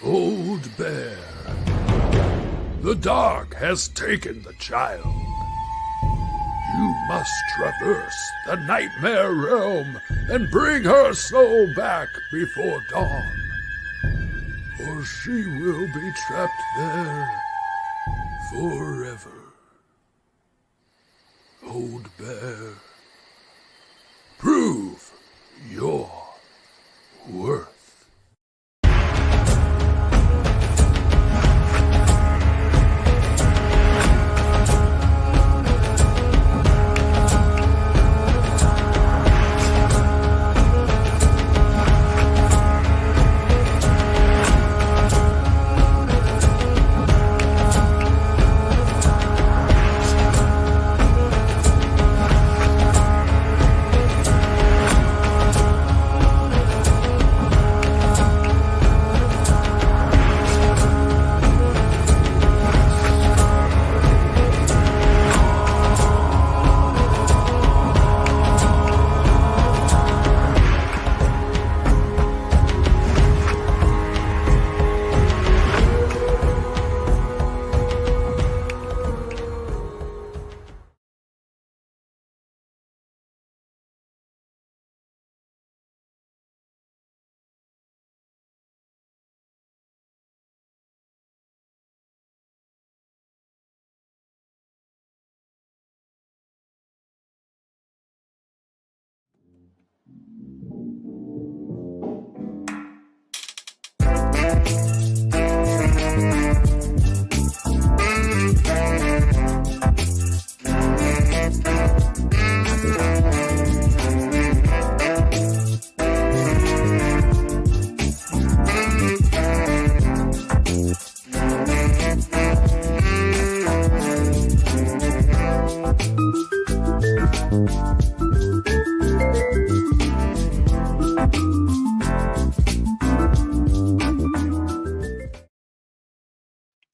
Old Bear, the dark has taken the child. You must traverse the nightmare realm and bring her soul back before dawn, or she will be trapped there forever. Old Bear, prove your worth.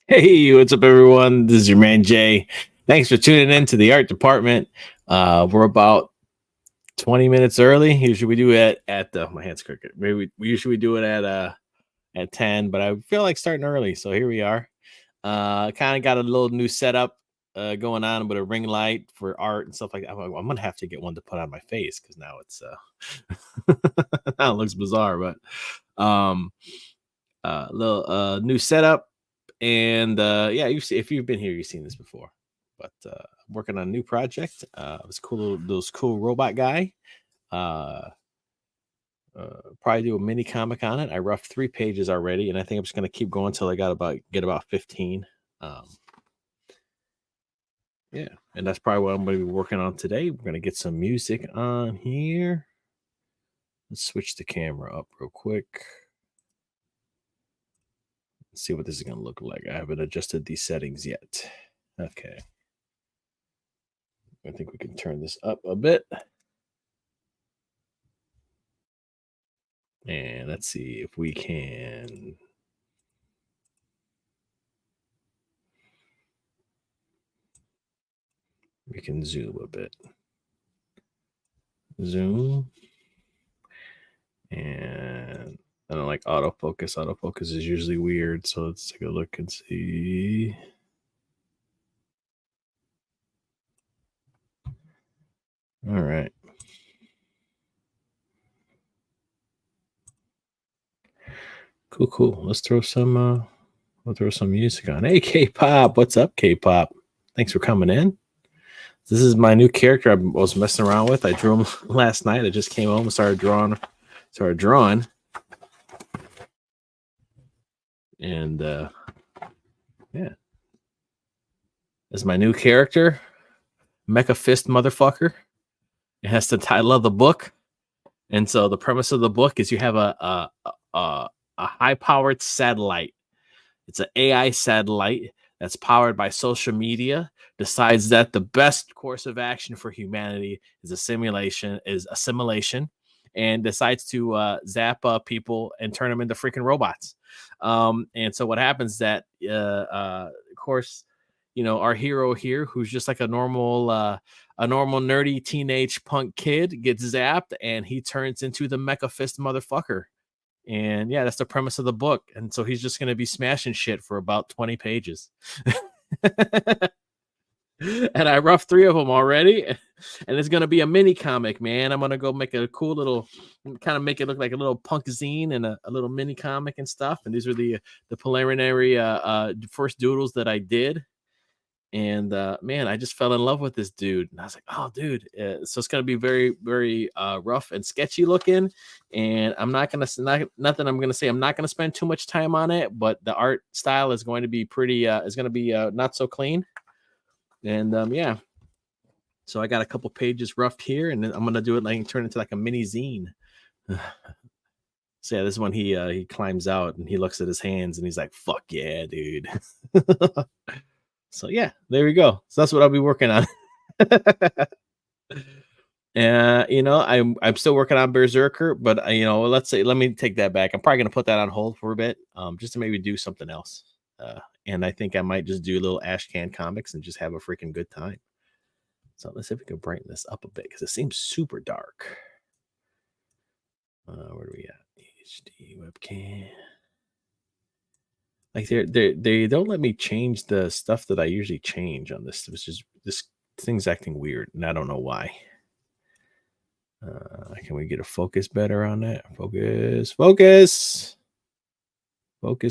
Hey, what's up, everyone? This is your man Jay. Thanks for tuning in to the art department. We're about 20 minutes early. Usually we do it at the my hand's crooked. Maybe we usually do it at 10, but I feel like starting early, so here we are. Kind of got a little new setup going on with a ring light for art and stuff like that. I'm gonna have to get one to put on my face because now it's now it looks bizarre, but little new setup. And yeah, if you've been here, you've seen this before. But working on a new project. It was cool, those cool robot guy. Probably do a mini comic on it. I roughed 3 pages already, and I think I'm just gonna keep going until I get about 15. Yeah, and that's probably what I'm gonna be working on today. We're gonna get some music on here. Let's switch the camera up real quick. Let's see what this is gonna look like. I haven't adjusted these settings yet. Okay. I think we can turn this up a bit. And let's see if we can. We can zoom a bit. Zoom. And I don't like autofocus. Autofocus is usually weird. So let's take a look and see. All right. Cool. Let's throw some music on. Hey, K-pop, what's up, K-pop? Thanks for coming in. This is my new character I was messing around with. I drew him last night. I just came home and started drawing. And yeah. This is my new character, Mecha Fist Motherfucker. It has the title of the book. And so the premise of the book is you have a high-powered satellite. It's an AI satellite that's powered by social media, decides that the best course of action for humanity is assimilation, and decides to zap people and turn them into freaking robots. And so what happens that, of course, our hero here, who's just like a normal nerdy teenage punk kid, gets zapped and he turns into the Mecha Fist Motherfucker. And yeah, that's the premise of the book. And so he's just going to be smashing shit for about 20 pages. And I roughed 3 of them already. And it's going to be a mini comic, man. I'm going to go make a cool little, kind of make it look like a little punk zine and a little mini comic and stuff. And these are the preliminary first doodles that I did. And man, I just fell in love with this dude. And I was like, oh, dude. So it's going to be very, very rough and sketchy looking. And I'm not going to, nothing I'm going to say, I'm not going to spend too much time on it, but the art style is going to be pretty, is going to be not so clean. And yeah. So I got a couple pages roughed here, and then I'm going to do it like turn into like a mini zine. So yeah, this is when he climbs out and he looks at his hands and he's like, fuck yeah, dude. So yeah, there we go. So that's what I'll be working on. You know, I'm still working on Berserker, but you know, let me take that back. I'm probably gonna put that on hold for a bit, just to maybe do something else. And I think I might just do a little Ashcan comics and just have a freaking good time. So let's see if we can brighten this up a bit because it seems super dark. Where do we at? HD webcam. Like they don't let me change the stuff that I usually change on this. It's just this thing's acting weird, and I don't know why. Can we get a focus better on that? Focus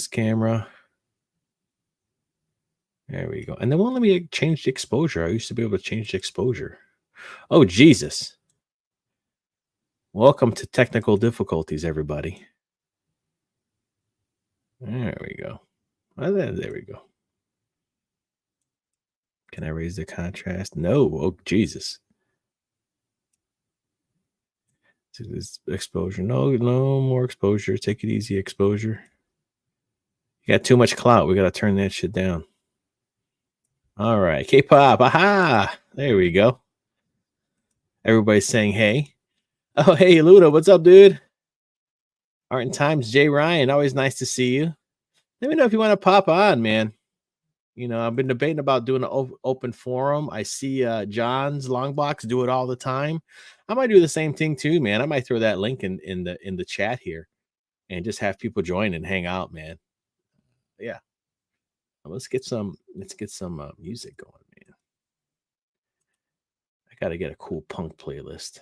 camera. There we go. And they won't let me change the exposure. I used to be able to change the exposure. Oh, Jesus. Welcome to technical difficulties, everybody. There we go. There we go. Can I raise the contrast? No. Oh, Jesus. To this exposure. No more exposure. Take it easy, exposure. You got too much clout. We got to turn that shit down. All right. K-pop. Aha. There we go. Everybody's saying hey. Oh, hey, Ludo. What's up, dude? Art and Times, Jay Ryan. Always nice to see you. Let me know if you want to pop on, man. You know, I've been debating about doing an open forum. I see John's Longbox do it all the time. I might do the same thing too, man. I might throw that link in the chat here and just have people join and hang out, man. Yeah. Let's get some music going, man. I got to get a cool punk playlist.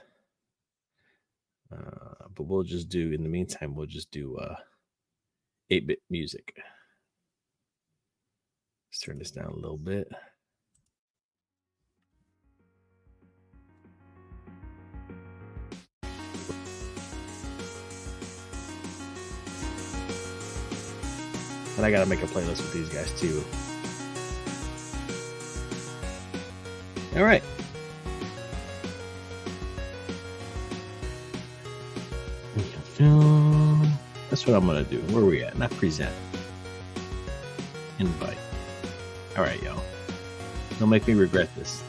But we'll just do, in the meantime, we'll just do 8-bit music. Let's turn this down a little bit. And I gotta make a playlist with these guys too. All right. That's what I'm gonna do. Where are we at? Not present. Invite. All right, y'all. Don't make me regret this.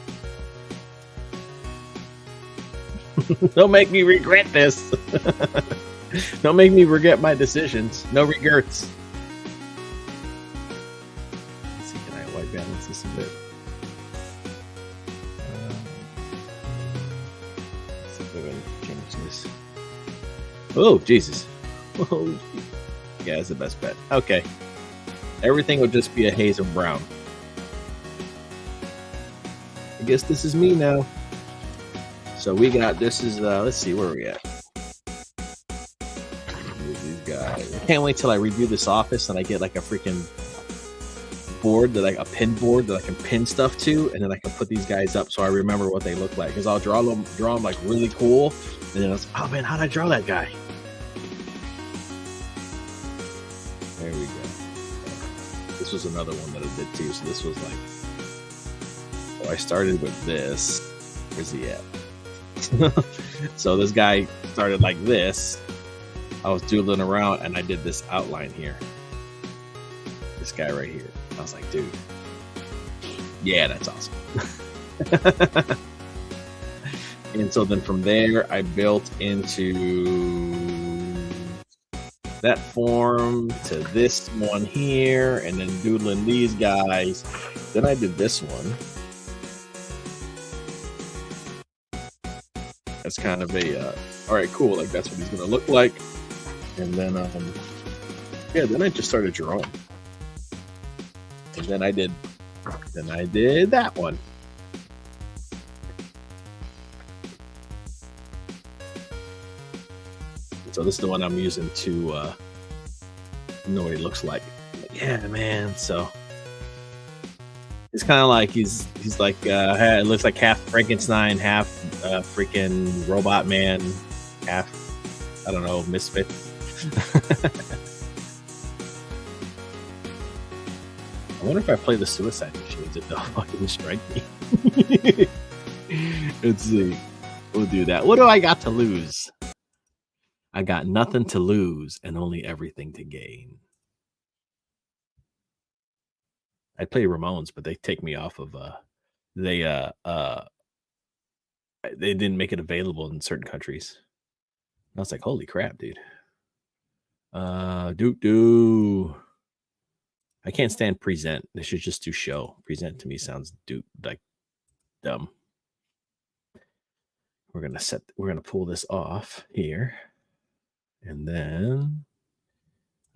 Don't make me regret this. Don't make me regret my decisions. No regrets. Let's see, can I white balance this a bit? Let's see if we're going to change this. Oh, Jesus. Oh, yeah, that's the best bet. Okay. Everything will just be a haze of brown. I guess this is me now. So we got, this is, let's see, where are we at? These guys. I can't wait till I review this office and I get like a freaking board, a pin board that I can pin stuff to, and then I can put these guys up so I remember what they look like. Because I'll draw them like really cool, and then I was, oh man, how'd I draw that guy? There we go. This was another one that I did too. So this was like, I started with this. Where's he at? So this guy started like this. I was doodling around and I did this outline here. This guy right here. I was like, dude, yeah, that's awesome. And so then from there, I built into that form to this one here, and then doodling these guys. Then I did this one. That's kind of a, all right, cool. Like that's what he's going to look like. And then then I just started drawing. And then I did that one. So this is the one I'm using to know what he looks like. Yeah, man. So it's kind of like he's like it looks like half Frankenstein, half freaking robot man, half I don't know, misfit. I wonder if I play the suicide machines if they'll fucking strike me. Let's see. We'll do that. What do I got to lose? I got nothing to lose and only everything to gain. I'd play Ramones, but they take me off of they didn't make it available in certain countries. I was like, holy crap, dude. Doo. I can't stand present. They should just do show. Present to me sounds like dumb. We're gonna pull this off here. And then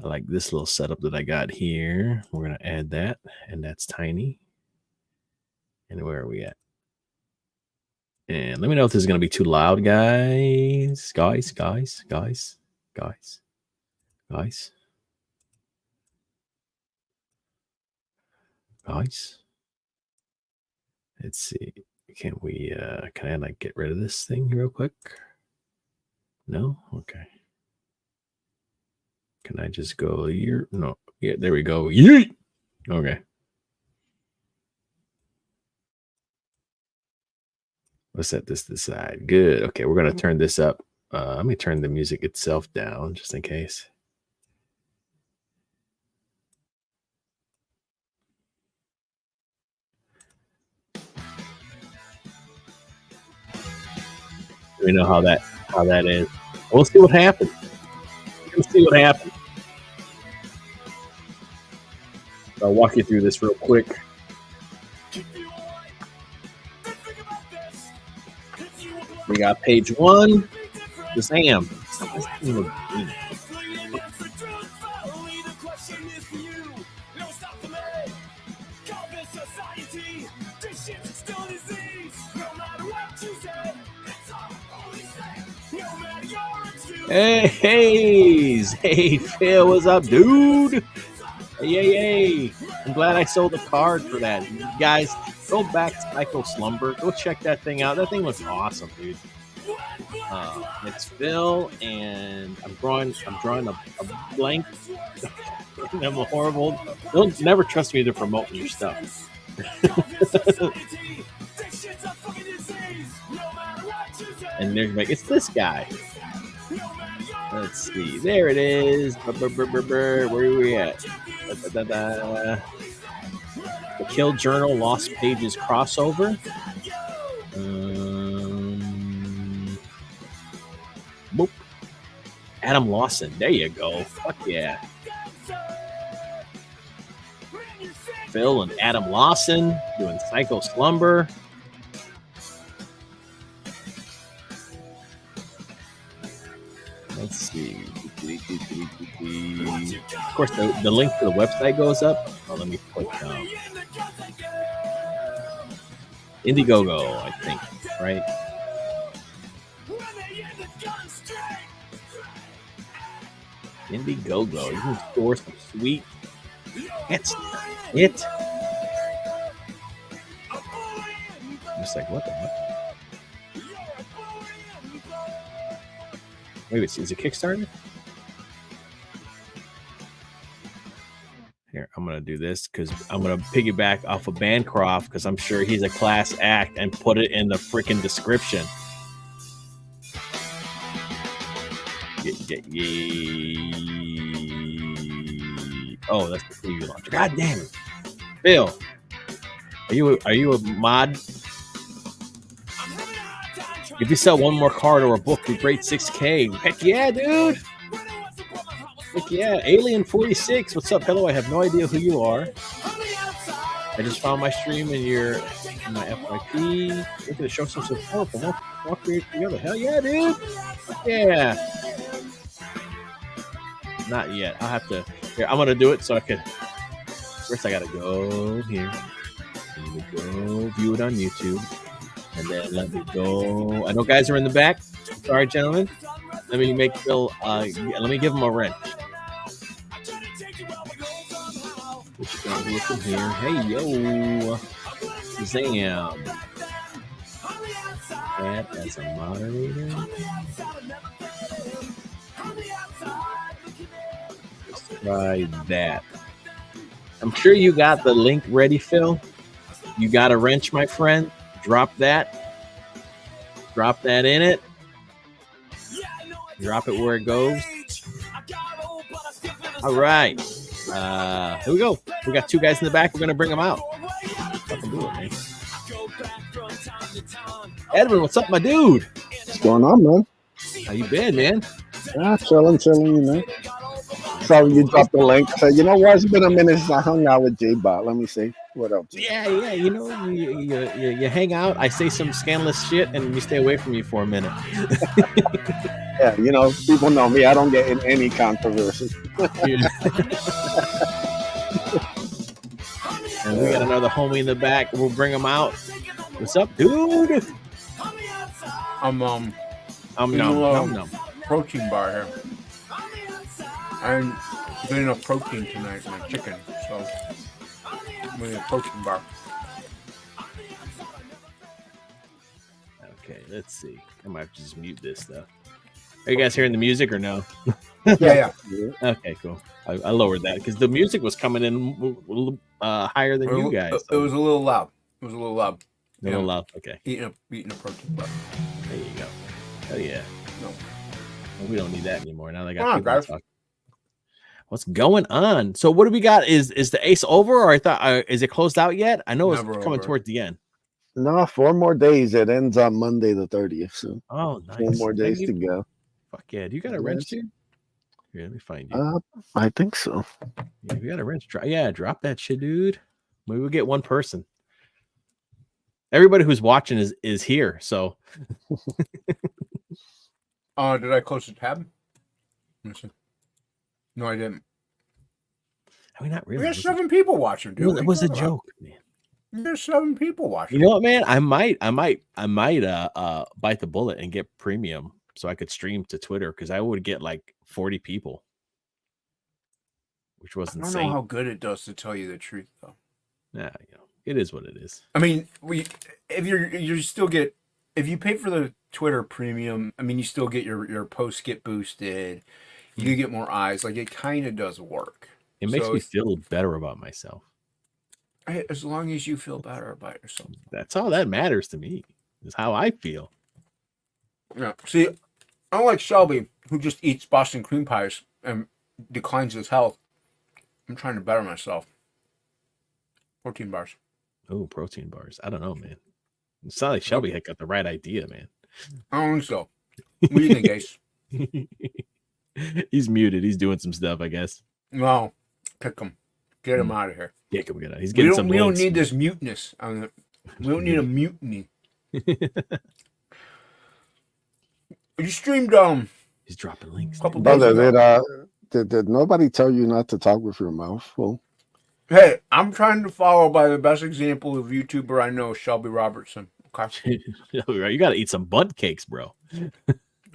I like this little setup that I got here. We're gonna add that, and that's tiny. And where are we at? And let me know if this is gonna be too loud, guys. Guys. Let's see. Can I like get rid of this thing real quick? No? Okay. Can I just go here? No. Yeah, there we go. Yeet! Okay. Let's set this aside. Good. Okay, we're gonna turn this up. Let me turn the music itself down just in case. We know how that is. We'll see what happens. I'll walk you through this real quick. We got page 1. The Sam. Hey, Phil, what's up, dude? Hey. I'm glad I sold a card for that. You guys, go back to Psycho Slumber. Go check that thing out. That thing was awesome, dude. It's Phil, and I'm drawing a blank. I'm horrible. They'll never trust me to promote your stuff. And they're like, it's this guy. Let's see. There it is. Where are we at? The Kill Journal Lost Pages crossover. Boop. Adam Lawson. There you go. Fuck yeah. Phil and Adam Lawson doing Psycho Slumber. Let's see. Of course, the link to the website goes up. Oh, let me click Indiegogo, I think, right? Indiegogo. You can store some sweet. It's it. I'm just like, what the fuck? Wait, is it Kickstarter? Here, I'm going to do this because I'm going to piggyback off of Bancroft because I'm sure he's a class act and put it in the freaking description. Oh, that's the preview launcher. God damn it. Phil, are you a mod? If you sell one more card or a book, we break 6K. Heck yeah, dude. Heck yeah. Alien 46. What's up? Hello, I have no idea who you are. I just found my stream in my FYP. Looking to show some support for more creators together. Hell yeah, dude. Yeah. Not yet. I'll have to. Here, I'm gonna do it so I can. First, I gotta go here. Let me go view it on YouTube, and then let me go. I know guys are in the back. Sorry, gentlemen. Let me make Phil. Let me give him a wrench. What you got here from here? Hey yo, Zam. Add as a moderator. Let's try that. I'm sure you got the link ready, Phil. You got a wrench, my friend. Drop that. Drop that in it. Drop it where it goes. All right. Here we go. We got two guys in the back. We're going to bring them out. Fucking do it, man. Edwin, what's up, my dude? What's going on, man? How you been, man? Chilling, you know. So you dropped the link. So you know what? It's been a minute since I hung out with J-Bot. Let me see. What else? Yeah. You know, you hang out. I say some scandalous shit, and you stay away from me for a minute. Yeah, you know, people know me. I don't get in any controversy. And we got another homie in the back. We'll bring him out. What's up, dude? I'm no. protein bar here. I'm getting enough protein tonight in my chicken, so I'm getting a protein bar. Okay, let's see. I might have to just mute this though. Are you guys hearing the music or no? Yeah. Okay, cool. I lowered that because the music was coming in higher than you guys. It was a little loud. A little loud. Okay. Eating a protein bar. There you go. Oh yeah. No. Well, we don't need that anymore. Now they got Come on, people guys. talking. What's going on? So what do we got? Is the ace over, or I thought is it closed out yet? I know it's Never coming over. toward the end. No, 4 more days. It ends on Monday the 30th. So Oh, nice. 4 more days to go. Fuck yeah! Do you got a wrench too? Here, let me find you. I think so. Yeah, if you got a wrench, drop that shit, dude. Maybe we'll get one person. Everybody who's watching is here, so. Did I close the tab? No, I didn't. I mean, not really. We got 7 people watching, dude. Well, it was a joke, man. There's 7 people watching. You know what, man? I might bite the bullet and get premium so I could stream to Twitter because I would get like 40 people, which was insane. I don't know how good it does, to tell you the truth, though. Yeah, you know, it is what it is. I mean, if you still get, if you pay for the Twitter premium, I mean, you still get your posts get boosted. You do get more eyes. Like, it kind of does work. It makes me feel better about myself. As long as you feel better about yourself. That's all that matters to me, is how I feel. Yeah. See, I don't like Shelby, who just eats Boston cream pies and declines his health. I'm trying to better myself. 14 bars. Oh, protein bars. I don't know, man. It's not like Shelby had got the right idea, man. I don't think so. What do you think, Ace? He's muted. He's doing some stuff, I guess. No. Kick him. Get him out of here. Yeah, can we get out? He's getting some. We don't need this muteness. We don't need a mutiny. You streamed He's dropping links. Brother, did nobody tell you not to talk with your mouth full? Hey, I'm trying to follow by the best example of YouTuber I know, Shelby Robertson. Okay. You got to eat some bunt cakes, bro.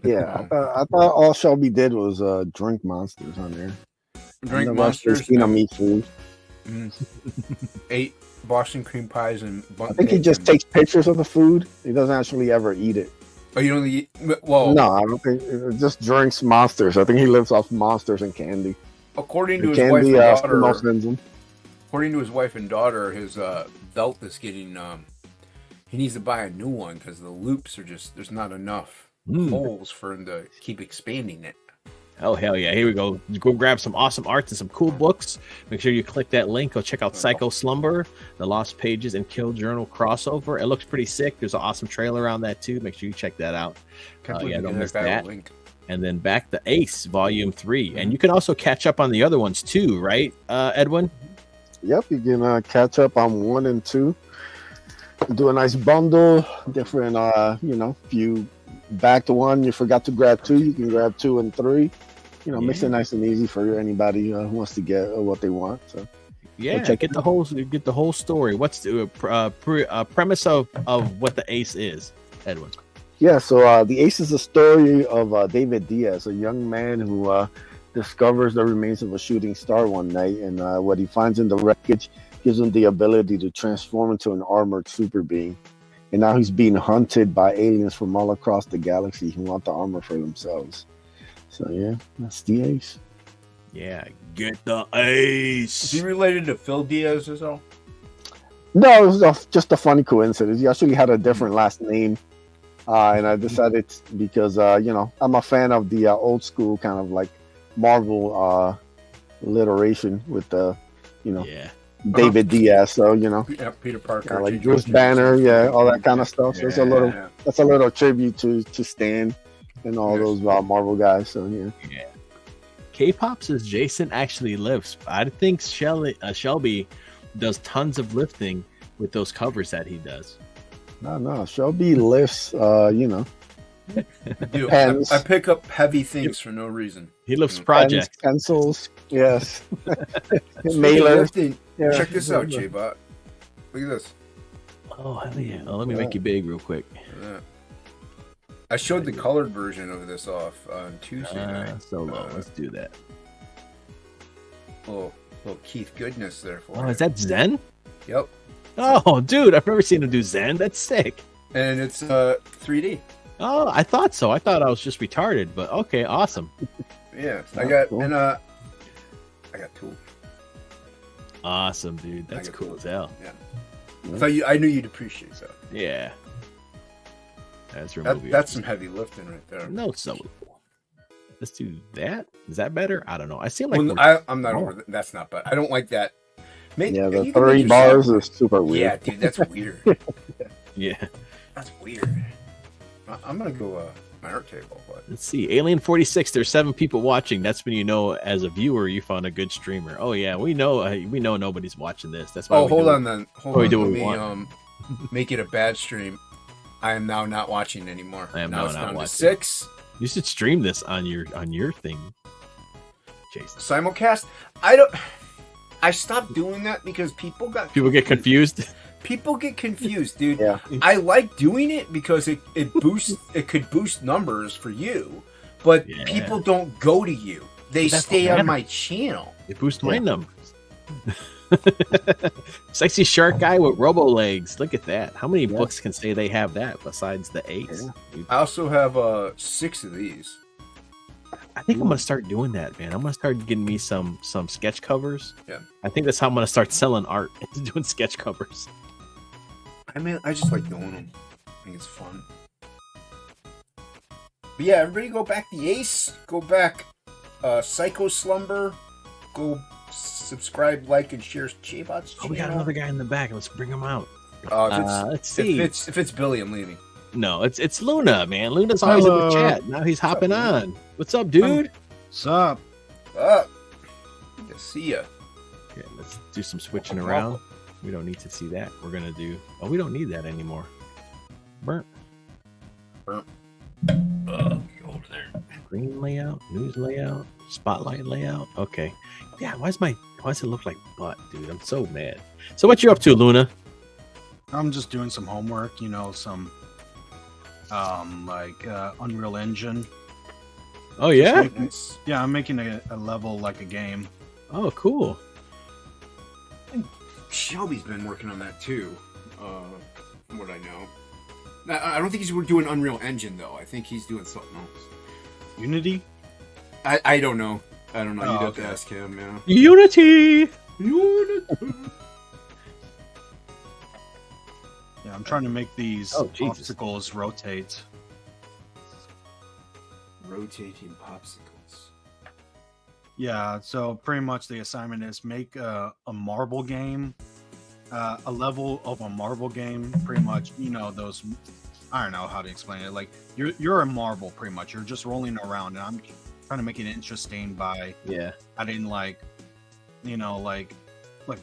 Yeah, I thought all Shelby did was drink monsters on there. Drink monsters. Meat food. 8 Boston cream pies and bunt I think he just takes pictures of the food. He doesn't actually ever eat it. Oh, you don't eat? Well, no, I don't think. It just drinks monsters. I think he lives off monsters and candy. According to his wife and daughter, according to his wife and daughter, his belt is getting. He needs to buy a new one because the loops are just there's not enough holes for him to keep expanding it. Oh, hell yeah. Here we go. Go grab some awesome arts and some cool books. Make sure you click that link. Go check out Psycho Slumber, the Lost Pages and Kill Journal crossover. It looks pretty sick. There's an awesome trailer on that, too. Make sure you check that out. Don't miss that. And then Back the Ace, Volume 3. And you can also catch up on the other ones, too, right, Edwin? Yep, you can catch up on 1 and 2. Do a nice bundle. Different, if you back to 1, you forgot to grab 2, you can grab 2 and 3. makes it nice and easy for anybody who wants to get what they want. So Yeah, check get the whole story. What's the premise of what the Ace is, Edwin? Yeah, so the Ace is a story of David Diaz, a young man who discovers the remains of a shooting star one night, and what he finds in the wreckage gives him the ability to transform into an armored super being. And now he's being hunted by aliens from all across the galaxy who want the armor for themselves. So yeah, that's the Ace. Yeah, get the Ace. Is he related to Phil Diaz as well? No, it was just a funny coincidence. He actually had a different last name. And I decided because, I'm a fan of the old school kind of like Marvel alliteration with the, David Diaz. So, Yeah, Peter Parker. like Bruce Banner, all that kind of stuff. So that's a little tribute to Stan and all those Marvel guys. So, yeah. K-pop says Jason actually lifts. I think Shelby does tons of lifting with those covers that he does. No. Shelby lifts, Dude, pens. I pick up heavy things for no reason. He lifts projects. Pencils, yes. Mailers. Yeah. Check this out, J-Bot. Look at this. Oh, hell yeah. Oh, let me make you big real quick. Yeah. I showed the colored version of this off on Tuesday night. So low. Let's do that. Little Keith goodness there for Oh, you. is that Zen? Yep. Oh, dude, I've never seen him do Zen. That's sick. And it's 3D. Oh, I thought so. I thought I was just retarded, but okay, awesome. Yeah, Oh, I got cool. and I got two. Awesome, dude. That's I got cool two. as hell. Yeah. I knew you'd appreciate that. Yeah. That's some heavy lifting right there. No, so let's do that. Is that better? I don't know. I seem like I'm not over that. That's not bad. I don't like that. The you can 3 make bars yourself- is super weird. Yeah, dude, that's weird. yeah. That's weird. I'm gonna go my art table. But Let's see. Alien 46. There's 7 people watching. That's when you know, as a viewer, you found a good streamer. Oh yeah, we know nobody's watching this. That's why. hold on then. Hold on. we do Let what we me want. make it a bad stream. I am now not watching anymore. I am now now it's not down to watching. 6. You should stream this on your thing, Jason. Simulcast. I stopped doing that because people get confused. People get confused, dude. Yeah. I like doing it because it boosts. It could boost numbers for you, but Yeah. people don't go to you. They That's stay what on matters. my channel. It boosts my numbers. Sexy shark guy with robo legs. Look at that. How many books can say they have that besides the Ace? Yeah. I also have 6 of these. I think I'm gonna start doing that, man. I'm gonna start getting me some sketch covers. Yeah. I think that's how I'm gonna start selling art, doing sketch covers. I mean, I just like doing them. I think it's fun. But yeah, everybody go back the Ace. Go back Psycho Slumber. Go subscribe, like, and share J-Bot's Oh, channel. we got another guy in the back. Let's bring him out. If Let's see. if it's Billy, I'm leaving. No, it's Luna, man. Luna's always in the Hello. chat. Now he's hopping on. What's up, dude? What's up? Good to see ya. Okay, let's do some switching around. We don't need to see that. We're gonna do. Oh, we don't need that anymore. Burnt. Over there. Green layout, news layout, spotlight layout. Okay. Yeah. Why does it look like butt, dude? I'm so mad. So what you up to, Luna? I'm just doing some homework, some Unreal Engine. Oh yeah. Nice. Yeah, I'm making a level like a game. Oh cool. Shelby's been working on that too. From what I know. I don't think he's doing Unreal Engine though. I think he's doing something else. Unity? I don't know. I don't know. Oh, You'd have okay. to ask him. Yeah. Unity. Yeah, I'm trying to make these Oh, Jesus. obstacles rotate. Rotating popsicles. Yeah, so pretty much the assignment is make a marble game, a level of a marble game. Pretty much, those. I don't know how to explain it. Like you're a marble, pretty much. You're just rolling around, and I'm trying to make it interesting by Yeah. adding like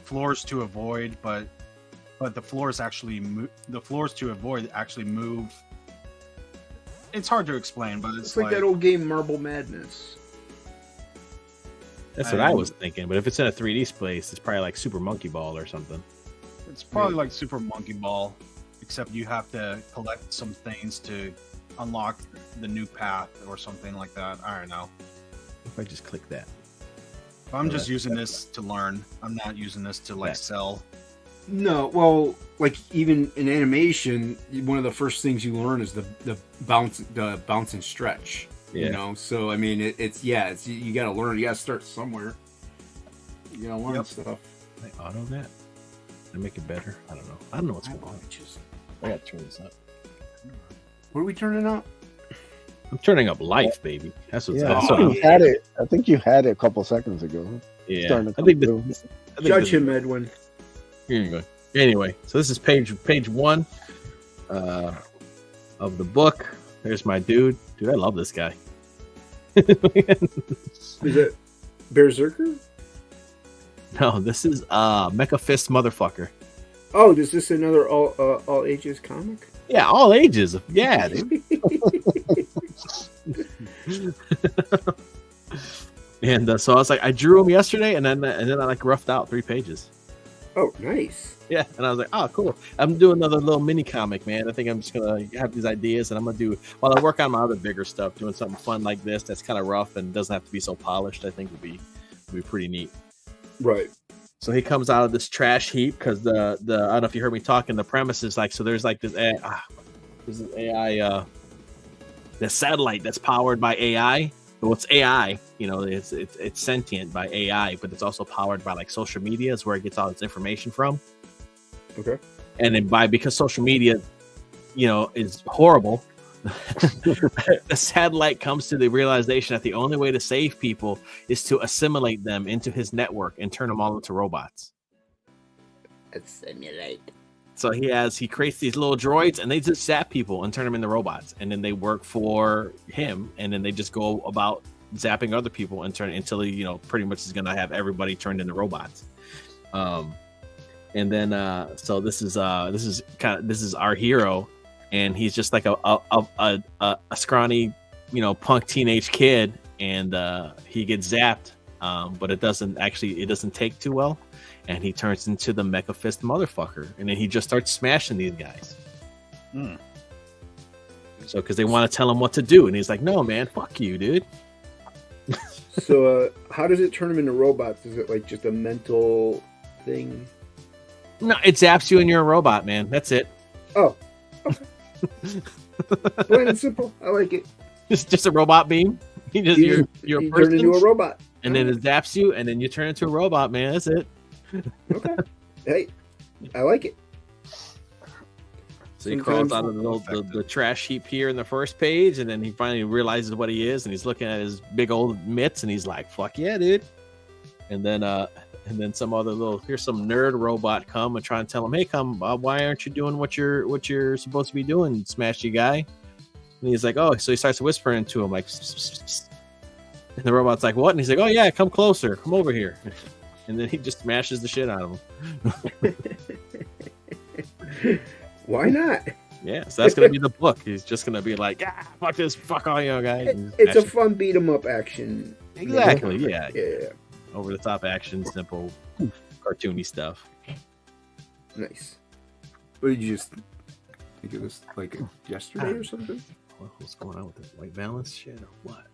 floors to avoid, but the floors actually the floors to avoid actually move. It's hard to explain, but It's like that old game Marble Madness. That's what I was thinking. But if it's in a 3D space, it's probably like Super Monkey Ball or something. It's probably like Super Monkey Ball, except you have to collect some things to unlock the new path or something like that. I don't know. If I just click that. I'm just using this to learn. I'm not using this to like sell. No, well, like even in animation, one of the first things you learn is the bounce and stretch. Yeah. You know, so I mean, it's you got to learn. You got to start somewhere. You got to learn stuff. Can I auto that? Can I make it better? I don't know. I don't know what's going on. I gotta turn this up. What are we turning up? I'm turning up life, baby. That's what's Yeah, up. you had it. I think you had it a couple seconds ago. Yeah, Starting to I think, come Judge him, Edwin. Here you go. Anyway, so this is page 1 of the book. There's my dude. Dude, I love this guy. Is it Berserker? No, this is Mecha Fist motherfucker. Oh, is this another all ages comic? Yeah, all ages. Yeah, dude. And so I was like, I drew him yesterday, and then I like roughed out 3 pages. Oh, nice. Yeah, and I was like, oh, cool. I'm doing another little mini comic, man. I think I'm just gonna have these ideas, and I'm gonna do while I work on my other bigger stuff, doing something fun like this that's kind of rough and doesn't have to be so polished. I think would be pretty neat. Right. So he comes out of this trash heap because the I don't know if you heard me talking. The premise is like, so there's like this AI, this satellite that's powered by AI. Well, it's AI, you know, it's sentient by AI, but it's also powered by like social media is where it gets all its information from. Okay. And then because social media, you know, is horrible, the satellite comes to the realization that the only way to save people is to assimilate them into his network and turn them all into robots. Assimilate. So he creates these little droids, and they just zap people and turn them into robots, and then they work for him, and then they just go about zapping other people and turn until he, you know, pretty much is gonna have everybody turned into robots. And then so this is our hero, and he's just like a scrawny, you know, punk teenage kid, and he gets zapped, but it doesn't take too well. And he turns into the Mecha Fist motherfucker, and then he just starts smashing these guys. So, because they want to tell him what to do, and he's like, "No, man, fuck you, dude." So, how does it turn them into robots? Is it like just a mental thing? No, it zaps you, and you're a robot, man. That's it. Oh, okay. Plain and simple. I like it. Just a robot beam. You're a person, turn into a robot, and then it zaps you, and then you turn into a robot, man. That's it. Okay. Hey, I like it. So he crawls out of the trash heap here in the first page, and then he finally realizes what he is, and he's looking at his big old mitts, and he's like, "Fuck yeah, dude!" And then some other here's some nerd robot come and try and tell him, "Hey, why aren't you doing what you're supposed to be doing, smashy guy?" And he's like, "Oh," so he starts whispering to him like, pss, pss, pss. And the robot's like, "What?" And he's like, "Oh yeah, come closer, come over here." And then he just smashes the shit out of him. Why not? Yeah, so that's gonna be the book. He's just gonna be like, fuck this, fuck all you guys. It's a fun beat 'em up action. Exactly, yeah. Yeah. Over the top action, simple, cartoony stuff. Nice. What did you just think it was like yesterday or something? What's going on with this white balance shit or what?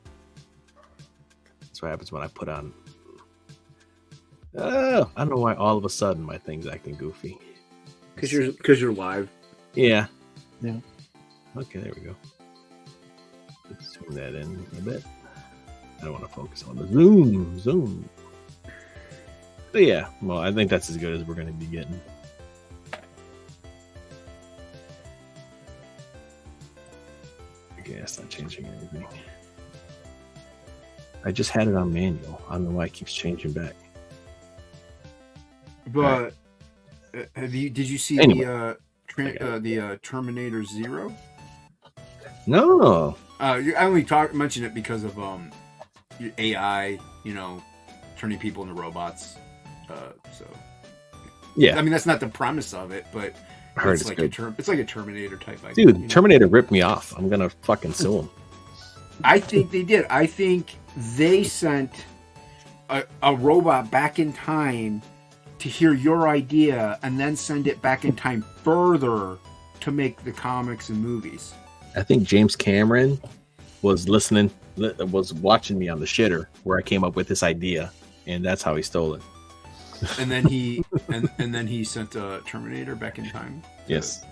That's what happens when I put on. Oh, I don't know why all of a sudden my thing's acting goofy. Because you're live. Yeah. Okay, there we go. Let's zoom that in a bit. I don't want to focus on the zoom. But yeah, well, I think that's as good as we're going to be getting. Okay, that's not changing anything. I just had it on manual. I don't know why it keeps changing back. But did you see Anyway, the Terminator Zero? No. I only mentioned it because of AI, you know, turning people into robots. So yeah, I mean that's not the premise of it, but I heard it's like good. it's like a Terminator type idea. Dude, you know? Terminator ripped me off. I'm gonna fucking sue him. I think they did. I think they sent a robot back in time to hear your idea and then send it back in time further to make the comics and movies. I think James Cameron was watching me on the shitter where I came up with this idea, and that's how he stole it. And then he and then he sent a Terminator back in time. Yes.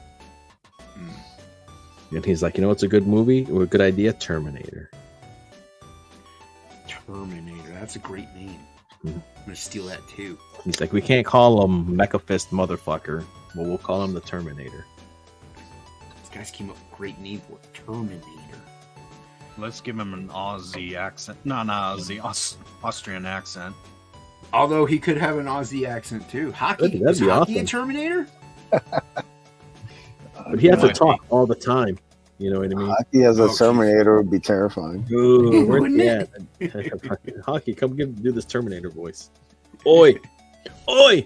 And he's like, you know what's a good movie or a good idea? Terminator. Terminator. That's a great name. I'm gonna steal that too. He's like, we can't call him Mecha Fist motherfucker, but we'll call him the Terminator. These guys came up with a great name for it. Terminator. Let's give him an Aussie accent. Not Aussie, Austrian accent. Although he could have an Aussie accent too. Hockey. That'd be Hockey awesome. a Terminator? But he has to talk all the time. You know what I mean? Hockey as a Oh, Terminator would be terrifying. Ooh, Wouldn't yeah. Hockey, come do this Terminator voice. Oi! Oi!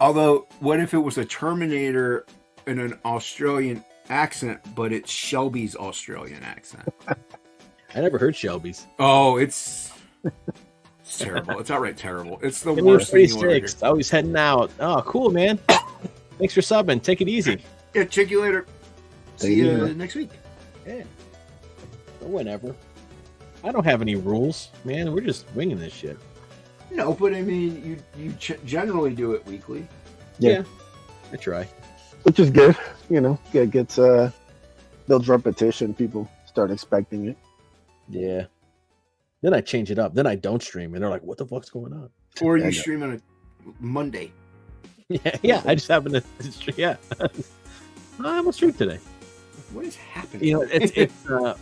Although, what if it was a Terminator in an Australian accent, but it's Shelby's Australian accent? I never heard Shelby's. Oh, it's terrible. It's outright terrible. It's the Give me worst thing you'll ever hear. 36. Always heading out. Oh, cool, man. Thanks for subbing. Take it easy. Yeah, check you later. See you you later. next week. Yeah. Or whenever. I don't have any rules, man. We're just winging this shit. No, but I mean, you generally do it weekly. Yeah. I try. Which is good. You know, it gets builds repetition. People start expecting it. Yeah. Then I change it up. Then I don't stream, and they're like, "What the fuck's going on?" Or I you know. stream on a Monday. Yeah. I just happen to stream. Yeah. I'm gonna stream today. What is happening? You know,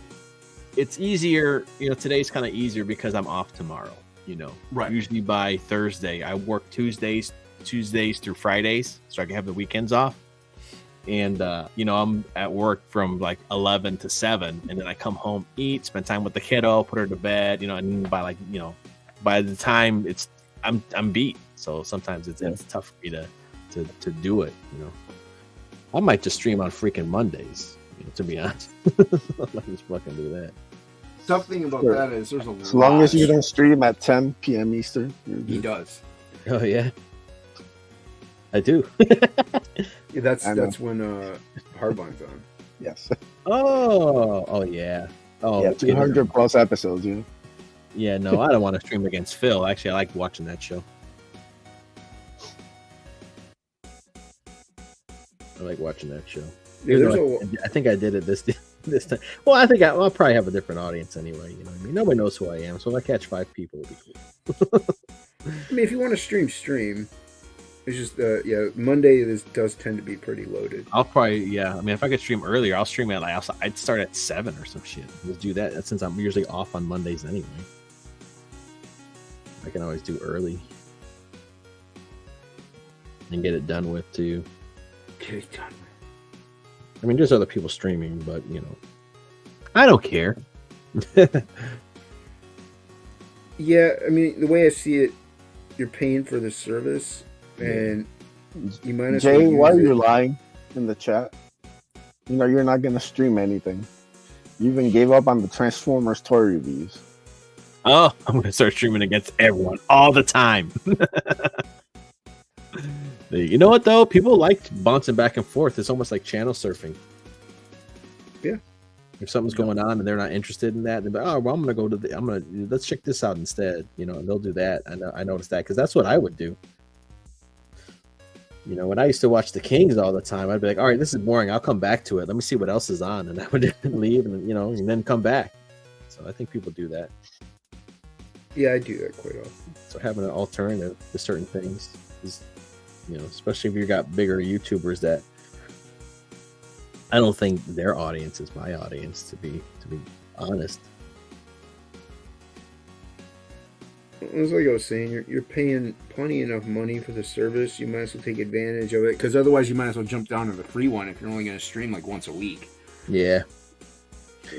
it's easier. You know, today's kind of easier because I'm off tomorrow. You know, Right. Usually by Thursday, I work Tuesdays through Fridays, so I can have the weekends off. And you know, I'm at work from like 11 to 7, and then I come home, eat, spend time with the kiddo, put her to bed. You know, and by by the time I'm beat. So sometimes it's tough for me to do it. You know, I might just stream on freaking Mondays. You know, to be honest, I might just fucking do that. Something about Sure. that is there's a As long as you don't stream at 10 p.m. Eastern. you're He good. does. Oh yeah, I do. Yeah, that's I know. when Hardline's on. Yes. Oh yeah. Oh, Yeah, it's getting- 200 plus episodes. You know. Yeah, no, I don't want to stream against Phil. Actually, I like watching that show. I like watching that show. Yeah, Even there's though a I think I did it this time. Well, I think I'll probably have a different audience anyway. You know what I mean? Nobody knows who I am, so if I catch 5 people, it'll be cool. I mean, if you want to stream. It's just Monday does tend to be pretty loaded. I'll probably I mean, if I could stream earlier, I'll stream at I'd start at 7 or some shit. We'll do that since I'm usually off on Mondays anyway. I can always do early and get it done with too. Get it done. I mean, there's other people streaming, but you know, I don't care. Yeah, I mean, the way I see it, you're paying for the service, and you might as well Jay, why use are you it. lying in the chat? You know, you're not going to stream anything. You even gave up on the Transformers toy reviews. Oh, I'm gonna start streaming against everyone all the time. You know what though? People like bouncing back and forth. It's almost like channel surfing. Yeah. If something's going on and they're not interested in that, they're like, "Oh, well, I'm gonna let's check this out instead." You know, and they'll do that. I noticed that because that's what I would do. You know, when I used to watch the Kings all the time, I'd be like, "All right, this is boring. I'll come back to it. Let me see what else is on," and I would leave and and then come back. So I think people do that. Yeah, I do that quite often. So having an alternative to certain things is, especially if you got bigger YouTubers that I don't think their audience is my audience, to be honest. It's like I was saying, you're paying plenty enough money for the service. You might as well take advantage of it, because otherwise you might as well jump down to the free one if you're only going to stream like once a week. Yeah.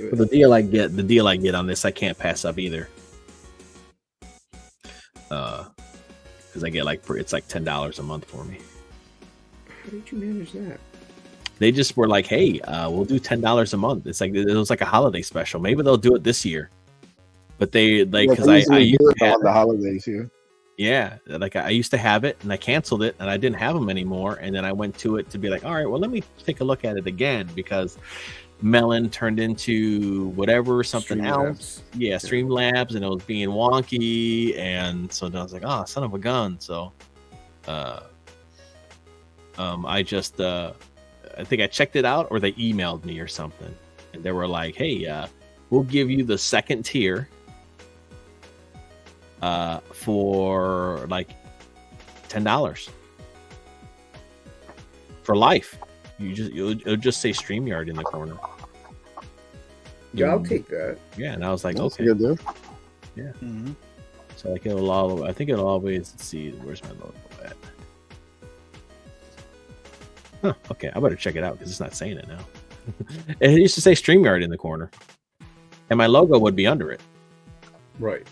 But the deal I get on this, I can't pass up either. Because I get it's like $10 a month for me. How did you manage that? They just were like, "Hey, we'll do $10 a month." It was like a holiday special. Maybe they'll do it this year. But they like Yeah, because they I usually used do it to have on the holidays here. yeah, like I used to have it and I canceled it and I didn't have them anymore. And then I went to it to be like, all right, well, let me take a look at it again because Melon turned into whatever, something else. Streamlabs. Yeah, Streamlabs, and it was being wonky. And so then I was like, oh, son of a gun. So I just, I think I checked it out or they emailed me or something. And they were like, hey, we'll give you the second tier. For like $10 for life. It'll just say StreamYard in the corner. Yeah, I'll take that. Yeah, and I was like, That's okay, a good deal. yeah. Mhm. So like it'll all. I think it'll always let's see. Where's my logo at? Huh, okay, I better check it out because it's not saying it now. It used to say StreamYard in the corner, and my logo would be under it. Right.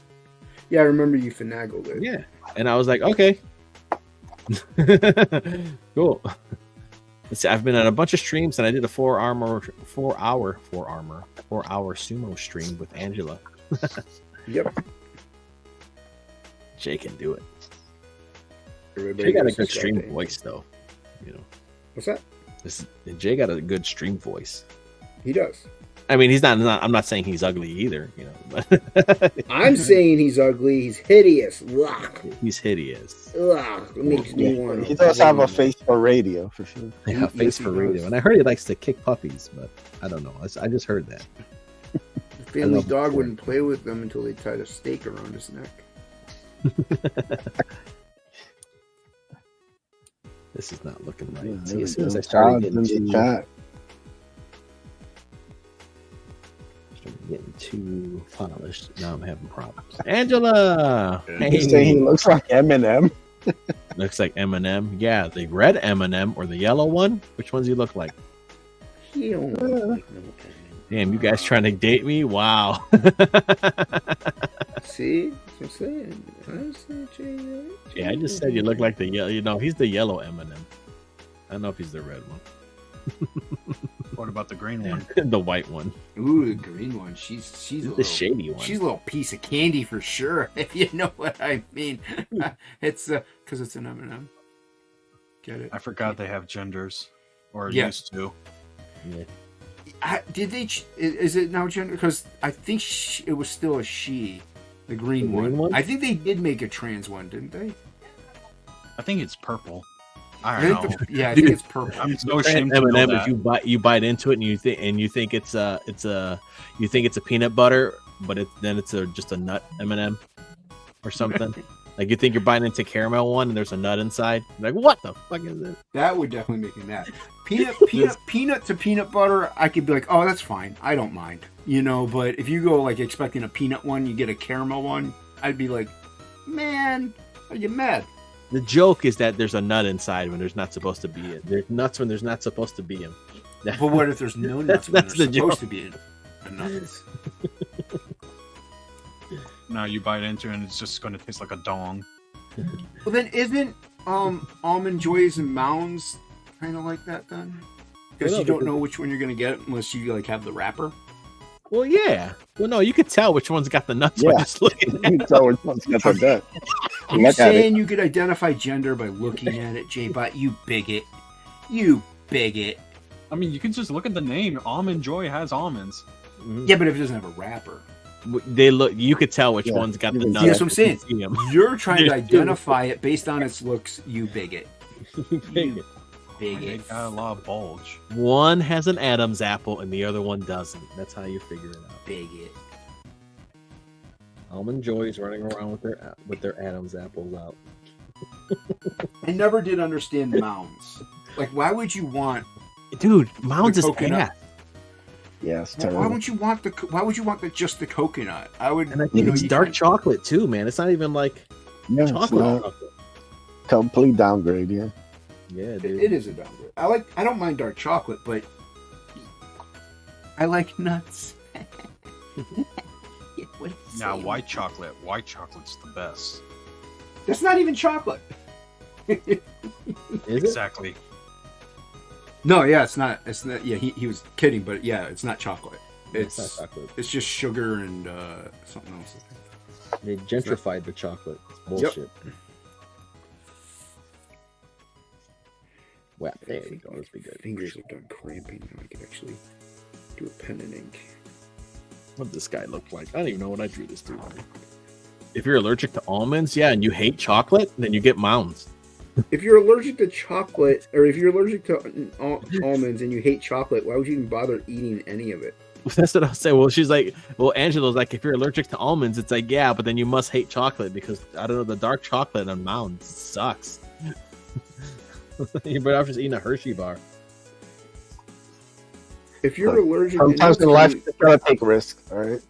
Yeah, I remember you finagled it. Yeah, and I was like, okay, cool. Let's see, I've been on a bunch of streams, and I did a 4 hour sumo stream with Angela. Yep. Jay can do it. Everybody Jay got a knows good he's stream that thing. voice, though. You know, What's that? Jay got a good stream voice. He does. I mean, he's not. I'm not saying he's ugly either. You know, but I'm saying he's ugly. He's hideous. Ugh. he's hideous. Ugh. It makes me Yeah, want he does have a face for radio for sure. Yeah, Yes, face he for does. radio, and I heard he likes to kick puppies, but I don't know. I just heard that. Family's love dog it. wouldn't play with them until they tied a stake around his neck. This is not looking right. Yeah, See, there as we soon as go. I started Todd's getting in the too, chat. polished, now I'm having problems. Angela, He's saying he looks like Eminem. looks like Eminem. Yeah, the red Eminem or the yellow one. Which ones do you look like? He don't look like no Damn, you guys trying to date me? Wow. See? That's what I'm saying. I said, Jay, Yeah, I just said you look like the yellow. You know, he's the yellow Eminem. I don't know if he's the red one. What about the green one? The white one. Ooh, the green one. She's a The little, shady one. she's a little piece of candy for sure. If you know what I mean. It's because it's an M&M. Get it? I forgot they have genders, or Yeah. used to. Yeah. Did they? Is it now gender? Because I think it was still a she. The green, The green one? I think they did make a trans one, didn't they? I think it's purple. I I don't think know. I think it's purple. I'm so ashamed to know M&M, that. if you bite into it and you think it's a peanut butter, but then it's just a nut M&M or something. Like you think you're biting into caramel one and there's a nut inside. You're like, what the fuck is it? That would definitely make me mad. Peanut to peanut butter, I could be like, oh, that's fine. I don't mind. You know, but if you go like expecting a peanut one, you get a caramel one, I'd be like, man, are you mad? The joke is that there's a nut inside when there's not supposed to be it. There's nuts when there's not supposed to be them. But what if there's no nuts when That's there's the supposed joke. to be a nuts? Now you bite into it and it's just going to taste like a dong. Well, then isn't Almond Joys and Mounds kind of like that then? Because Well, you don't know which one you're gonna get unless you like have the wrapper. Well, yeah. Well, no, you could tell which one's got the nuts Yeah. by just looking at You can tell which one's got the gut. I'm Look at it. saying you could identify gender by looking at it, J-Bot. You bigot. You bigot. I mean, you can just look at the name. Almond Joy has almonds. Mhm. Yeah, but if it doesn't have a wrapper. They look. You could tell which Yeah, one's got you the can nuts. see That's what I'm saying. You can see 'em. You're trying to Yeah. identify it based on its looks, you bigot. You They bigot. got a lot of bulge. One has an Adam's apple and the other one doesn't. That's how you figure it out. Bigot. Almond Joy's running around with their Adam's apples out. I never did understand mounds. Like, why would you want? Dude, Mounds is coconut. ass. Yeah, it's Why terrible. would you want the? Why would you want just the coconut? I would. And I think it's you dark can't- chocolate too, man. It's not even like Yeah, it's chocolate. not chocolate. complete downgrade. Yeah, Yeah, dude. It is a downgrade. I don't mind dark chocolate, but I like nuts. Yeah, what is Now, it? white chocolate. White chocolate's the best. That's not even chocolate. Is it? Exactly. No, yeah, it's not. It's not. Yeah, he was kidding, but yeah, it's not chocolate. It's It's not chocolate. it's just sugar and something else. They gentrified the chocolate. It's bullshit. Wow, there we go. Let's be good. Fingers are done cramping. Now I can actually do a pen and ink. What does this guy look like? I don't even know what I drew this to. If you're allergic to almonds, yeah, and you hate chocolate, then you get mounds. If you're allergic to chocolate, or if you're allergic to almonds and you hate chocolate, why would you even bother eating any of it? That's what I was saying. Well, she's like, well, Angela's like, if you're allergic to almonds, it's like, yeah, but then you must hate chocolate because I don't know, the dark chocolate on mounds sucks. You're better off just eating a Hershey bar. If you're allergic Sometimes to in nuts, life, you gotta take risks. All right.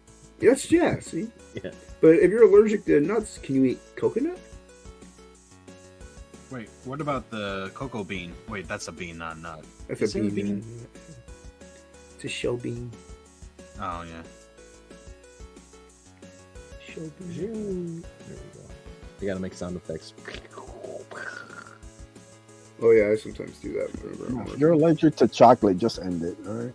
yes, yeah, see? Yeah. But if you're allergic to nuts, can you eat coconut? Wait, what about the cocoa bean? Wait, that's a bean, not a nut. That's Is a it a bean. bean? It's a shell bean. Oh yeah. Shell bean. There we go. You gotta make sound effects. Oh yeah, I sometimes do that whenever I'm If allergic. you're allergic to chocolate, just end it. All right.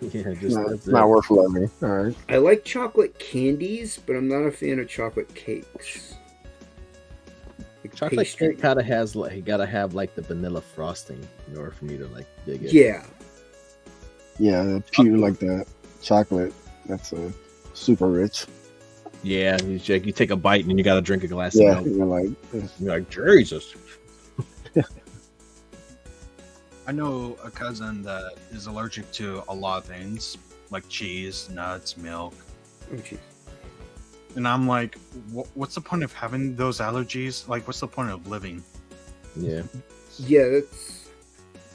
Yeah, just No, that's it's it. not worth living. All right. I like chocolate candies, but I'm not a fan of chocolate cakes. Like Chocolate pastry. cake gotta has like you gotta have like the vanilla frosting in order for me to like dig it. Yeah. Yeah, pure like that. Chocolate. That's super rich. Yeah, you take a bite and you gotta drink a glass Yeah, of milk. you're like, You're like, Jesus. I know a cousin that is allergic to a lot of things, like cheese, nuts, milk. Oh jeez. And I'm like, what's the point of having those allergies? Like, what's the point of living? Yeah. Yeah,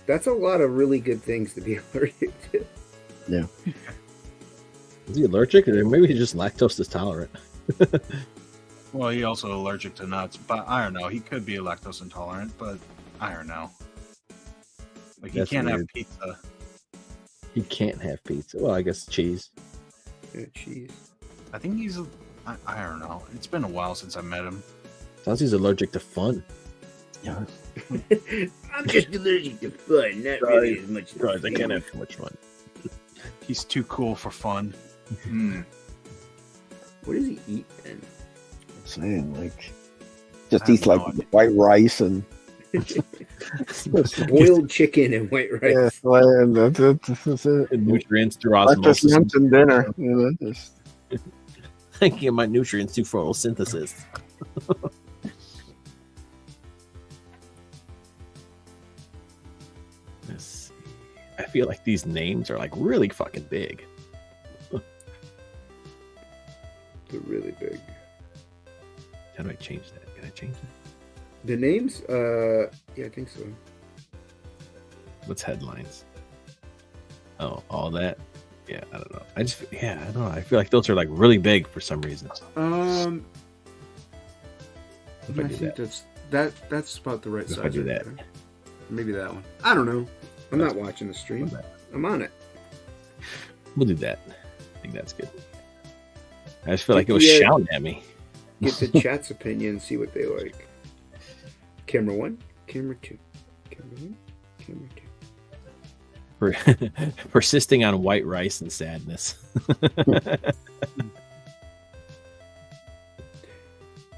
that's a lot of really good things to be allergic to. Is he allergic or maybe he's just lactose intolerant? Well, he also allergic to nuts, but I don't know. He could be lactose intolerant, but I don't know. Like, he That's can't weird. have pizza. He can't have pizza. Well, I guess cheese. Yeah, cheese. I think he's, I don't know. It's been a while since I met him. Sounds he's allergic to fun. yeah. I'm just allergic to fun, not really as much. Guys, I can't have too much fun. He's too cool for fun. What does he eat then? I'm saying, like, just I eats have like no idea. white rice and Boiled chicken and white rice. yeah, and that's it. Nutrients through Breakfast, osmosis. lunch, and dinner. You know, just I can get my nutrients through photosynthesis. Let's see. I feel like these names are like really fucking big. They're really big. How do I change that? Can I change it? The names? Yeah, I think so. What's headlines? Oh, all that? Yeah, I don't know. I don't know. I feel like those are like really big for some reason. If I I do think that's about the right If size. I do right that. there. Maybe that one. I don't know. I'm not watching the stream. I'm on it. We'll do that. I think that's good. I just feel like it was Yeah. shouting at me. Get the chat's opinion, see what they like. Camera 1, camera 2. Camera 1, camera 2. Persisting on white rice and sadness.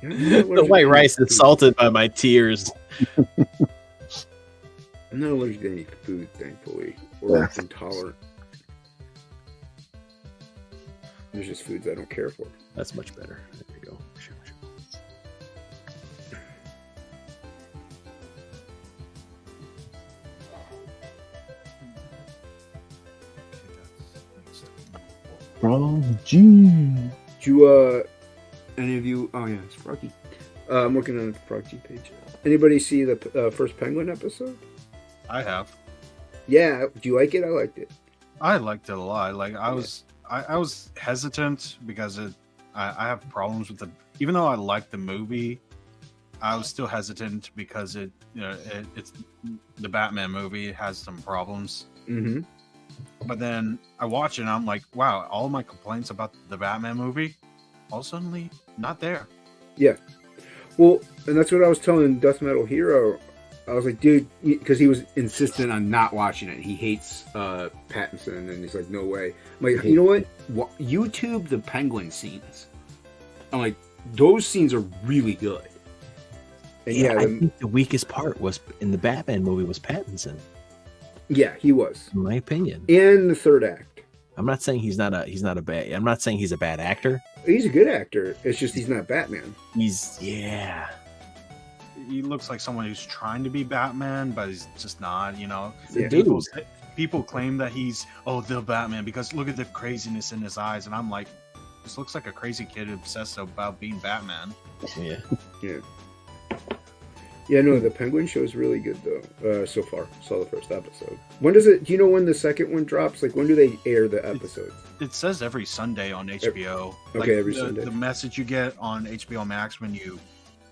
Yeah, The white rice is salted by my tears. I'm not allergic to any food, thankfully, or Yeah. intolerant. There's just foods I don't care for. That's much better. There we go. Sure. from G. Do you, any of you? Oh yeah, it's Froggy. I'm working on the Froggy page. Anybody see the first Penguin episode? I have. Yeah. Do you like it? I liked it. I liked it a lot. Like, I was hesitant because I have problems with the. Even though I liked the movie, I was still hesitant because it's the Batman movie. It has some problems. Mm-hmm. But then I watch it and I'm like, wow, all my complaints about the Batman movie, all suddenly not there. Yeah. Well, and that's what I was telling Death Metal Hero I was like, dude, because he was insistent on not watching it. He hates Pattinson, and he's like, no way. I'm like, you know what? YouTube the Penguin scenes. I'm like, those scenes are really good. And Yeah, I think the weakest part was in the Batman movie was Pattinson, yeah, he was, in my opinion. in the third act. I'm not saying he's not a bad. I'm not saying he's a bad actor. He's a good actor. It's just he's not Batman. Yeah. He looks like someone who's trying to be Batman, but he's just not. You know, Yeah. people claim that he's the Batman because look at the craziness in his eyes, and I'm like, this looks like a crazy kid obsessed about being Batman. Yeah. Yeah. Yeah, no, the Penguin show is really good though. So far, saw the first episode. When does it? Do you know when the second one drops? Like, when do they air the episodes? It says every Sunday on HBO. Okay, every Sunday. The message you get on HBO Max when you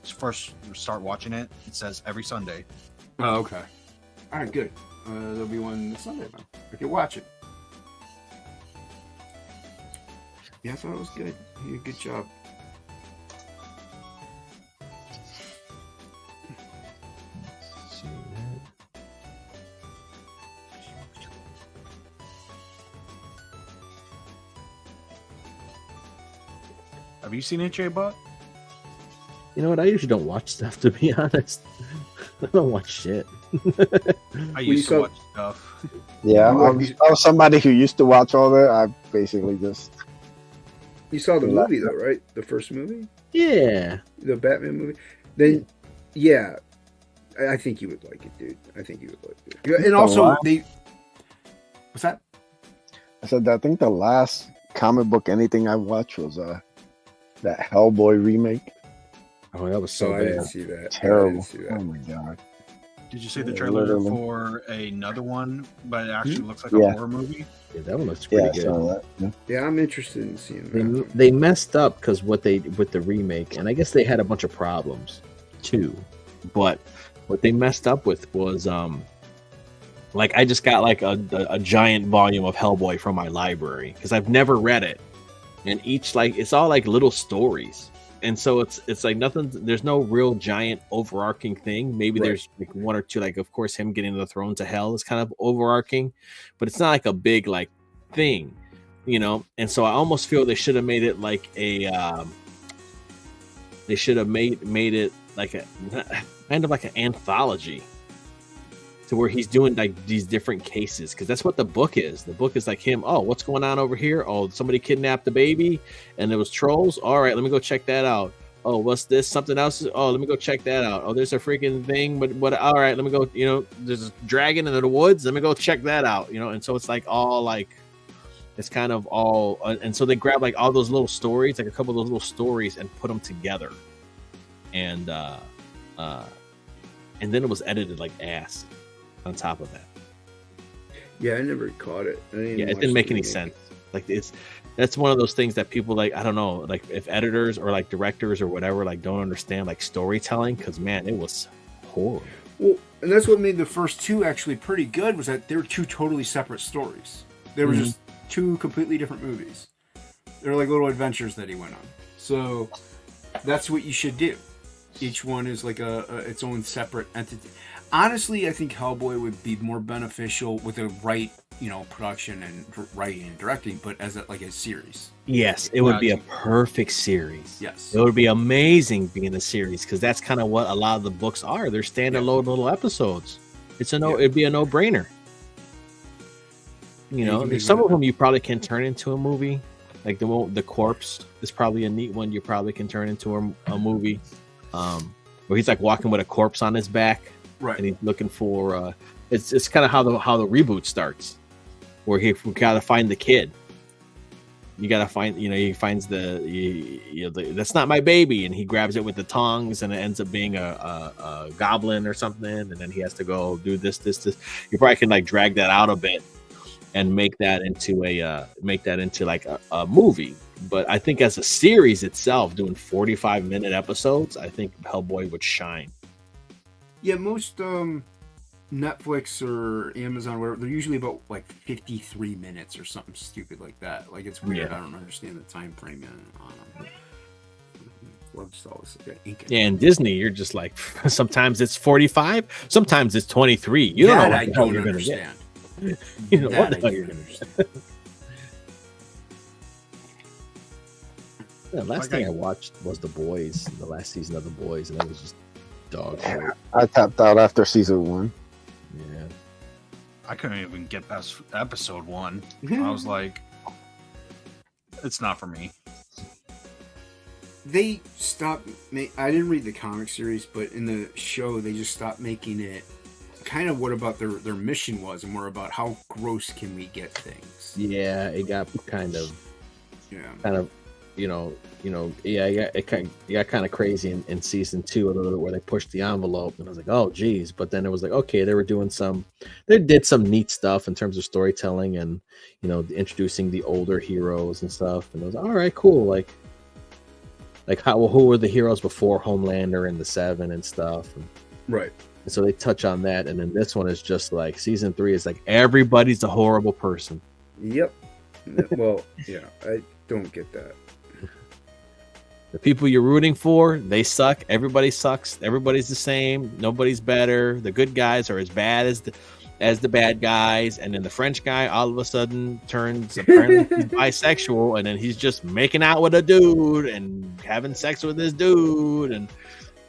first start watching it, it says every Sunday. Oh, okay. All right, good. There'll be one this Sunday then. I can watch it. Yeah, I thought it was good. You did a good job. Have you seen it, J-Butt? You know what? I usually don't watch stuff, to be honest. I don't watch shit. I used to watch stuff. Yeah, I was somebody who used to watch all that. I basically just. You saw the movie though, right? The first movie, Yeah. the Batman movie. Then, yeah, I think you would like it, dude. I think you would like it. Yeah, and also, what's that? I said I think the last comic book anything I watched was that Hellboy remake. Oh, that was so I bad. didn't see that. Terrible. I didn't see that. Oh my god. Did you see the Yeah, trailer literally. for another one, but it actually looks like Yeah. a horror movie? Yeah, that one looks Yeah, pretty I good. saw that. Yeah. Yeah, I'm interested in seeing They, that. they messed up because with the remake, and I guess they had a bunch of problems too. But what they messed up with was like I just got like a giant volume of Hellboy from my library because I've never read it, and each like it's all like little stories, and so it's like nothing. There's no real giant overarching thing. Maybe Right. there's like one or two, like of course him getting the thrones of hell is kind of overarching, but it's not like a big like thing, you know. And so I almost feel they should have made it like a they should have made it like a kind of like an anthology to where he's doing like these different cases, because that's what the book is. The book is like him, oh, what's going on over here? Oh, somebody kidnapped the baby and there was trolls. All right, let me go check that out. Oh, what's this? Something else? Oh, let me go check that out. Oh, there's a freaking thing, but all right, let me go, you know, there's a dragon in the woods. Let me go check that out, you know. And so it's like all like it's kind of all and so they grab like all those little stories, like a couple of those little stories, and put them together. And then it was edited like ass on top of that. Yeah, I never caught it. Yeah, it didn't make any sense. Like that's one of those things that people like, I don't know, like if editors or like directors or whatever like don't understand like storytelling, because man, it was horrible. Well, and that's what made the first two actually pretty good, was that they were two totally separate stories. They were just two completely different movies. They were like little adventures that he went on. So that's what you should do. Each one is like its own separate entity. Honestly, I think Hellboy would be more beneficial with the right, you know, production and writing and directing, but as like a series. Yes, it would be a perfect series. Yes. It would be amazing being a series, because that's kind of what a lot of the books are. They're standalone little episodes. It'd be a no-brainer. You know, there's some of them you probably can turn into a movie. Like the corpse is probably a neat one you probably can turn into a movie. Where he's like walking with a corpse on his back, right? And he's looking for. It's kind of how the reboot starts, where we gotta find the kid. You gotta find, you know, he finds that's not my baby, and he grabs it with the tongs, and it ends up being a goblin or something, and then he has to go do this. You probably can like drag that out a bit and make that into like a movie. But I think as a series itself, doing 45-minute episodes, I think Hellboy would shine. Yeah, most Netflix or Amazon, whatever, they're usually about like 53 minutes or something stupid like that. Like, it's weird. Yeah. I don't understand the time frame on them. love just all this ink. Yeah, in Disney, you're just like sometimes it's 45, sometimes it's 23. You don't know what I the hell don't you're gonna understand. get. You know what the That hell I you're don't gonna understand. get. The last Like thing I- I watched was The Boys, the last season of The Boys, and it was just dog shit. I tapped out after season 1. Yeah. I couldn't even get past episode 1. I was like, it's not for me. They stopped. I didn't read the comic series, but in the show, they just stopped making it kind of what about their mission was, and more about how gross can we get things. Yeah, it got kind of, Yeah. it got kind of crazy in season 2 a little bit, where they pushed the envelope, and I was like, oh geez. But then it was like, okay, they did some neat stuff in terms of storytelling, and introducing the older heroes and stuff, and I was all right, cool. Who were the heroes before Homelander and the Seven and stuff, Right. and so they touch on that, and then this one is just like season 3 is like everybody's a horrible person. Yep. Well, yeah, I don't get that. The people you're rooting for, they suck. Everybody sucks. Everybody's the same. Nobody's better. The good guys are as bad as the bad guys. And then the French guy all of a sudden turns apparently he's bisexual, and then he's just making out with a dude and having sex with this dude. And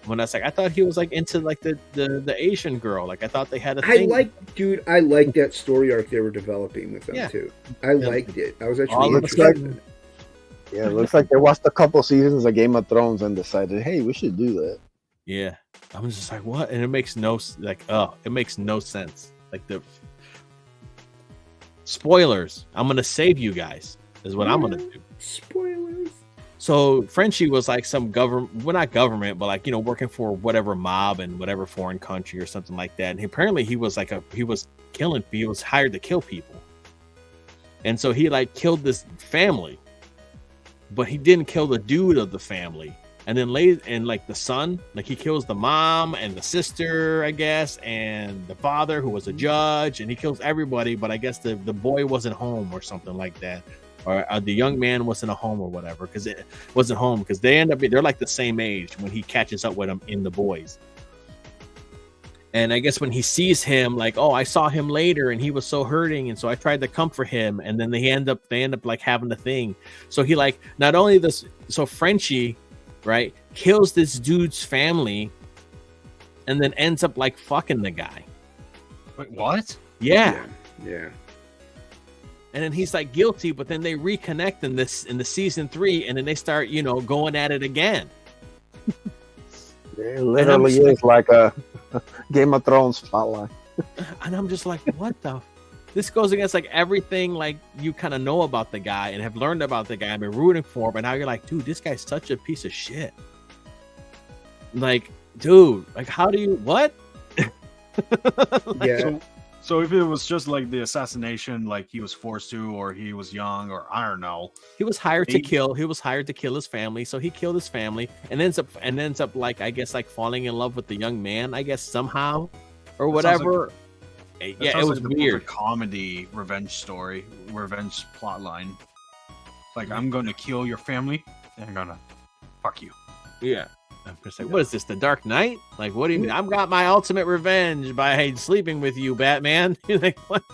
when I was like, I thought he was like into like the Asian girl. Like I thought they had a thing. I like that story arc they were developing with them Yeah. too. I liked it. I was All actually the interested in it. Yeah, it looks like they watched a couple seasons of Game of Thrones and decided, hey, we should do that. Yeah, I was just like, what? And it makes no sense. Like the spoilers. I'm gonna save you guys. Is what I'm gonna do. Spoilers. So Frenchie was like some government, well, not government, but like working for whatever mob in whatever foreign country or something like that. And apparently he was hired to kill people. And so he like killed this family, but he didn't kill the dude of the family. And then the son, like he kills the mom and the sister, I guess, and the father who was a judge, and he kills everybody. But I guess the boy wasn't home or something like that. Or the young man wasn't at home or whatever, because it wasn't home, because they're like the same age when he catches up with him in The Boys. And I guess when he sees him, like, oh, I saw him later and he was so hurting, and so I tried to comfort him, and then they end up like having a thing. So he like not only this, so Frenchie, right, kills this dude's family, and then ends up like fucking the guy. Wait, what? Yeah. Yeah. And then he's like guilty, but then they reconnect in the season 3, and then they start, going at it again. It literally is like a Game of Thrones plotline. And I'm just like, what the? This goes against like everything like you kind of know about the guy and have learned about the guy and been rooting for him, and now you're like, dude, this guy's such a piece of shit. Like, dude, like how do you what? Yeah. So if it was just like the assassination, like he was forced to, or he was young, or I don't know. He was hired to kill. He was hired to kill his family, so he killed his family, and ends up like I guess like falling in love with the young man, I guess somehow, or whatever. Yeah, it was like weird. The comedy revenge plot line. Like, I'm going to kill your family, and I'm gonna fuck you. Yeah. I'm just like, what is this, The Dark Knight? Like, what do you mean? I've got my ultimate revenge by sleeping with you, Batman. You're like, what?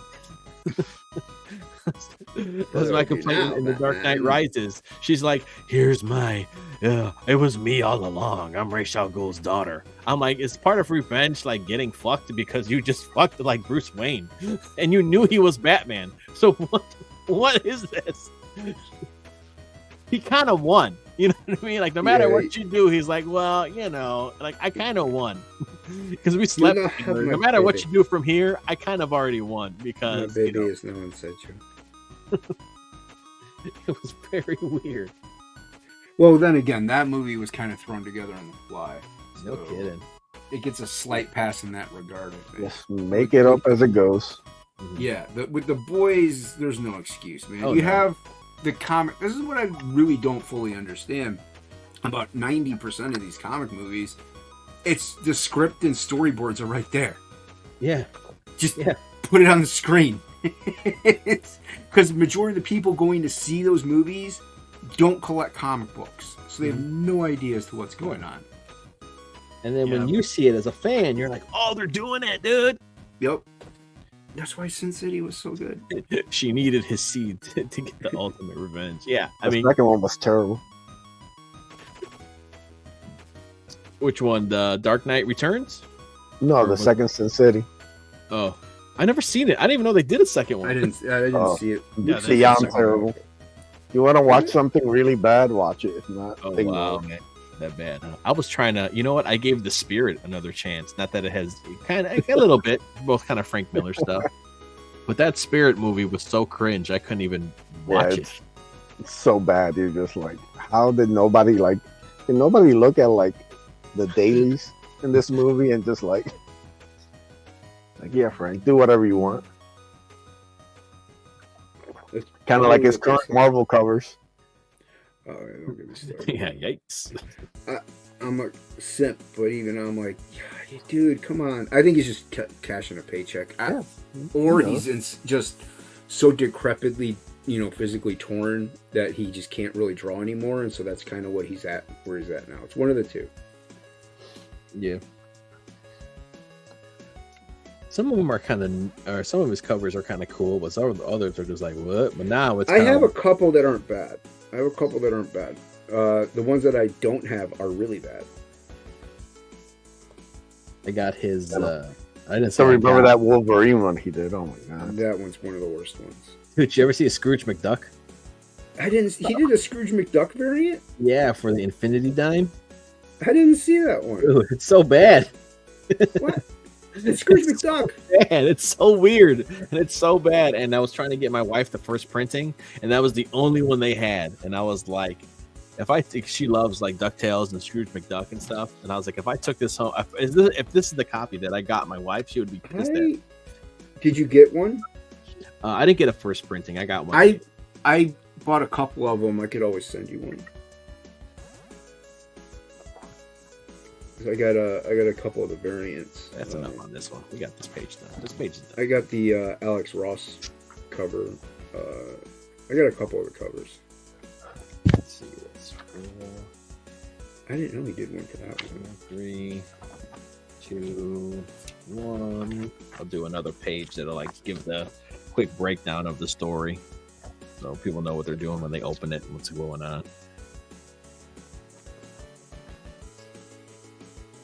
That's my complaint in The Dark Knight Rises. She's like, here's my, it was me all along. I'm Ra's al Ghul's daughter. I'm like, is part of revenge like getting fucked because you just fucked like Bruce Wayne and you knew he was Batman? So what is this? He kind of won. You know what I mean? Like, no matter what you do, he's like, well, like, I kind of won. Because we slept together. No matter what you do from here, I kind of already won. Because, my baby is no one said you. It was very weird. Well, then again, that movie was kind of thrown together on the fly. No kidding. It gets a slight pass in that regard, I think. Just make it up as it goes. Yeah, with The Boys, there's no excuse, man. Oh, you no. have the comic. This is what I really don't fully understand about 90% of these comic movies. It's the script and storyboards are right there. Yeah. Just put it on the screen. Because the majority of the people going to see those movies don't collect comic books, so they have Mm-hmm. no idea as to what's going on. And then when Yeah. you see it as a fan, you're like, "Oh, they're doing it, dude." Yep. That's why Sin City was so good. She needed his seed to get the ultimate revenge. Yeah, I The mean, second one was terrible. which one? The Dark Knight Returns? No, Or the was- second Sin City. Oh, I never seen it. I didn't even know they did a second one. I didn't Oh. see it. Yeah, It's they did beyond second terrible. You want to watch something really bad? Watch it. If not, Oh ignore wow, it. man. That bad. Huh? I was trying to, you know what? I gave The Spirit another chance. Not that it has kind of a little bit, both kind of Frank Miller stuff. But that Spirit movie was so cringe, I couldn't even watch it. It's so bad. You're just like, how did nobody did nobody look at like the dailies in this movie and just like yeah, Frank, do whatever you want. Kind of like his current Marvel covers. Oh, don't get me started. Yeah, yikes. I'm a simp, but even I'm like, dude, come on. I think he's just cashing a paycheck. Or you know. he's just so decrepitly, physically torn that he just can't really draw anymore, and so that's kind of where he's at now. It's one of the two. Yeah. Some of them are some of his covers are kind of cool, but some of the others are just like, what? But now it's I kinda have a like- couple that aren't bad. The ones that I don't have are really bad. I got his. I didn't say So I remember got- that Wolverine one he did? Oh my god! That one's one of the worst ones. Dude, did you ever see a Scrooge McDuck? He did a Scrooge McDuck variant? Yeah, for the Infinity Dime. I didn't see that one. Dude, it's so bad. What? It's Scrooge McDuck. Man, it's so weird and it's so bad. And I was trying to get my wife the first printing, and that was the only one they had. And I was like, if I think she loves like DuckTales and Scrooge McDuck and stuff, and I was like, if I took this home, if this is the copy that I got my wife, she would be pissed at me. Did you get one? I didn't get a first printing. I got one. I bought a couple of them. I could always send you one. I got a couple of the variants. That's enough on this one. We got this page done. This page is done. I got the Alex Ross cover. I got a couple of the covers. Let's see. That's 4, I didn't know he did one for that one. 3, 2, 1. I'll do another page that'll like give the quick breakdown of the story, so people know what they're doing when they open it and what's going on.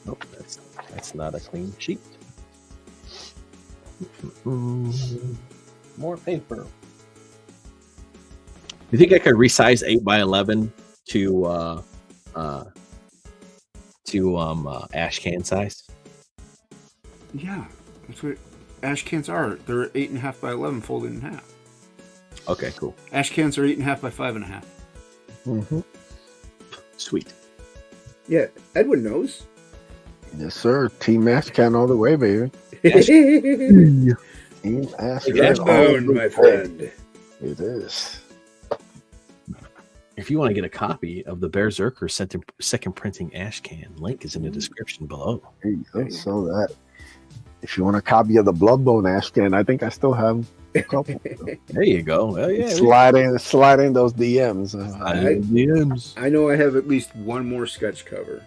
Nope, that's not a clean sheet. More paper. You think I could resize 8x11 to ash can size? Yeah, that's what ash cans are. They're 8.5 by 11 folded in half. Okay, cool. Ash cans are 8.5 by 5.5. Mm-hmm. Sweet. Yeah, Edwin knows. Yes, sir. Team Ash can all the way, baby. Ash Team Ash Hey, can Ash all bone, the my way. friend. It is. If you want to get a copy of the Berserker second printing ash can, link is in the description below. There you go. So that if you want a copy of the Bloodbone Ash can, I think I still have a couple. There you go. Oh, yeah. slide in those DMs. DMs. I know I have at least one more sketch cover.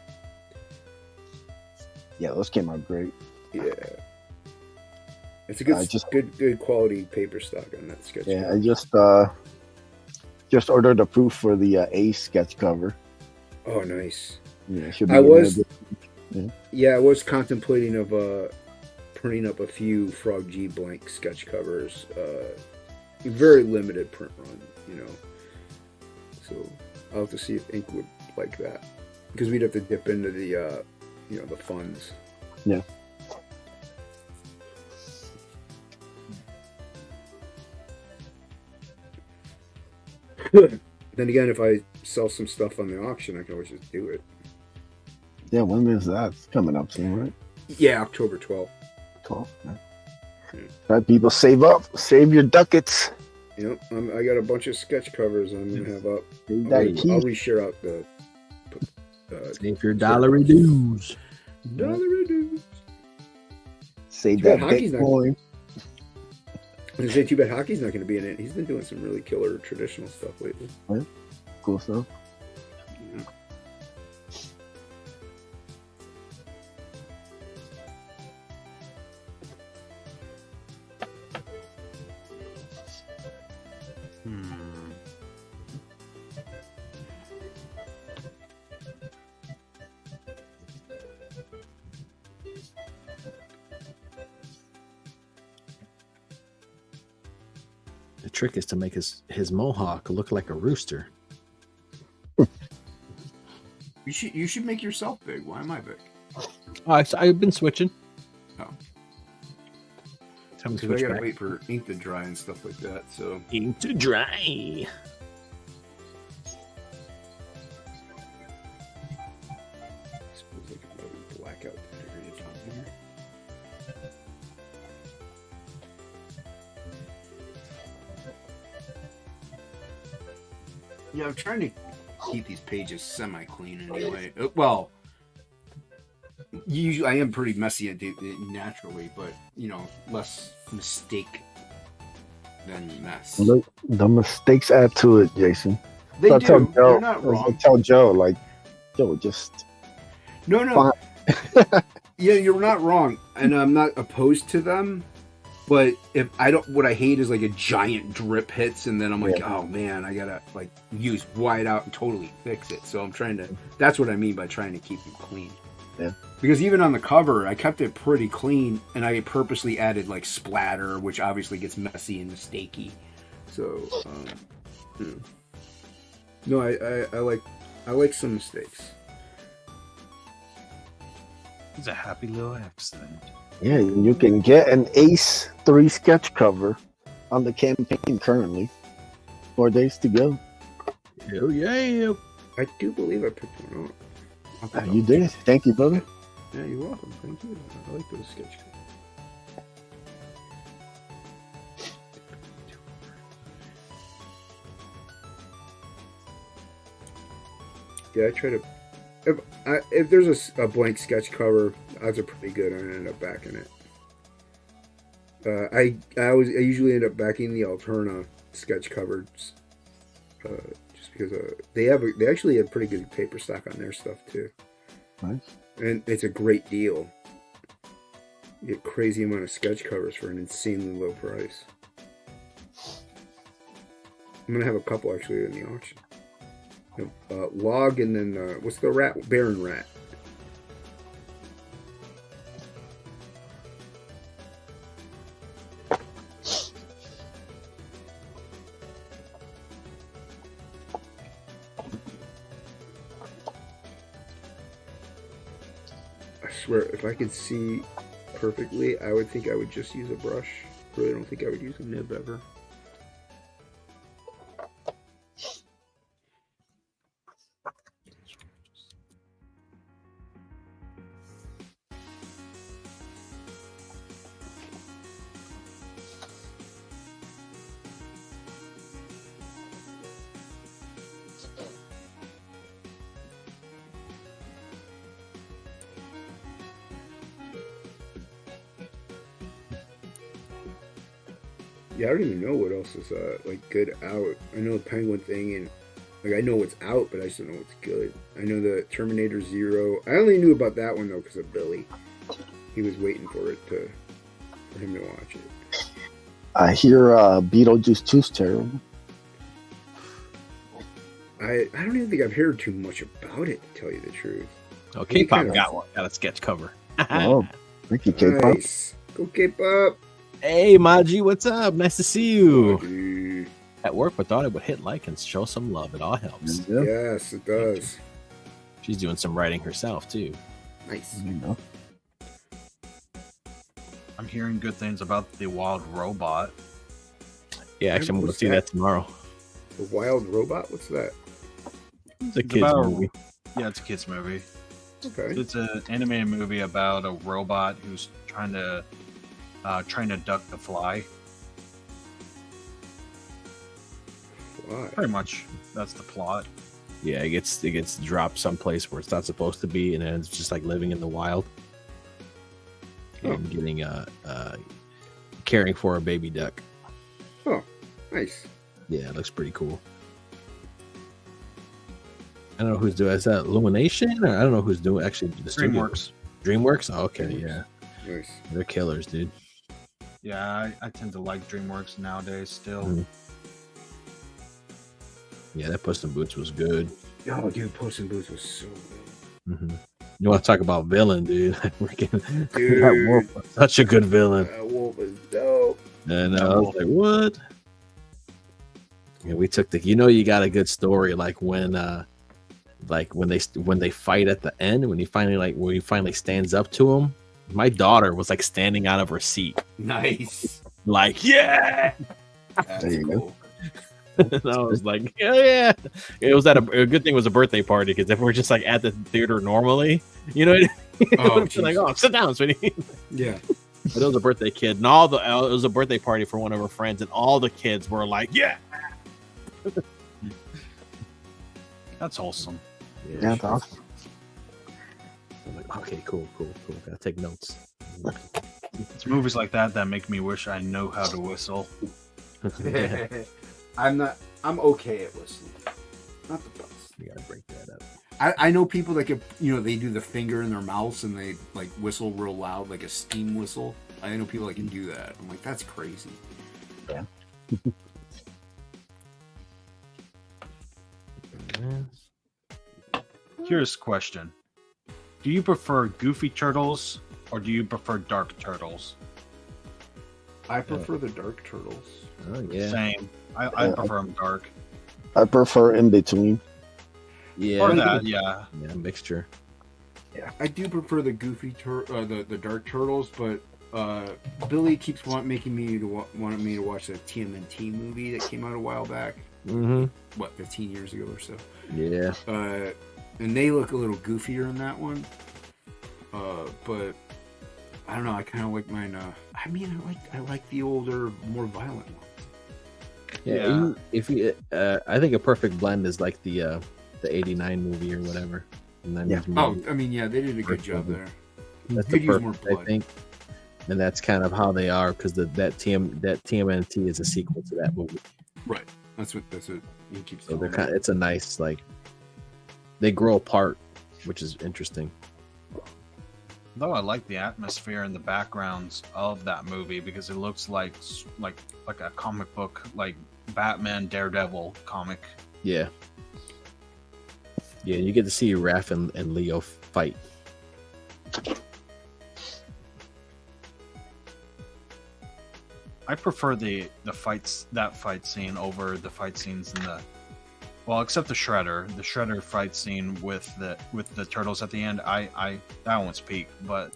Yeah, those came out great. Yeah. It's a good, I just- good quality paper stock on that sketch Yeah, cover. I just ordered a proof for the Ace sketch cover. Oh, nice. Yeah, it should I in was- there. Yeah, I was contemplating of printing up a few Frog G blank sketch covers. Very limited print run, So I'll have to see if Ink would like that, because we'd have to dip into the the funds. Yeah. Then again, if I sell some stuff on the auction, I can always just do it. Yeah, when is that? It's coming up soon, right? Yeah, October 12th. 12. Right, people, save up. Save your ducats. Yep, I got a bunch of sketch covers I'm gonna have up. Save I'll, that I'll key. reshare out the Save your dollary dues. dollar dues. Save Too bad that hockey's not- Bitcoin. I was gonna say, too bad hockey's not going to be in it. He's been doing some really killer traditional stuff lately. cool stuff. The trick is to make his mohawk look like a rooster. You should make yourself big. Why am I big? I've been switching. Oh. Time to So I switch gotta back. wait for ink to dry and stuff like that. So Ink to dry. I suppose I could probably black out that area down here. Yeah, I'm trying to keep these pages semi-clean anyway. Well, usually I am pretty messy naturally, but you know, less mistake than mess. Look, the mistakes add to it, Jason. They So I tell do. Joe, They're not I wrong. tell Joe, like, Joe, just No. Yeah, you're not wrong, and I'm not opposed to them. But if I don't, what I hate is like a giant drip hits, and then I'm like, oh man, I gotta like use white out and totally fix it. So I'm trying to. That's what I mean by trying to keep them clean. Yeah. Because even on the cover, I kept it pretty clean, and I purposely added like splatter, which obviously gets messy and mistakey. So, no, I like some mistakes. It's a happy little accident. yeah, you can get an Ace 3 sketch cover on the campaign currently. 4 days to go. Hell yeah. I do believe I picked one up. You did. Thank you, brother. Yeah, you're welcome. Thank you. I like those sketch covers. Yeah, I try to. If there's a blank sketch cover, odds are pretty good. I end up backing it. I usually end up backing the Alterna sketch covers, just because they actually have pretty good paper stock on their stuff too. Nice. And it's a great deal. You get crazy amount of sketch covers for an insanely low price. I'm gonna have a couple actually in the auction. Log, and then what's the rat? Baron Rat. I swear, if I could see perfectly, I would think I would just use a brush. Really don't think I would use a nib ever. Yeah, I don't even know what else is like good out. I know the Penguin thing, and like I know what's out, but I just don't know what's good. I know the Terminator Zero. I only knew about that one though because of Billy. He was waiting for him to watch it. I hear Beetlejuice 2's terrible. I don't even think I've heard too much about it, to tell you the truth. Oh, He K-pop kinda- got one. Got a sketch cover. Oh, thank you, K-pop. Nice. Go K-pop. Hey, Maji, what's up? Nice to see you. Dude. At work, but thought I would hit like and show some love. It all helps. Yeah, Yes, it does. She's doing some writing herself, too. Nice. you know. I'm hearing good things about the wild robot. Yeah, actually, I'm going to What's see that? that tomorrow. The Wild Robot? What's that? It's a It's kid's about movie. Yeah, it's a kids movie. Okay. It's an animated movie about a robot who's trying to duck the fly. Why? Pretty much, that's the plot. Yeah, it gets dropped someplace where it's not supposed to be, and then it's just like living in the wild and getting caring for a baby duck. Oh, nice. Yeah, it looks pretty cool. I don't know who's doing. Is that Illumination? Or I don't know who's doing actually the studio. DreamWorks. DreamWorks. Oh, okay, yeah, Nice. they're killers, dude. Yeah, I tend to like DreamWorks nowadays still. Mhm. Yeah, that Puss in Boots was good. Oh, dude, Puss in Boots was so good. Hmm. You want to talk about villain, dude? Freaking Dude. that wolf was such a good villain. That wolf is dope. And I was like, what? Yeah, we took the. You got a good story like when they fight at the end when he finally stands up to him. My daughter was like standing out of her seat, Nice. like yeah. That's There you go. cool. And I was like, hell yeah. It was a good thing it was a birthday party because if we're just like at the theater normally, Oh, it's like, oh, sit down, sweetie. Yeah. But it was a birthday kid, and it was a birthday party for one of her friends, and all the kids were like, yeah. That's wholesome. Yeah, that's awesome. I'm like, okay, cool. Gotta take notes. It's movies like that make me wish I know how to whistle. I'm okay at whistling. Not the best. You gotta break that up. I know people that they do the finger in their mouths and they like whistle real loud, like a steam whistle. I know people that can do that. I'm like, that's crazy. Yeah. Here's a question. Do you prefer goofy turtles or do you prefer dark turtles? I prefer the dark turtles. Oh yeah, Same. I prefer them dark. I prefer in between. yeah, Or that, yeah. yeah, mixture. I do prefer the goofy the dark turtles, but Billy keeps wanting me to watch the TMNT movie that came out a while back. Mm-hmm. What, 15 years ago or so? Yeah. And they look a little goofier in that one. But I don't know. I kind of like mine. I like the older, more violent ones. Yeah. I think a perfect blend is like the '89 movie or whatever. And then Yeah. Oh, I mean, yeah, they did a good job there. that's Could the use more perfect, I blood. think. And that's kind of how they are because that TMNT is a sequel to that movie. Right. That's what he keeps So telling me. it's a nice they grow apart, which is interesting. Though I like the atmosphere and the backgrounds of that movie because it looks like a comic book, like Batman, Daredevil comic. Yeah. Yeah, you get to see Raph and Leo fight. I prefer that fight scene over the fight scenes in except the Shredder fight scene with the turtles at the end. I that one's peak, but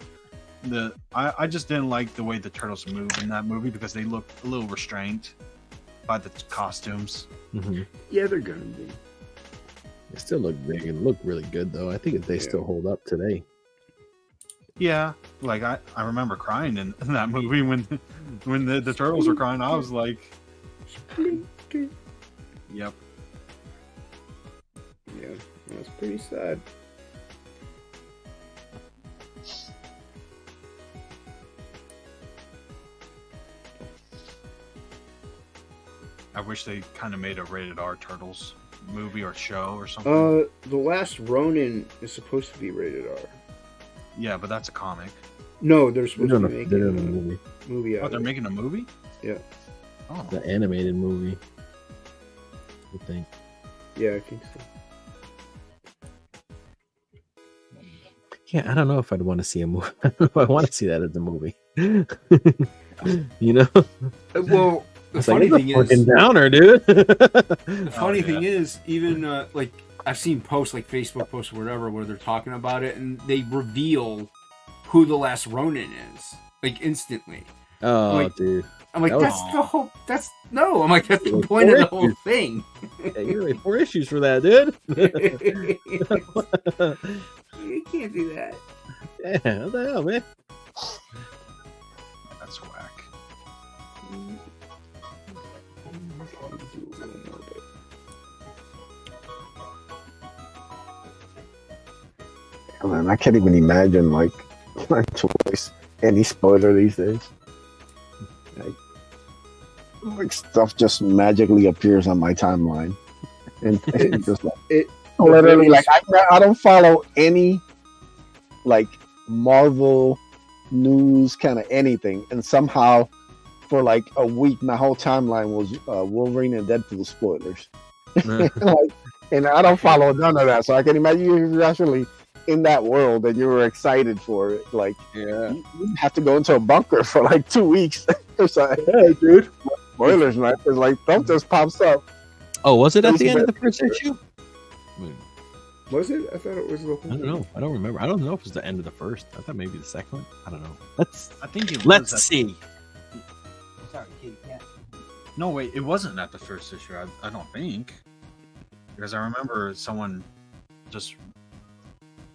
I just didn't like the way the turtles moved in that movie because they look a little restrained by the costumes. Mm-hmm. Yeah, they're gonna be. They still look big and look really good though. I think they still hold up today. Yeah, like I remember crying in that movie when the turtles were crying. I was like, yep. Yeah, that's pretty sad. I wish they kind of made a rated R Turtles movie or show or something. The Last Ronin is supposed to be rated R. Yeah, but that's a comic. No, they're supposed to be They're making doing a a movie, movie out Oh, of they're it. making a movie? Yeah. Oh, the animated movie. I think. Yeah, I think so. Yeah, I don't know if I'd want to see a movie. I want to see that as a movie. Well, the It's funny like, thing it's a fucking is, downer, dude. the funny thing yeah. is, even like I've seen posts, like Facebook posts or whatever, where they're talking about it, and they reveal who the Last Ronin is, like instantly. Oh, Like- dude. I'm like, That was- that's the whole. That's no. I'm like, that's the Like point of the 4 whole issues. thing. Yeah, you're like 4 issues for that, dude. You can't do that. Yeah, what the hell, man? that's whack. Oh, man, I can't even imagine like my choice any spoiler these days. Like stuff just magically appears on my timeline, and just like Literally, like I don't follow any like Marvel news, kind of anything, and somehow for like a week, my whole timeline was Wolverine and Deadpool spoilers. Like, and I don't follow none of that, so I can imagine you're actually in that world and you were excited for it. Like, Yeah. you have to go into a bunker for like 2 weeks or something. Hey, dude. Spoilers, man. Because like stuff just pops up. Oh, was it at the end of the first issue? Was it? I thought it was the whole I don't know. I don't remember. I don't know if it was the end of the first. I thought maybe the second one. I don't know. I think it was Let's at- see. Sorry, kitty cat. No, wait, it wasn't at the first issue. I don't think, because I remember someone just,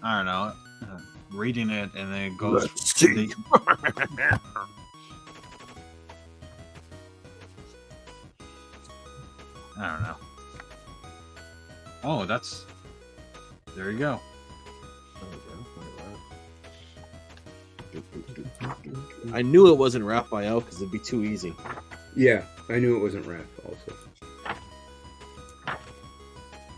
I don't know, reading it, and then it goes. Let's see. I don't know. Oh, that's. There you go. I knew it wasn't Raphael because it'd be too easy. Yeah, I knew it wasn't Raph also.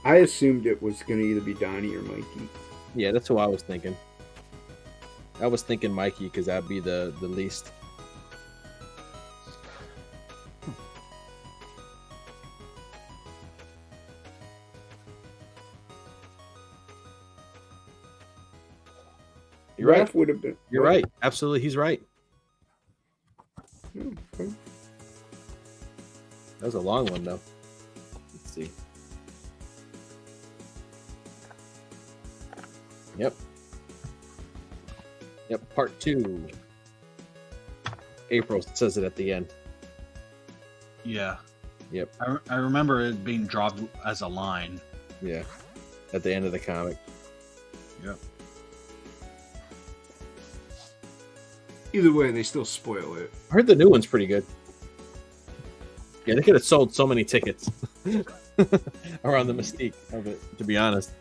I assumed it was going to either be Donnie or Mikey. Yeah, that's who I was thinking. I was thinking Mikey because that'd be the least. You're right. Raph would have been. You're right. Absolutely, he's right. Oh, okay. That was a long one, though. Let's see. Yep. Yep, part 2. April says it at the end. Yeah. Yep. I remember it being dropped as a line. Yeah. At the end of the comic. Yep. Either way, they still spoil it. I heard the new one's pretty good. Yeah, they could have sold so many tickets around the mystique of it, to be honest.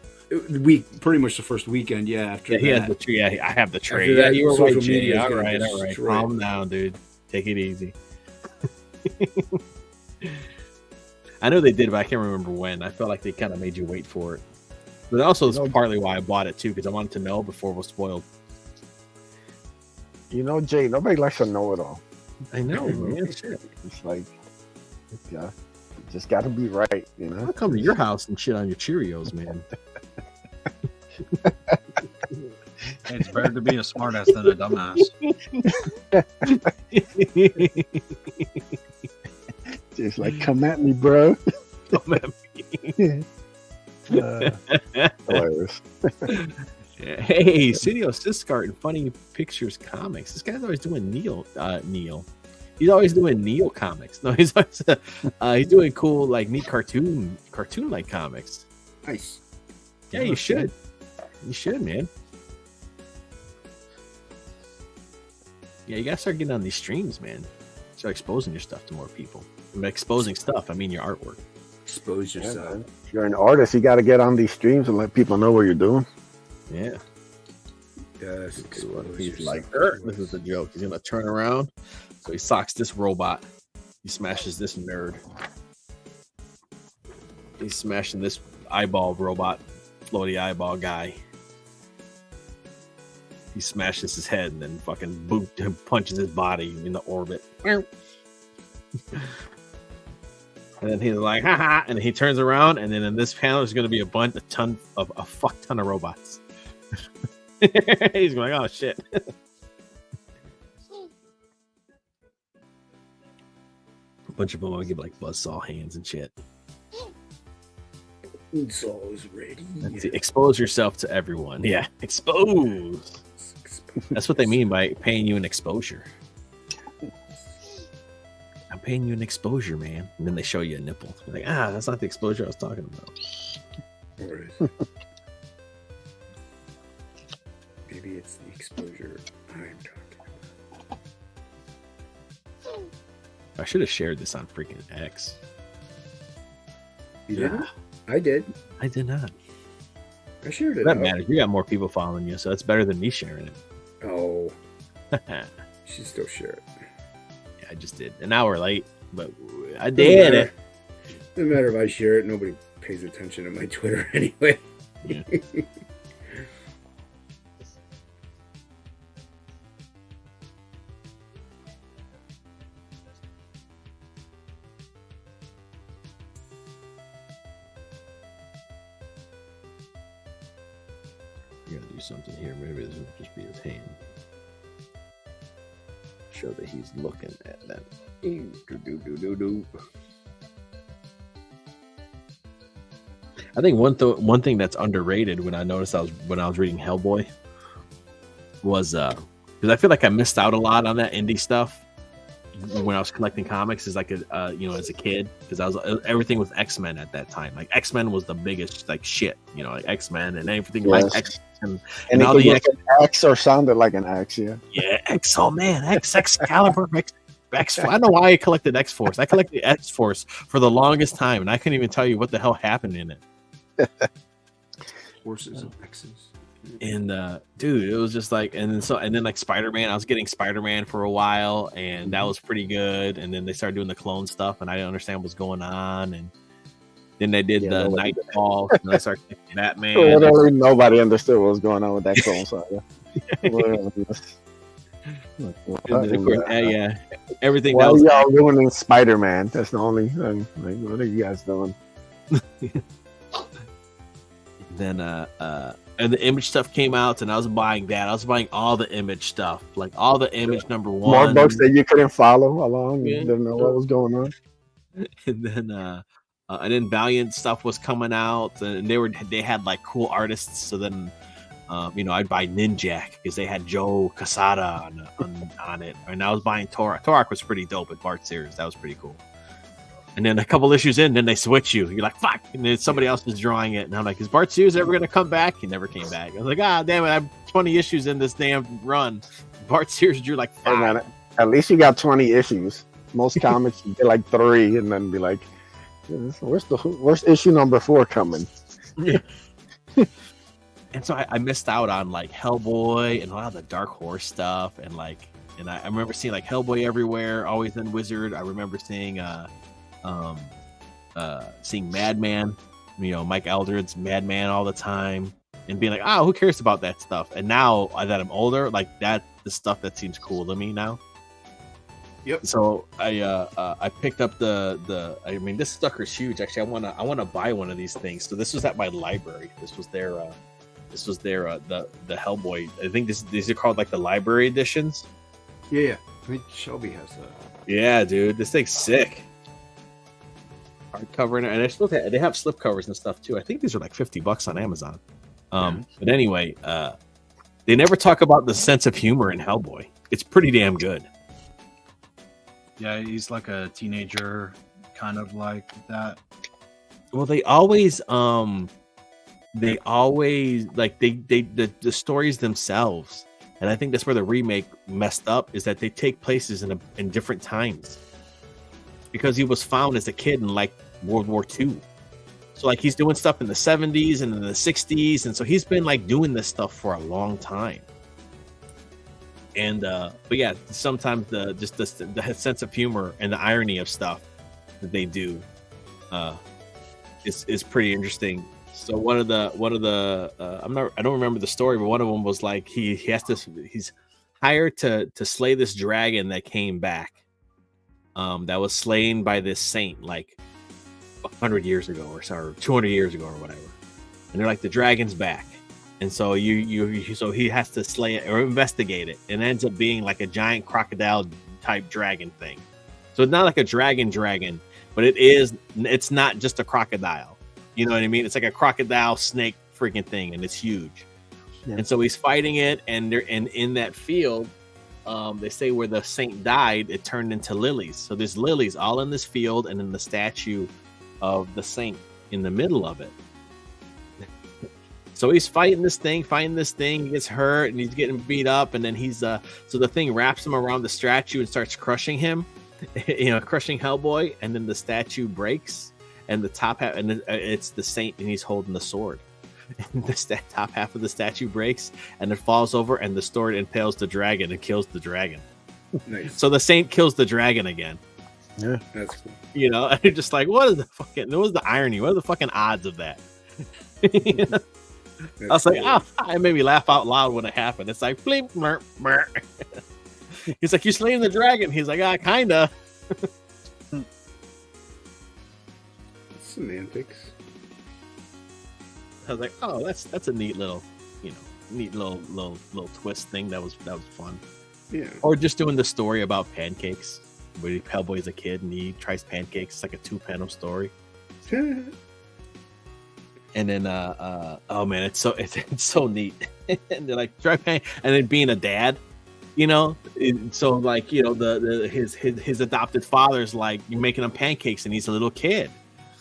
Pretty much the first weekend, yeah. After Yeah, he that, had the yeah, I have the After trade. Yeah, that, you were social right, Jay. media is All gonna right, all right. destroy Calm down, dude. Take it easy. I know they did, but I can't remember when. I felt like they kind of made you wait for it. But also, it's partly why I bought it, too, because I wanted to know before it was spoiled. You know, Jay, nobody likes to know it all. I know, man. Shit. It's like, yeah, you just got to be right, you know? I'll come to your house and shit on your Cheerios, man. It's better to be a smartass than a dumbass. Just like, come at me, bro. Come at me. Hilarious. Hey, Cineo Siskart and Funny Pictures Comics. This guy's always doing Neil. He's always doing Neil comics. No, he's always, he's doing cool, like neat cartoon-like comics. Nice. Yeah, you should. You should, man. Yeah, you gotta start getting on these streams, man. Start exposing your stuff to more people. And by exposing stuff, I mean your artwork. Expose Yeah, yourself. man. If you're an artist, you got to get on these streams and let people know what you're doing. Yeah. Yes, He's expose like, yourself. this is a joke. He's gonna turn around. So he socks this robot. He smashes this nerd. He's smashing this eyeball robot, floaty eyeball guy. He smashes his head and then fucking punches his body in the orbit. And then he's like, haha, and he turns around, and then in this panel there's gonna be a fuck ton of robots. He's going, oh shit. A bunch of them will give like buzzsaw hands and shit. It's all ready. That's it. Expose yourself to everyone. Yeah, expose. That's what they mean by paying you an exposure. I'm paying you an exposure, man. And then they show you a nipple. You're like, that's not the exposure I was talking about. Or is it? Maybe it's the exposure I'm talking about. I should have shared this on freaking X. You didn't? I did. I did not. I shared it. That out. matters. You got more people following you, so that's better than me sharing it. Oh, Yeah, you should still share it. I just did. An hour late, but I did it. Doesn't matter if I share it. Nobody pays attention to my Twitter anyway. Yeah. You gotta do something here. Maybe this will just be his hand. Show that he's looking at that. I think one thing that's underrated when I noticed when I was reading Hellboy was because I feel like I missed out a lot on that indie stuff when I was collecting comics as like as a kid, because I was everything was X-Men at that time. Like X-Men was the biggest like shit, like X-Men and everything like X-Men and all the X or sounded like an X, yeah. Yeah, X. Oh man, Excalibur, X. I don't know why I collected X-Force. I collected X-Force for the longest time, and I couldn't even tell you what the hell happened in it. Horses and X's. And dude, it was just like, and then like Spider-Man. I was getting Spider-Man for a while, and that was pretty good. And then they started doing the clone stuff, and I didn't understand what was going on. And then they did the Nightfall, and I started thinking Batman. Literally nobody understood what was going on with that clone saga. Yeah, everything. Well, y'all ruining Spider-Man. That's the only thing. Like, what are you guys doing? Then and the Image stuff came out, and I was buying that. I was buying all the Image stuff, like all the Image number one. More books that you couldn't follow along. You didn't know what was going on. And then Valiant stuff was coming out, and they had like cool artists. So then, I'd buy Ninjak because they had Joe Quesada on it, and I was buying Torak. Torak was pretty dope at Bart Sears. That was pretty cool. And then a couple issues in, then they switch you. You're like, fuck. And then somebody else is drawing it. And I'm like, is Bart Sears ever going to come back? He never came back. I was like, damn it. I have 20 issues in this damn run. Bart Sears drew like 5. Hey man, at least you got 20 issues. Most comics, you get like 3 and then be like, where's issue number 4 coming? Yeah. And so I missed out on like Hellboy and a lot of the Dark Horse stuff. And I remember seeing like Hellboy everywhere, always in Wizard. I remember seeing seeing Madman, Mike Eldred's Madman all the time, and being like, who cares about that stuff? And now that I'm older, like that, the stuff that seems cool to me now. Yep. So I picked up this sucker's huge. Actually, I wanna buy one of these things. So this was at my library. This was their the Hellboy. I think these are called like the library editions. Yeah. I think Shelby has that. Yeah, dude, this thing's sick. Hardcover, and they have slipcovers and stuff too. I think these are like $50 on Amazon. But anyway, they never talk about the sense of humor in Hellboy. It's pretty damn good. Yeah, he's like a teenager, kind of like that. Well, they always like the stories themselves, and I think that's where the remake messed up, is that they take places in different times. Because he was found as a kid in like World War II. So like he's doing stuff in the 70s and in the 60s. And so he's been like doing this stuff for a long time. And but yeah, sometimes the sense of humor and the irony of stuff that they do is pretty interesting. So one of the I don't remember the story, but one of them was like he's hired to slay this dragon that came back. That was slain by this saint like 100 years ago or 200 years ago or whatever, and they're like, the dragon's back, and so so he has to slay it or investigate it, and it ends up being like a giant crocodile type dragon thing. So it's not like a dragon, but it's not just a crocodile. You know what I mean? It's like a crocodile snake freaking thing, and it's huge. Yeah. And so he's fighting it, and in that field. They say where the saint died, it turned into lilies. So there's lilies all in this field, and then the statue of the saint in the middle of it. So he's fighting this thing, he gets hurt, and he's getting beat up, and then he's so the thing wraps him around the statue and starts crushing him, crushing Hellboy, and then the statue breaks, and the top half, and it's the saint, and he's holding the sword. And the top half of the statue breaks, and it falls over, and the sword impales the dragon and kills the dragon. Nice. So the saint kills the dragon again. Yeah, that's cool. And you're just like, what was the irony? What are the fucking odds of that? I was like, oh, it made me laugh out loud when it happened. It's like, bleep, merp, merp. He's like, you slaying the dragon. He's like, kinda. Semantics. I was like, oh, that's a neat little, neat little twist thing. That was fun. Yeah. Or just doing the story about pancakes, where Hellboy's a kid and he tries pancakes. It's like a 2-panel story. And then, oh man, it's so neat. And they're like, try and then being a dad, so like, his adopted father's like, you're making him pancakes, and he's a little kid,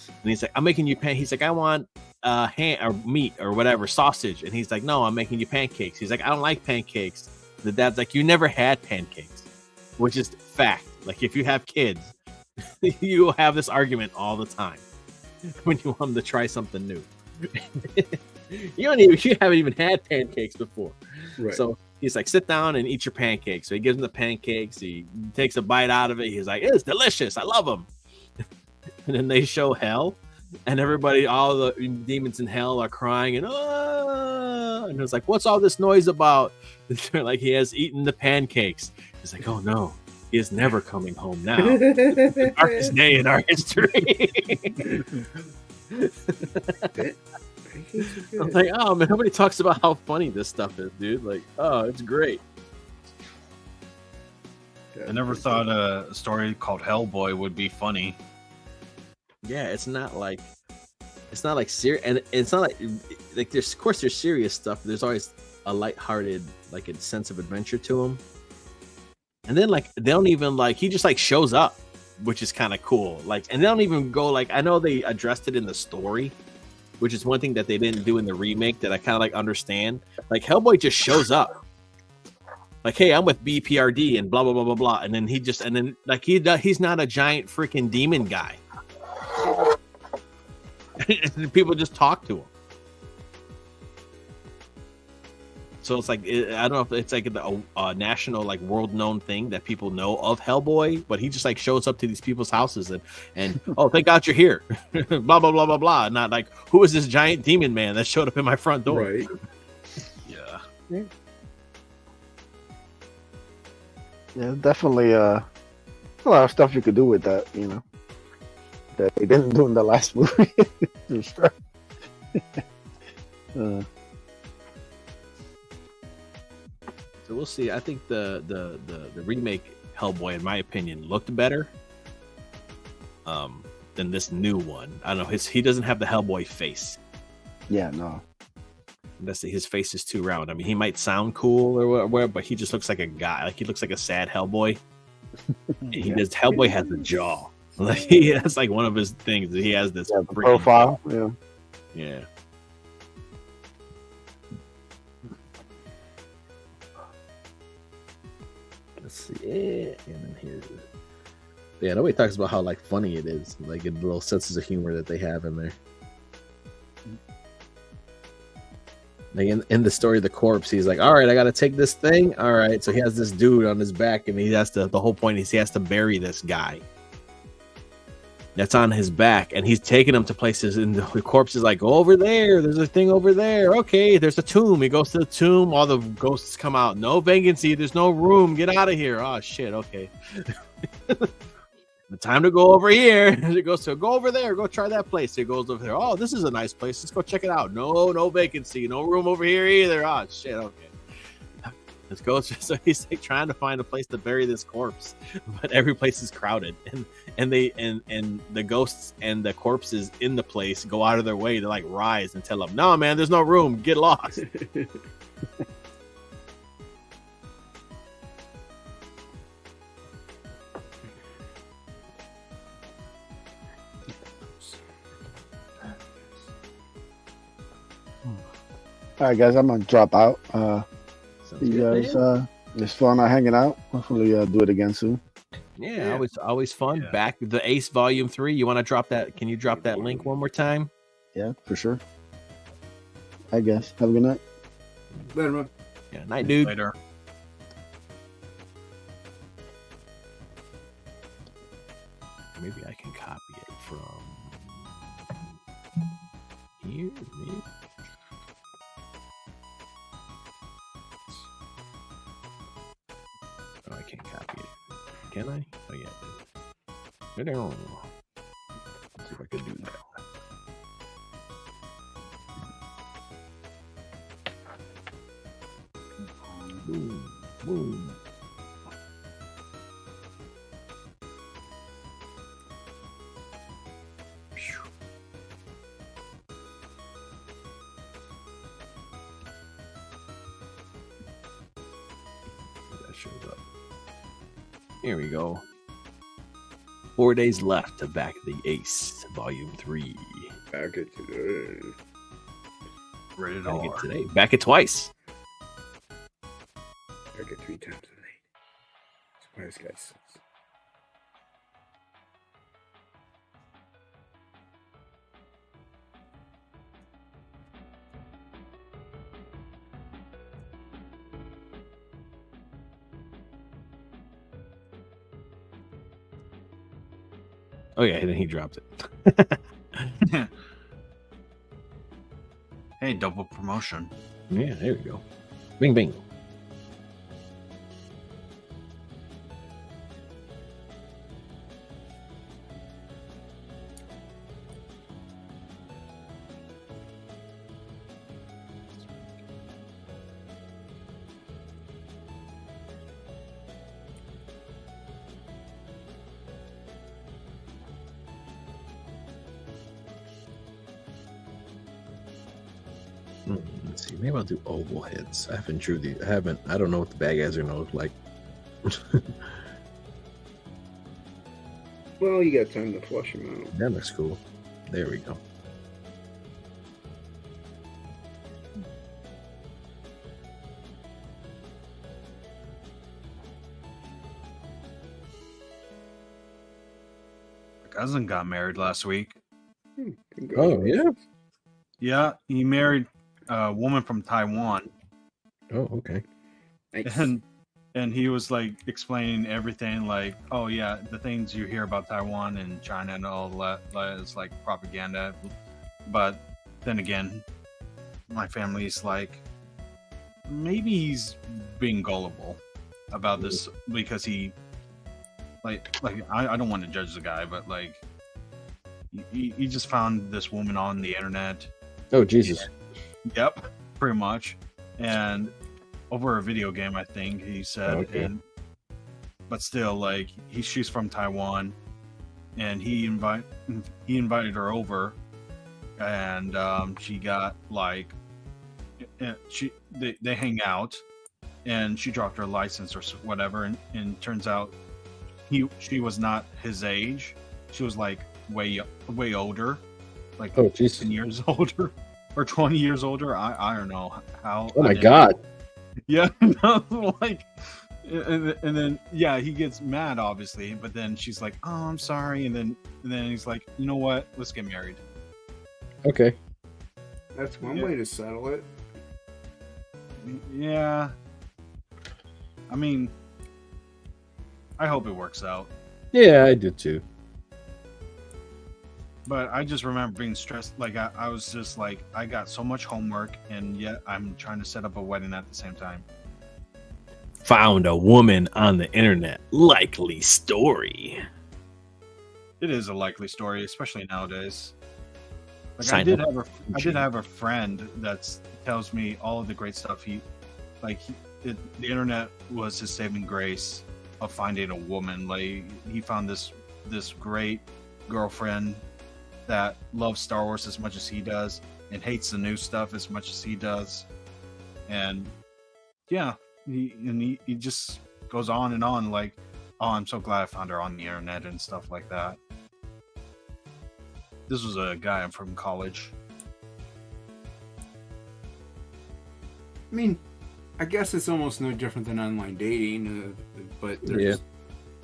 and he's like, I'm making you he's like, I want ham or meat or whatever, sausage, and he's like, no, I'm making you pancakes. He's like, I don't like pancakes. The dad's like, you never had pancakes, which is fact. Like, if you have kids, you will have this argument all the time when you want them to try something new. You haven't even had pancakes before. Right. So he's like, sit down and eat your pancakes. So he gives him the pancakes. He takes a bite out of it. He's like, it's delicious. I love them. And then they show hell, and everybody, all the demons in hell are crying and it's like, what's all this noise about? And they're like, he has eaten the pancakes. He's like, oh no, he is never coming home now. The darkest day in our history. I'm like, oh man, nobody talks about how funny this stuff is, dude. Like, oh, it's great. I never thought a story called Hellboy would be funny. Yeah, it's not like serious, and it's not like there's, of course, there's serious stuff. But there's always a lighthearted, like, a sense of adventure to him. And then like they don't even like, he just like shows up, which is kind of cool. Like, and they don't even go like, I know they addressed it in the story, which is one thing that they didn't do in the remake that I kind of like understand. Like, Hellboy just shows up. Like, hey, I'm with BPRD and blah blah blah blah blah, and then like he's not a giant freaking demon guy. And people just talk to him. So it's like, I don't know if it's like a national, like, world known thing that people know of Hellboy, but he just like shows up to these people's houses and oh, thank God you're here. Blah blah blah blah blah. Not like, who is this giant demon man that showed up in my front door? Right. Yeah. Yeah, definitely a lot of stuff you could do with that, that they didn't do in the last movie. So we'll see. I think the remake Hellboy, in my opinion, looked better than this new one. I don't know. He doesn't have the Hellboy face. Yeah, no. His face is too round. I mean, he might sound cool or whatever, but he just looks like a guy. Like, he looks like a sad Hellboy. Hellboy has a jaw. Like, that's like one of his things. He has this profile. Yeah. Yeah. Let's see. And then here's. Yeah, nobody talks about how like funny it is, like, the little senses of humor that they have in there. Like in the story of the corpse, he's like, all right, I got to take this thing. All right. So he has this dude on his back, and the whole point is he has to bury this guy that's on his back, and he's taking him to places, and the corpse is like, go over there. There's a thing over there. Okay. There's a tomb. He goes to the tomb. All the ghosts come out. No vacancy. There's no room. Get out of here. Oh shit. Okay. The time to go over here. It goes to go over there. Go try that place. It goes over there. Oh, this is a nice place. Let's go check it out. No vacancy. No room over here either. Oh shit. Okay. Let's go. So he's like trying to find a place to bury this corpse, but every place is crowded, and the ghosts and the corpses in the place go out of their way to like rise and tell him, no man, there's no room. Get lost. All right, guys, I'm gonna drop out. Sounds You good, guys, man. it's fun hanging out. Hopefully, do it again soon. Yeah, always fun. Yeah. Back the Ace Volume 3. You want to drop that? Can you drop that link one more time? Yeah, for sure. I guess. Have a good night. Later, man. Yeah, night, dude. Later. Maybe I can copy it from here. Maybe. I can't copy it. Can I? Oh yeah. Let's see if I can do that. Boom, boom. That shows up. Here we go. 4 days left to Back the Ace, Volume 3. Back it today. Rated Back R. it today. Back it twice. Back it 3 times a night. That's why this guy says. Oh yeah, and then he dropped it. Hey, double promotion. Yeah, there we go. Bing bing. Let's see. Maybe I'll do oval heads. I don't know what the bad guys are gonna look like. Well, you got time to flush him out. That looks cool. There we go. My cousin got married last week. Oh yeah. Yeah, he married a woman from Taiwan, Oh okay. Nice. and he was like explaining everything, like, oh yeah, the things you hear about Taiwan and China and all that is like propaganda. But then again, my family's like, maybe he's being gullible about this because he, like I don't want to judge the guy, but like he just found this woman on the internet. Oh Jesus. Yep, pretty much. And over a video game, I think he said. Okay. But still, like she's from Taiwan, and he invited her over, and she got like, they hang out, and she dropped her license or whatever, and turns out she was not his age. She was like way older, like Oh Jesus. 10 years older or 20 years older. I don't know how. Oh my I didn't- God. Yeah, like, and then yeah, he gets mad obviously, but then she's like, "Oh, I'm sorry," and then he's like, "You know what? Let's get married." Okay. That's one way to settle it. Yeah, I mean, I hope it works out. Yeah, I did too. But I just remember being stressed. Like I was just like, I got so much homework, and yet I'm trying to set up a wedding at the same time. Found a woman on the internet. Likely story. It is a likely story, especially nowadays. Like Sign I did up. have a friend that tells me all of the great stuff. The internet was his saving grace of finding a woman. Like he found this great girlfriend that loves Star Wars as much as he does and hates the new stuff as much as he does. And yeah, he just goes on and on like, oh, I'm so glad I found her on the internet and stuff like that. This was a guy from college. I mean, I guess it's almost no different than online dating, but they're Yeah. just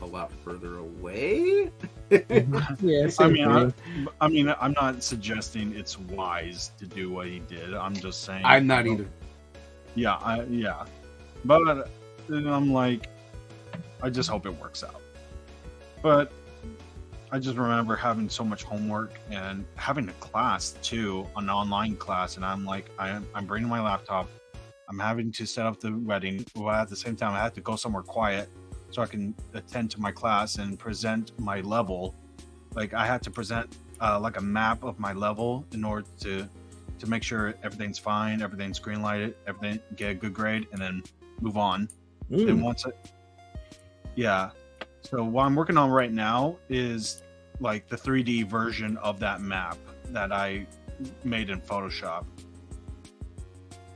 a lot further away. Yeah. I mean, I'm not suggesting it's wise to do what he did. I'm just saying. I'm not either. Yeah. But I'm like, I just hope it works out. But I just remember having so much homework and having a class too, an online class, and I'm like, I'm bringing my laptop. I'm having to set up the wedding, but at the same time, I had to go somewhere quiet so I can attend to my class and present my level. Like I had to present like a map of my level in order to make sure everything's fine, everything's green lighted, everything get a good grade, and then move on. Then once yeah. So what I'm working on right now is like the 3D version of that map that I made in Photoshop.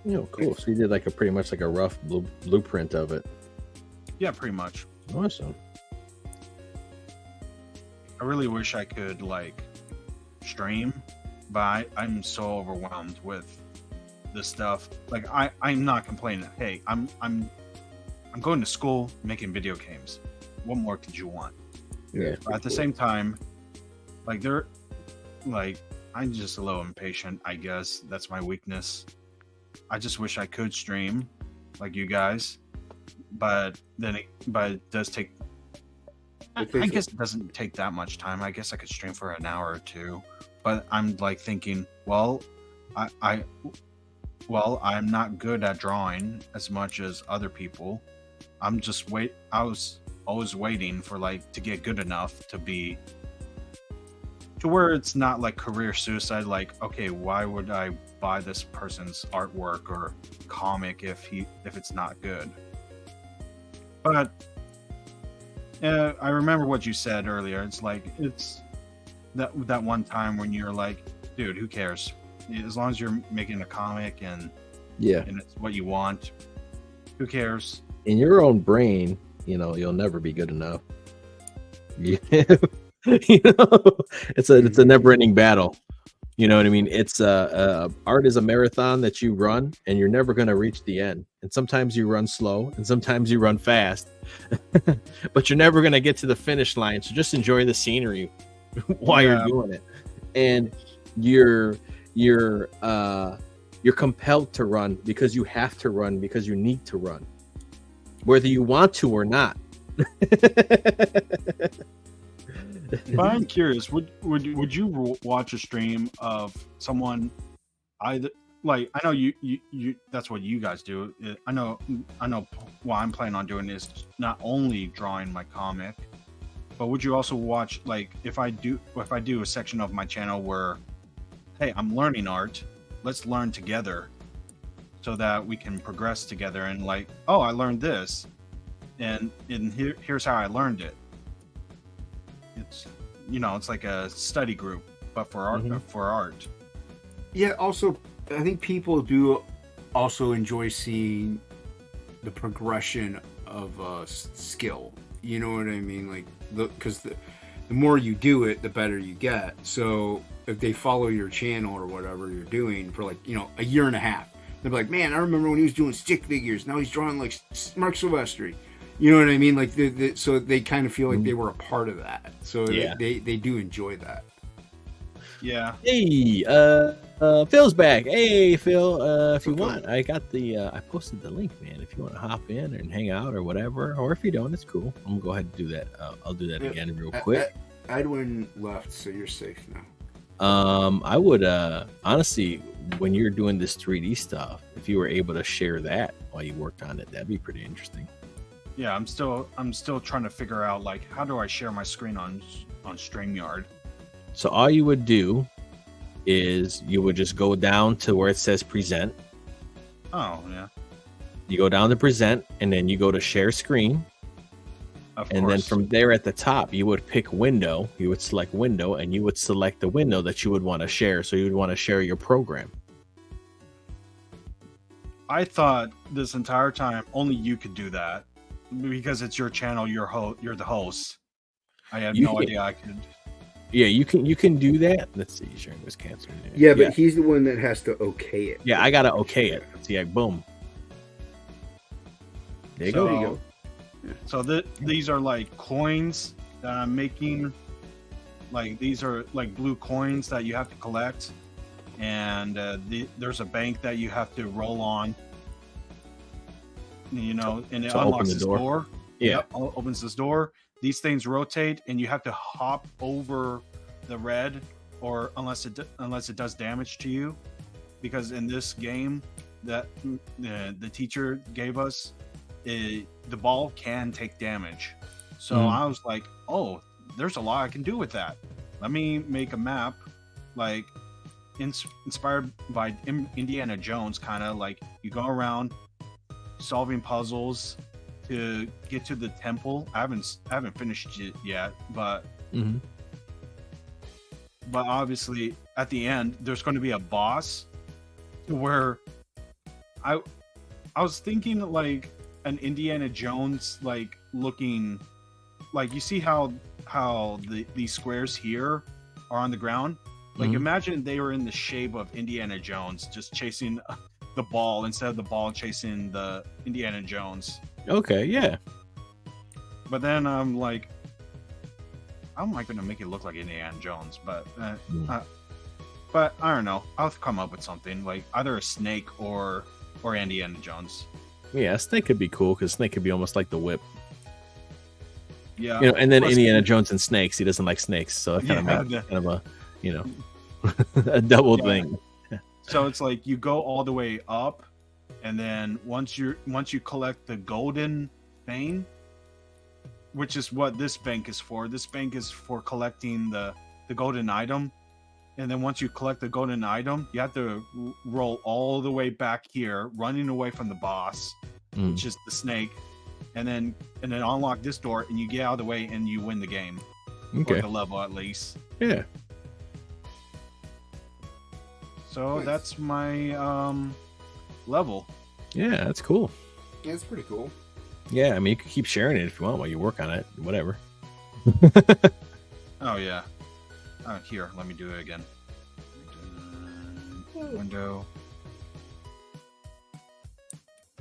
Cool. So you did like a pretty much like a rough blueprint of it. Yeah, pretty much. Awesome. I really wish I could like stream, but I'm so overwhelmed with this stuff. Like I'm not complaining. Hey, I'm going to school making video games. What more could you want? Yeah. But at the same time, like I'm just a little impatient, I guess. That's my weakness. I just wish I could stream like you guys. But it does take I guess it doesn't take that much time. I guess I could stream for an hour or two. But I'm like thinking, well, I'm not good at drawing as much as other people. I was always waiting for like to get good enough to be to where it's not like career suicide. Like, okay, why would I buy this person's artwork or comic if it's not good? But I remember what you said earlier. It's like it's that one time when you're like, dude, who cares? As long as you're making a comic and it's what you want, who cares? In your own brain, you'll never be good enough. It's a never-ending battle. You know what I mean? It's art is a marathon that you run, and you're never going to reach the end. And sometimes you run slow, and sometimes you run fast, but you're never going to get to the finish line. So just enjoy the scenery while you're doing it, and you're compelled to run because you have to run because you need to run, whether you want to or not. But I'm curious, would you watch a stream of someone either like I know you that's what you guys do. I know what I'm planning on doing is not only drawing my comic, but would you also watch like if I do a section of my channel where, hey, I'm learning art, let's learn together so that we can progress together and like, oh, I learned this and here's how I learned it. It's it's like a study group, but for art. For art. Yeah. Also, I think people do also enjoy seeing the progression of skill. You know what I mean? Like because the more you do it, the better you get. So if they follow your channel or whatever you're doing for like a year and a half, they're like, man, I remember when he was doing stick figures. Now he's drawing like Mark Silvestri. You know what I mean? Like, so they kind of feel like they were a part of that. So they do enjoy that. Yeah. Hey, Phil's back. Hey, Phil. If you want, I got I posted the link, man. If you want to hop in and hang out or whatever, or if you don't, it's cool. I'm gonna go ahead and do that. I'll do that again real quick. Edwin left, so you're safe now. I would honestly, when you're doing this 3D stuff, if you were able to share that while you worked on it, that'd be pretty interesting. Yeah, I'm still trying to figure out like how do I share my screen on StreamYard. So all you would do is you would just go down to where it says present. Oh yeah. You go down to present, and then you go to share screen. And then from there at the top, you would pick window. You would select window, and you would select the window that you would want to share. So you would want to share your program. I thought this entire time only you could do that because it's your channel. You're the host. I had no idea I could. Yeah, you can do that. Let's see, sharing was canceled. Yeah, but he's the one that has to okay it. Yeah, I gotta okay it. See, like boom. There you go. So these are like coins that I'm making. Like these are like blue coins that you have to collect, and there's a bank that you have to roll on. And it unlocks this door. Yeah, opens this door. These things rotate, and you have to hop over the red, or unless it does damage to you, because in this game that the teacher gave us, the ball can take damage. So Mm. I was like, oh, there's a lot I can do with that. Let me make a map, like inspired by Indiana Jones, kind of like you go around solving puzzles to get to the temple. I haven't finished it yet, but Mm-hmm. obviously at the end there's going to be a boss where I was thinking like an Indiana Jones like looking, like you see how these squares here are on the ground. Like Mhm. imagine they were in the shape of Indiana Jones, just chasing the ball instead of the ball chasing the Indiana Jones. Okay, yeah. But then I'm like, how am I going to make it look like Indiana Jones? But but I don't know. I'll come up with something like either a snake or Indiana Jones. Yeah, Snake could be cool because Snake could be almost like the whip. Yeah, You know, and then plus- Indiana Jones and snakes. He doesn't like snakes, so it kind of Yeah, makes the- kind of a, you know, a double Yeah. thing. So it's like you go all the way up, and then once you collect the golden vein, which is what this bank is for. This bank is for collecting the golden item, and then once you collect the golden item, you have to roll all the way back here, running away from the boss, Mm. which is the snake, and then unlock this door, and you get out of the way, and you win the game, or Okay. the level at least. Yeah. So Nice. that's my level. Yeah, that's cool. Yeah, it's pretty cool. Yeah, I mean, you can keep sharing it if you want while you work on it. Whatever. Oh yeah. Here, let me do it again. Window.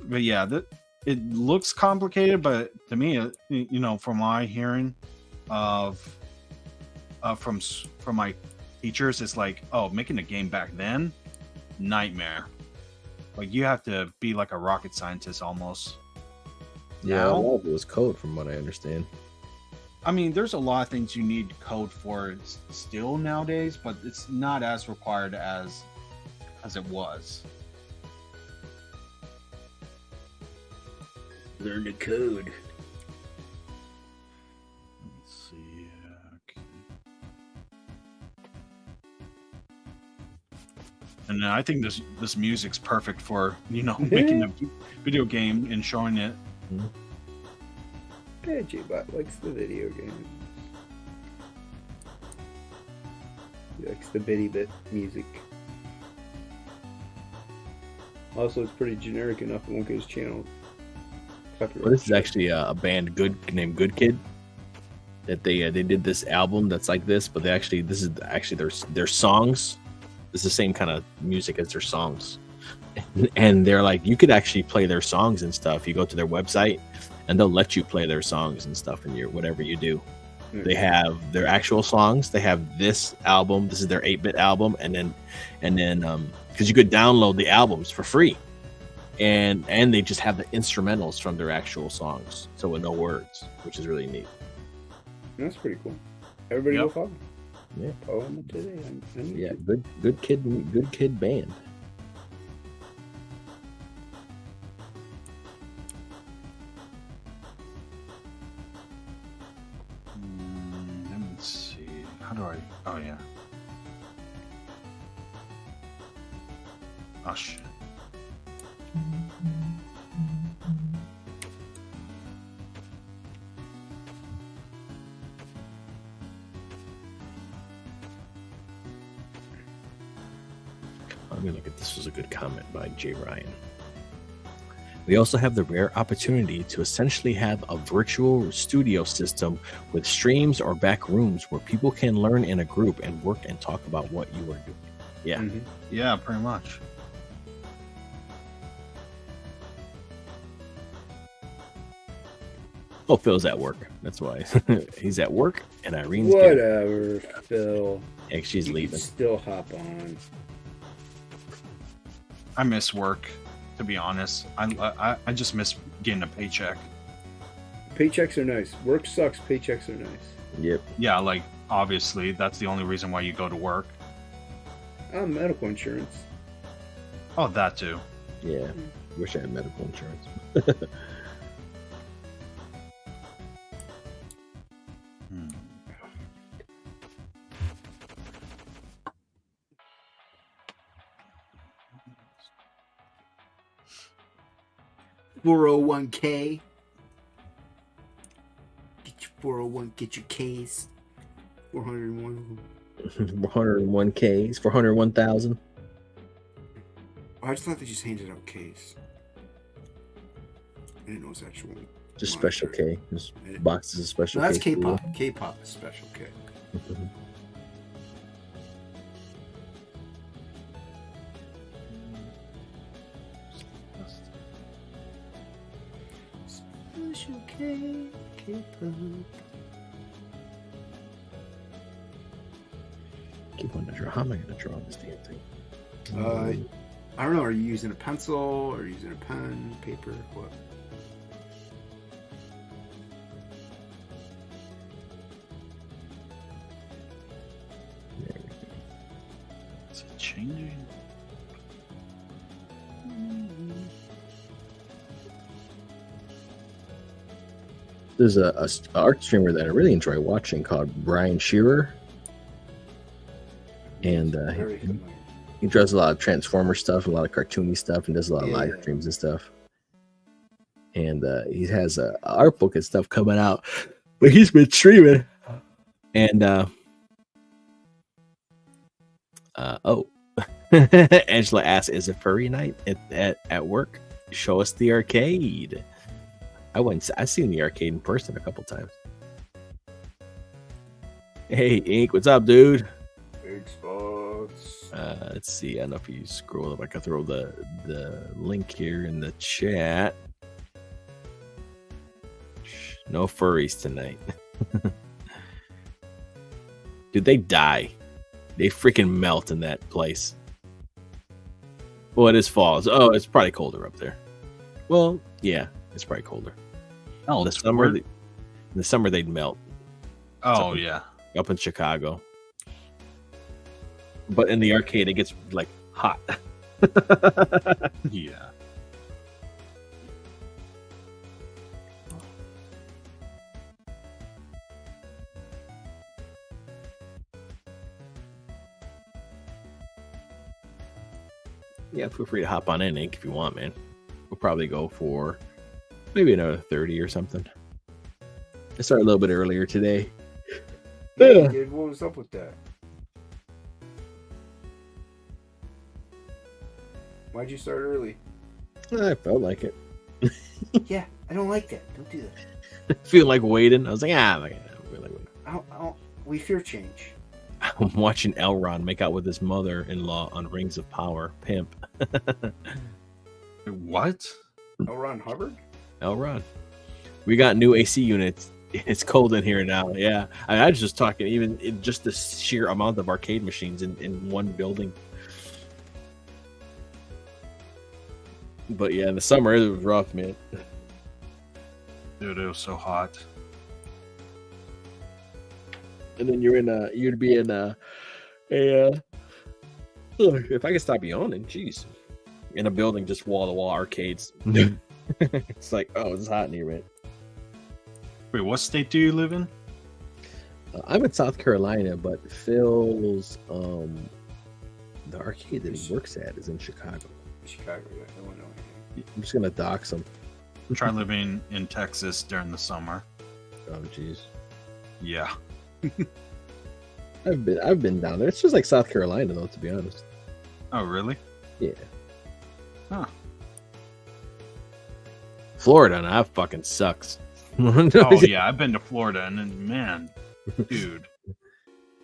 But yeah, it looks complicated, but to me, you know, from my hearing of from my teachers, it's like, oh, making a game back then, nightmare. Like you have to be like a rocket scientist almost. Yeah, Now? a lot of it was code, from what I understand. I mean, there's a lot of things you need code for still nowadays, but it's not as required as it was. Learn the code. Let's see. Okay. And I think this music's perfect for, you know, making a video game and showing it. Yeah, J-Bot likes the video game. He likes the bitty bit music. Also, it's pretty generic enough it won't get his channel copyright. Well, this is actually a band named Good Kid. That they did this album that's like this, but this is actually their songs. It's the same kind of music as their songs, and they're like, you could actually play their songs and stuff. You go to their website, and they'll let you play their songs and stuff in your whatever you do. They have their actual songs. They have this album. This is their 8-bit album, and then because you could download the albums for free, and they just have the instrumentals from their actual songs, so with no words, which is really neat. That's pretty cool. Everybody Yep. go follow. Yeah. Follow him today. I need Yeah, to. good kid band. Let me see. How do I? Oh yeah. Oh shit. Let me look at this. Was a good comment by Jay Ryan. We also have the rare opportunity to essentially have a virtual studio system with streams or back rooms where people can learn in a group and work and talk about what you are doing. Yeah. Mhm. Yeah, pretty much. Oh, Phil's at work. That's why he's at work, and Irene's Whatever, Phil. yeah, she's You can leaving. still hop on. I miss work. To be honest, I just miss getting a paycheck. Paychecks are nice. Work sucks. Paychecks are nice. Yep. Yeah, like obviously that's the only reason why you go to work. Medical insurance. Oh, that too. Yeah. Wish I had medical insurance. 401k. Get your 401, get your Ks. 401. 401Ks, 401,000. I just thought they just handed out Ks. I didn't know it was actual. Just special monetary. K. Just boxes of special No, that's K. K-pop. K-pop is special K. Special K. K-pop. Keep on the draw. How am I going to draw this damn thing? I don't know. Are you using a pencil? Or are you using a pen, paper? What? Is it changing? There's a art streamer that I really enjoy watching called Brian Shearer, and Very familiar. he draws a lot of Transformer stuff, a lot of cartoony stuff, and does a lot of Yeah. live streams and stuff. And he has a art book and stuff coming out, but he's been streaming. And Angela asks, "Is it furry night at work? Show us the arcade." I've seen the arcade in person a couple times. Hey, Ink, what's up, dude? Big spots. Let's see. I don't know if you scroll up. I can throw the link here in the chat. No furries tonight. Dude, they die. They freaking melt in that place. Well, it is fall. Oh, it's probably colder up there. Well, yeah, it's probably colder. Oh, In the summer, in the summer they'd melt. Oh, yeah. Up in Chicago. But in the arcade, it gets like hot. Yeah. Yeah, feel free to hop on in, Ink, if you want, man. We'll probably go for maybe another 30 or something. I started a little bit earlier today. Yeah, dude, what was up with that? Why'd you start early? I felt like it. Yeah, I don't like that. Don't do that. Feeling like waiting. I was like, I feel like waiting. We fear change. I'm watching Elrond make out with his mother-in-law on Rings of Power. Pimp. What? Oh, Ron Hubbard? Elrond. We got new AC units. It's cold in here now. Yeah. I was just talking, even just the sheer amount of arcade machines in one building. But yeah, in the summer, it was rough, man. Dude, it was so hot. And then you'd be in if I could stop yawning, jeez. In a building, just wall-to-wall arcades. It's like, oh, it's hot in here, man. Wait, what state do you live in? I'm in South Carolina, but Phil's the arcade that he works at is in Chicago. Chicago, Illinois. I'm just gonna dox him. Try living in Texas during the summer. Oh, jeez. Yeah. I've been down there. It's just like South Carolina, though, to be honest. Oh, really? Yeah. Huh. Florida, that fucking sucks. Oh, yeah. I've been to Florida, and then, man, dude.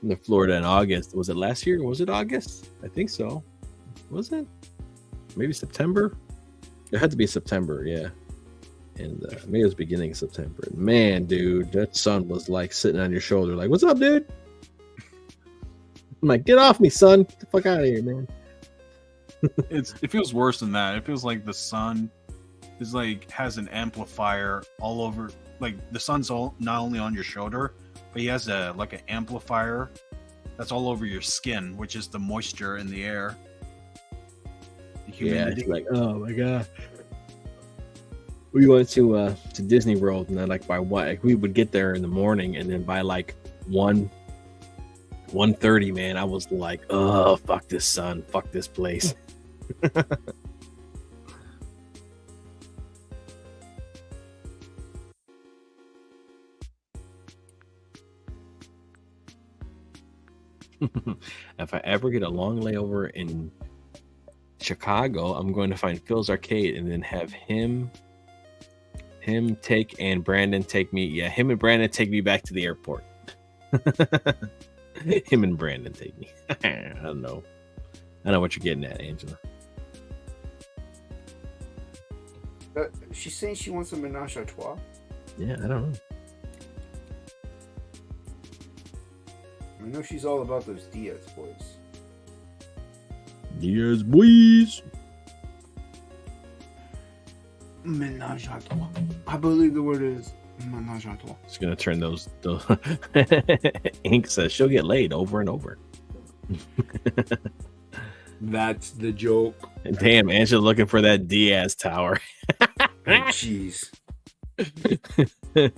In Florida in August. Was it last year? Was it August? I think so. Was it? Maybe September? It had to be September, yeah. And maybe it was beginning of September. Man, dude, that sun was like sitting on your shoulder, like, "What's up, dude?" I'm like, "Get off me, son! Get the fuck out of here, man!" It feels worse than that. It feels like the sun is like has an amplifier all over. Like the sun's not only on your shoulder, but he has an amplifier that's all over your skin, which is the moisture in the air. The Yeah, humidity. it's like, oh my god. We went to Disney World, and then we would get there in the morning, and then by like 1:30, man, I was like, oh, fuck this sun, fuck this place. If I ever get a long layover in Chicago, I'm going to find Phil's Arcade and then have him take and Brandon take me. Yeah, him and Brandon take me back to the airport. Him and Brandon take me. I don't know. I know what you're getting at, Angela. She's saying she wants a menage a trois. Yeah, I don't know. I know she's all about those Diaz boys. Diaz boys. Menage a trois. I believe the word is menage a trois. It's gonna turn those. Ink says she'll get laid over and over. That's the joke. Damn, Angela looking for that Diaz tower. Jeez. There we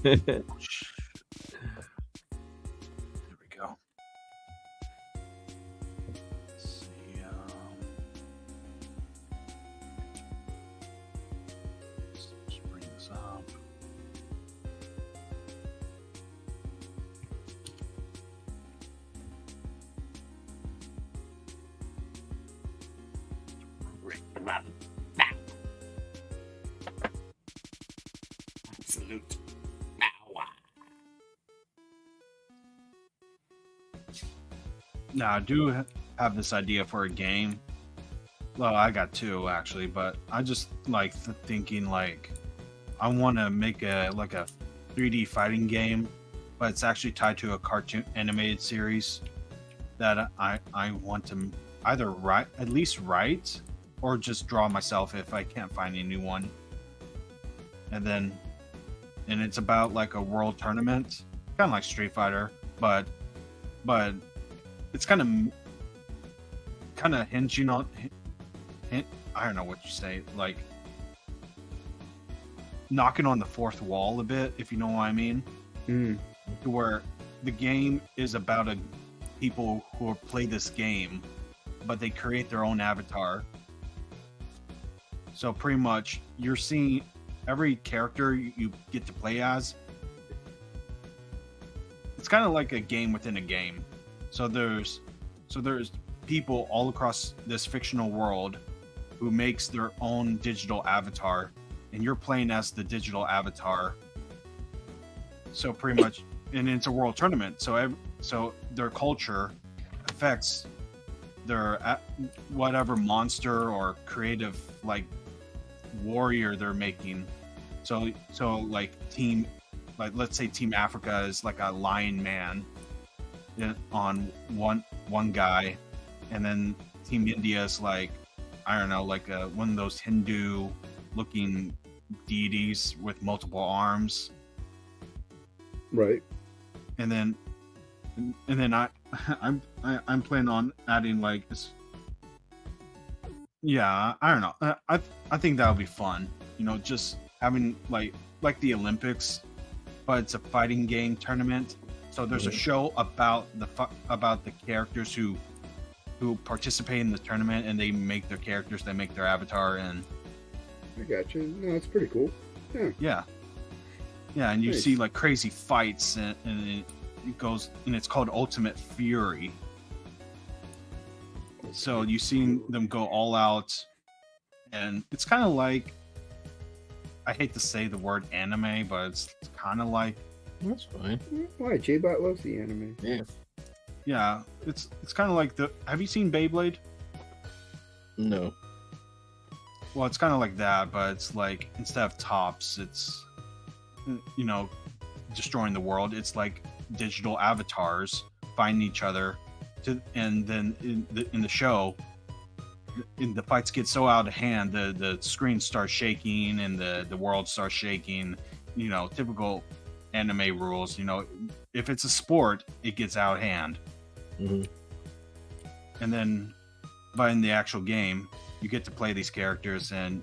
go. Let's see. Let's bring this up. Absolute power. Now, I do have this idea for a game. Well, I got two actually, but I just like thinking like I want to make a 3D fighting game, but it's actually tied to a cartoon animated series that I want to either at least write or just draw myself if I can't find a new one. And it's about like a world tournament, kind of like Street Fighter, but it's kind of hinging on. I don't know what you say, like knocking on the fourth wall a bit, if you know what I mean. Mm. To where the game is about people who play this game, but they create their own avatar. So pretty much, you're seeing every character you get to play as. It's kind of like a game within a game. So there's people all across this fictional world who makes their own digital avatar, and you're playing as the digital avatar. So pretty much, and it's a world tournament. So their culture affects their whatever monster or creative like warrior they're making. So like let's say Team Africa is like a lion man on one guy, and then Team India is like, I don't know, like one of those Hindu looking deities with multiple arms. Right. And then I'm planning on adding like this. Yeah, I don't know. I think that would be fun. You know, just having like the Olympics, but it's a fighting game tournament. So there's a show about the characters who participate in the tournament, and they make their characters, they make their avatar, and I got you. No, that's pretty cool. Yeah. Yeah, and you Nice. see like crazy fights, and it goes, and it's called Ultimate Fury. So you see them go all out, and it's kind of like, I hate to say the word anime, but it's kind of like, That's fine. Why? J-Bot loves the anime. Yeah. yeah, it's kind of like have you seen Beyblade? No. Well, it's kind of like that, but it's like, instead of tops, it's, you know, destroying the world. It's like digital avatars finding each other and then in the show, the fights get so out of hand, the screen starts shaking and the world starts shaking. You know, typical anime rules. You know, if it's a sport, it gets out of hand. Mm-hmm. And then, but in the actual game, you get to play these characters, and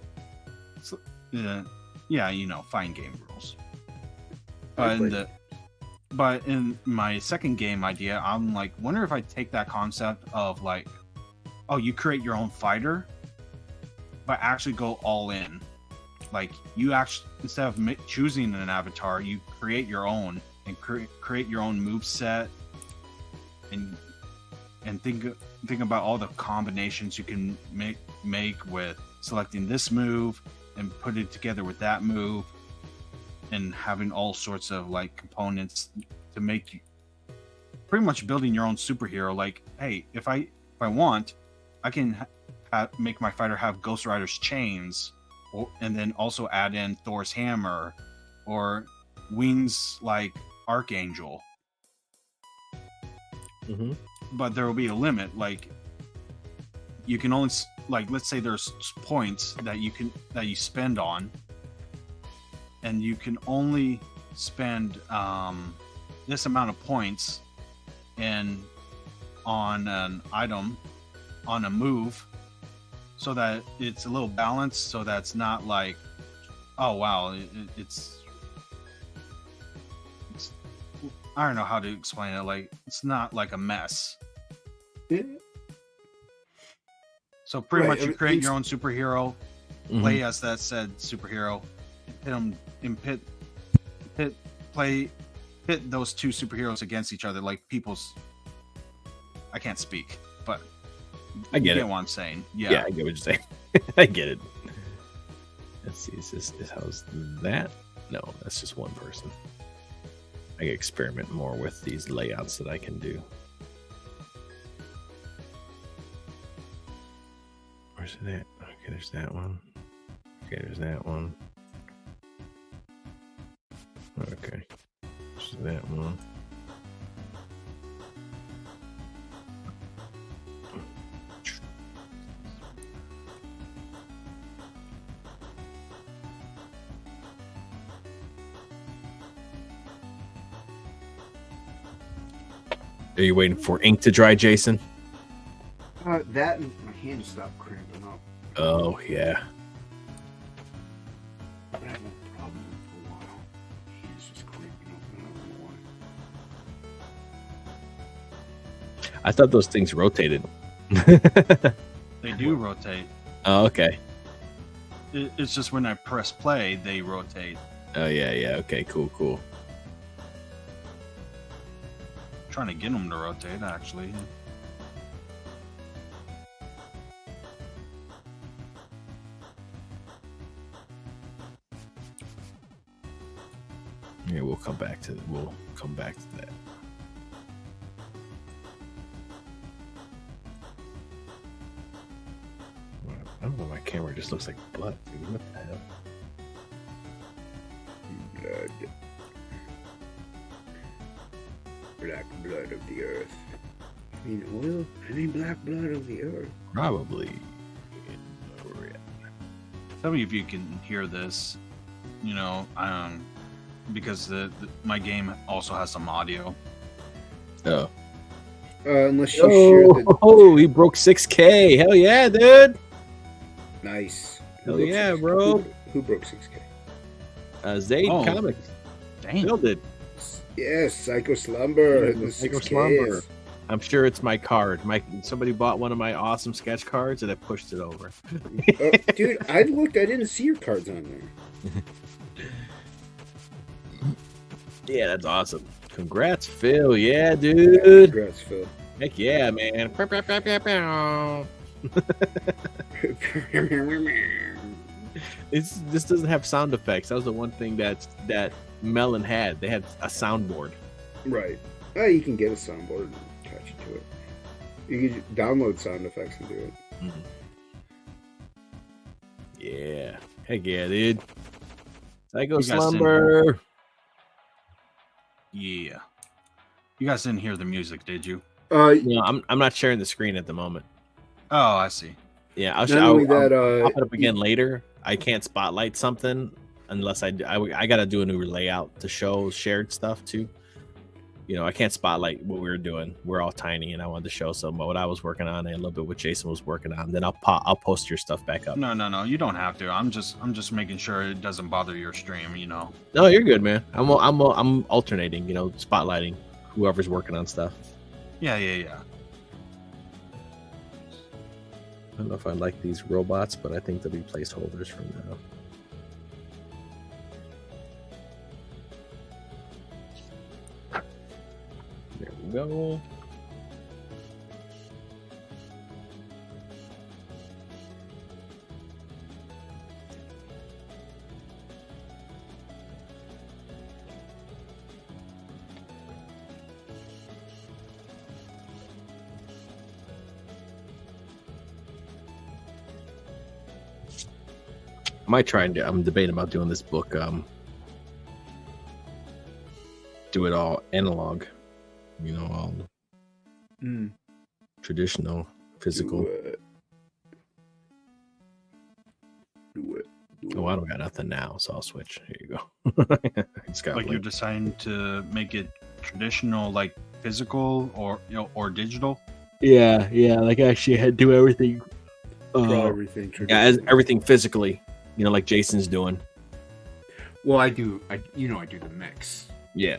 it's, yeah, you know, fine game rules. But in my second game idea, I'm like, wonder if I take that concept of like, oh, you create your own fighter, but actually go all in. Like, you actually, instead of choosing an avatar, you create your own and create your own move set, and and think about all the combinations you can make with selecting this move and put it together with that move, and having all sorts of like components to make you pretty much building your own superhero. Like, hey, if I want, I can make my fighter have Ghost Rider's chains, and then also add in Thor's hammer or wings like Archangel. Mm-hmm. But there will be a limit. Like, you can only, like, let's say there's points that you spend on, and you can only spend this amount of points on an item, on a move, so that it's a little balanced, so that's not like, oh wow, it's I don't know how to explain it. Like, it's not like a mess. Yeah. So pretty Right, much you it- create it's- your own superhero, play as that said superhero, hit them in pit those two superheroes against each other, like people's. I can't speak, but I you get it. what I'm saying. Yeah, I get what you're saying. I get it. Let's see. How's that? No, that's just one person. I can experiment more with these layouts that I can do. Where's it at? Okay, there's that one. Okay, there's that one. Okay, there's that one. Are you waiting for ink to dry, Jason? That and my hand stopped cramping up. Oh, yeah. I've had that problem for a while. Hand's just cramping up, and I don't know why. I thought those things rotated. They do rotate. Oh, okay. It's just when I press play, they rotate. Oh, yeah. Okay, cool. Trying to get them to rotate, actually. Yeah, we'll come back to that. I don't know. My camera just looks like blood, dude. What the hell? Blood. Black blood of the earth. I mean oil? I mean black blood of the earth. Probably. Tell me if you can hear this. You know, because my game also has some audio. Oh. Unless you share the... Oh, he broke 6K. Hell yeah, dude. Nice. Hell broke yeah, 6K? bro. Who broke 6K? Zayd Oh. Comics. Dang. Build it. Yes, Psycho Slumber. The Psycho 6Ks. Slumber. I'm sure it's my card. Somebody bought one of my awesome sketch cards and I pushed it over. Oh, dude, I looked. I didn't see your cards on there. Yeah, that's awesome. Congrats, Phil. Yeah, dude. Congrats, Phil. Heck yeah, man. This doesn't have sound effects. That was the one thing that Melon had. They had a soundboard. Right. You can get a soundboard and attach it to it. You can download sound effects and do it. Mm-hmm. Yeah. Heck yeah, dude. Psycho You guys Slumber. Yeah. You guys didn't hear the music, did you? No, I'm not sharing the screen at the moment. Oh, I see. Yeah, Not only that, I'll pop it up again later. I can't spotlight something unless I got to do a new layout to show shared stuff too. You know, I can't spotlight what we were doing. We're all tiny, and I wanted to show some what I was working on and a little bit what Jason was working on. Then I'll post your stuff back up. No. You don't have to. I'm just making sure it doesn't bother your stream. You know. No, you're good, man. I'm alternating. You know, spotlighting whoever's working on stuff. Yeah. I don't know if I like these robots, but I think they'll be placeholders from now. There we go. might try and I'm debating about doing this book. Do it all analog, all traditional, physical. Do it. Oh, I don't got nothing now, so I'll switch. Here you go. It's got Like you're deciding to make it traditional, like physical or digital. Yeah, like actually had to do everything. Draw everything. Everything physically, like Jason's doing. Well, I do the mix. Yeah.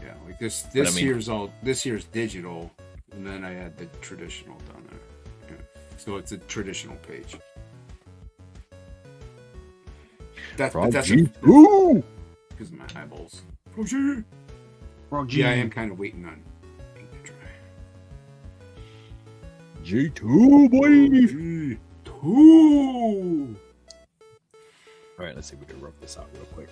Yeah, like this But I mean- this year's digital, and then I had the traditional down there. Yeah. So it's a traditional page. That's because of my eyeballs. Yeah, I am kind of waiting on ink to dry. G2 boy. Two. All right, let's see if we can rub this out real quick.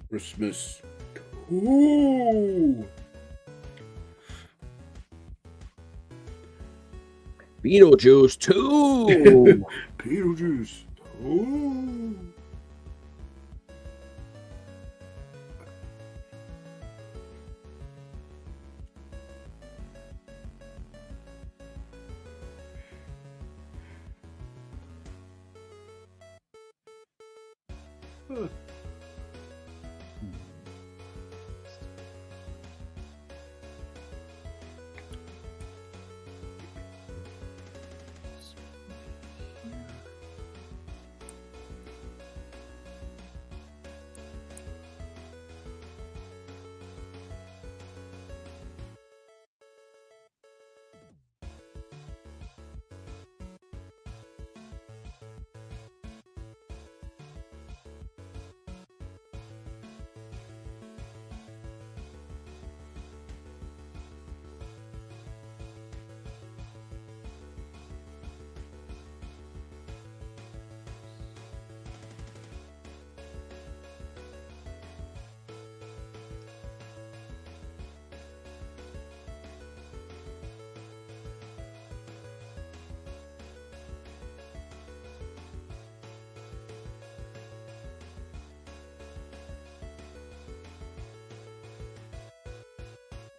Christmas. Ooh. Beetlejuice 2. Beetlejuice. Ooh.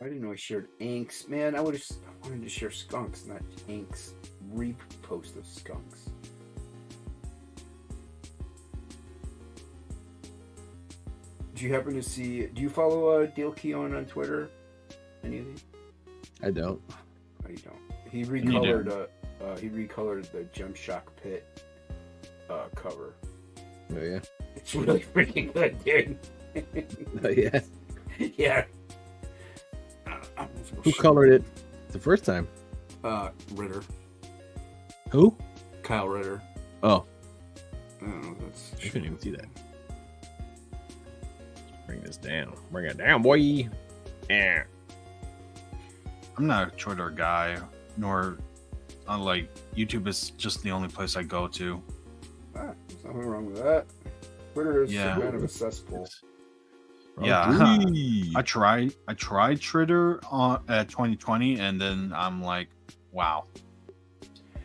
I didn't know I shared inks. Man, I wanted to share skunks, not inks. Repost of skunks. Did you happen to see? Do you follow Dale Keown on Twitter? Any of these? I don't. No, you don't. He recolored. He recolored the Gem Shock Pit cover. Oh yeah. It's really freaking good, dude. Oh yeah. Yeah. Who colored it the first time? Ritter. Who? Kyle Ritter. Oh, I don't know. That's. I couldn't even see that. Bring this down. Bring it down, boy. Yeah. I'm not a Twitter guy, nor like YouTube is just the only place I go to. There's nothing wrong with that. Twitter is Yeah. kind of a cesspool. Yeah, I tried Twitter at 2020, and then I'm like, wow.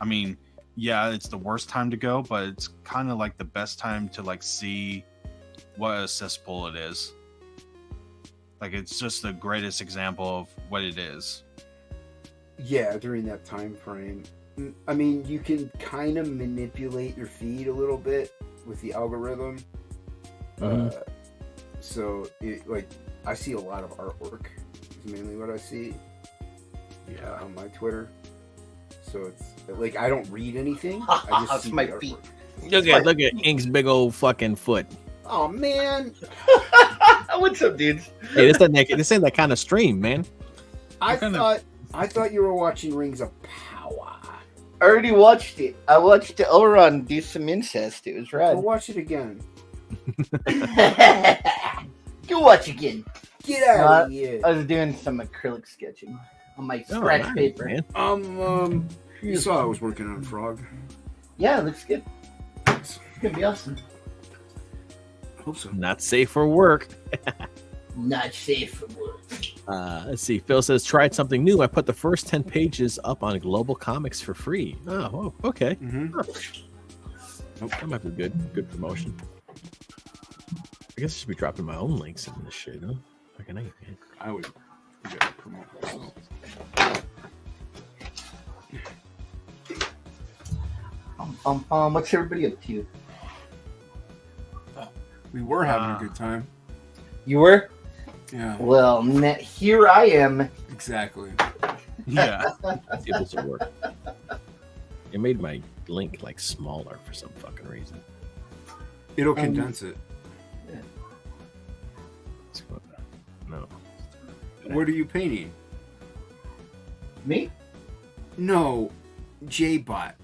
I mean, yeah, it's the worst time to go, but it's kind of like the best time to like see what a cesspool it is. Like, it's just the greatest example of what it is. Yeah, during that time frame. I mean, you can kind of manipulate your feed a little bit with the algorithm. So, I see a lot of artwork. Is mainly what I see. Yeah, on my Twitter. So it's like I don't read anything. I just see my the feet. artwork. Look at Ink's big old fucking foot. Oh man, What's up, dudes? Hey, this ain't that kind of stream, man. I thought you were watching Rings of Power. I already watched it. I watched Elrond do some incest. It was Go rad. watch it again. Go watch again. Get out of here. I was doing some acrylic sketching on my Oh, scratch nice, paper. man. You saw I was working on Frog. Yeah, looks good. It's gonna be awesome. Hope so. Not safe for work. Not safe for work. Let's see. Phil says, tried something new. I put the first 10 pages up on Global Comics for free. Oh, okay. Mm-hmm. Nope, that might be good. Good promotion. I guess I should be dropping my own links in this shit, huh? Fucking ain't, man. I would promote myself. What's everybody up to? We were having a good time. You were? Yeah, Well, here I am. exactly. Yeah. See if this will work. It made my link like smaller for some fucking reason. It'll condense it. No. What are you painting? Me? No, J-Bot.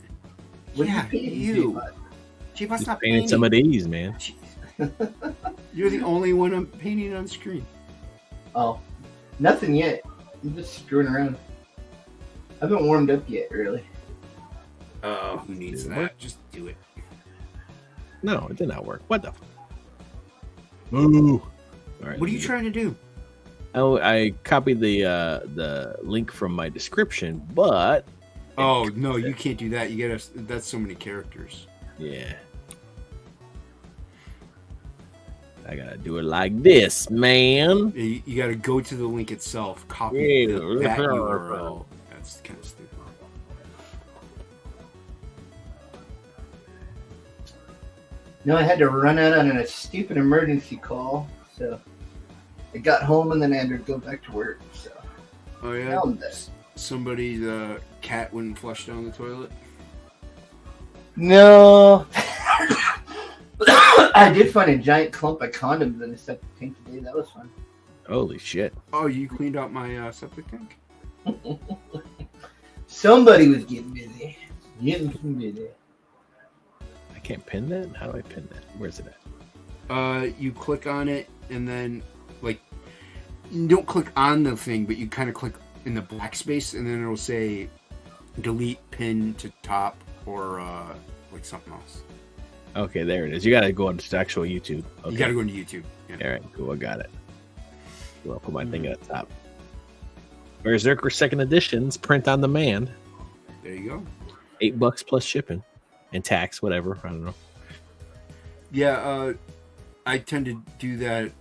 What are Yeah, painting, you. J-Bot? J-Bot's Just not painting painting. some of these, man. You're the only one I'm painting on screen. Oh, nothing yet. I'm just screwing around. I haven't warmed up yet, really. Oh, who needs that? Just do it. No, it did not work. What the? Moo. All right. What are you trying to do? Oh, I copied the link from my description, but Oh no, you can't do that. You gotta. That's so many characters. yeah, I gotta do it like this, man. You gotta go to the link itself, copy Yeah, that yeah. URL. That's kind of stupid. No, I had to run out on a stupid emergency call, so I got home and then I had to go back to work. So Oh yeah. now I'm there. Somebody's cat wouldn't flush down the toilet. No. I did find a giant clump of condoms in a septic tank today. That was fun. Holy shit! Oh, you cleaned out my septic tank? Somebody was getting busy. Getting busy. I can't pin that. How do I pin that? Where's it at? You click on it and then like you don't click on the thing, but you kind of click in the black space and then it'll say delete pin to top or like something else. Okay, there it is. You gotta go on to actual YouTube. Okay. You gotta go into YouTube. Yeah. All right, cool. I got it. Well, I'll put my thing at the top. Berserker Second Editions, print on demand. There you go. $8 plus shipping and tax, whatever. I don't know. Yeah, I tend to do that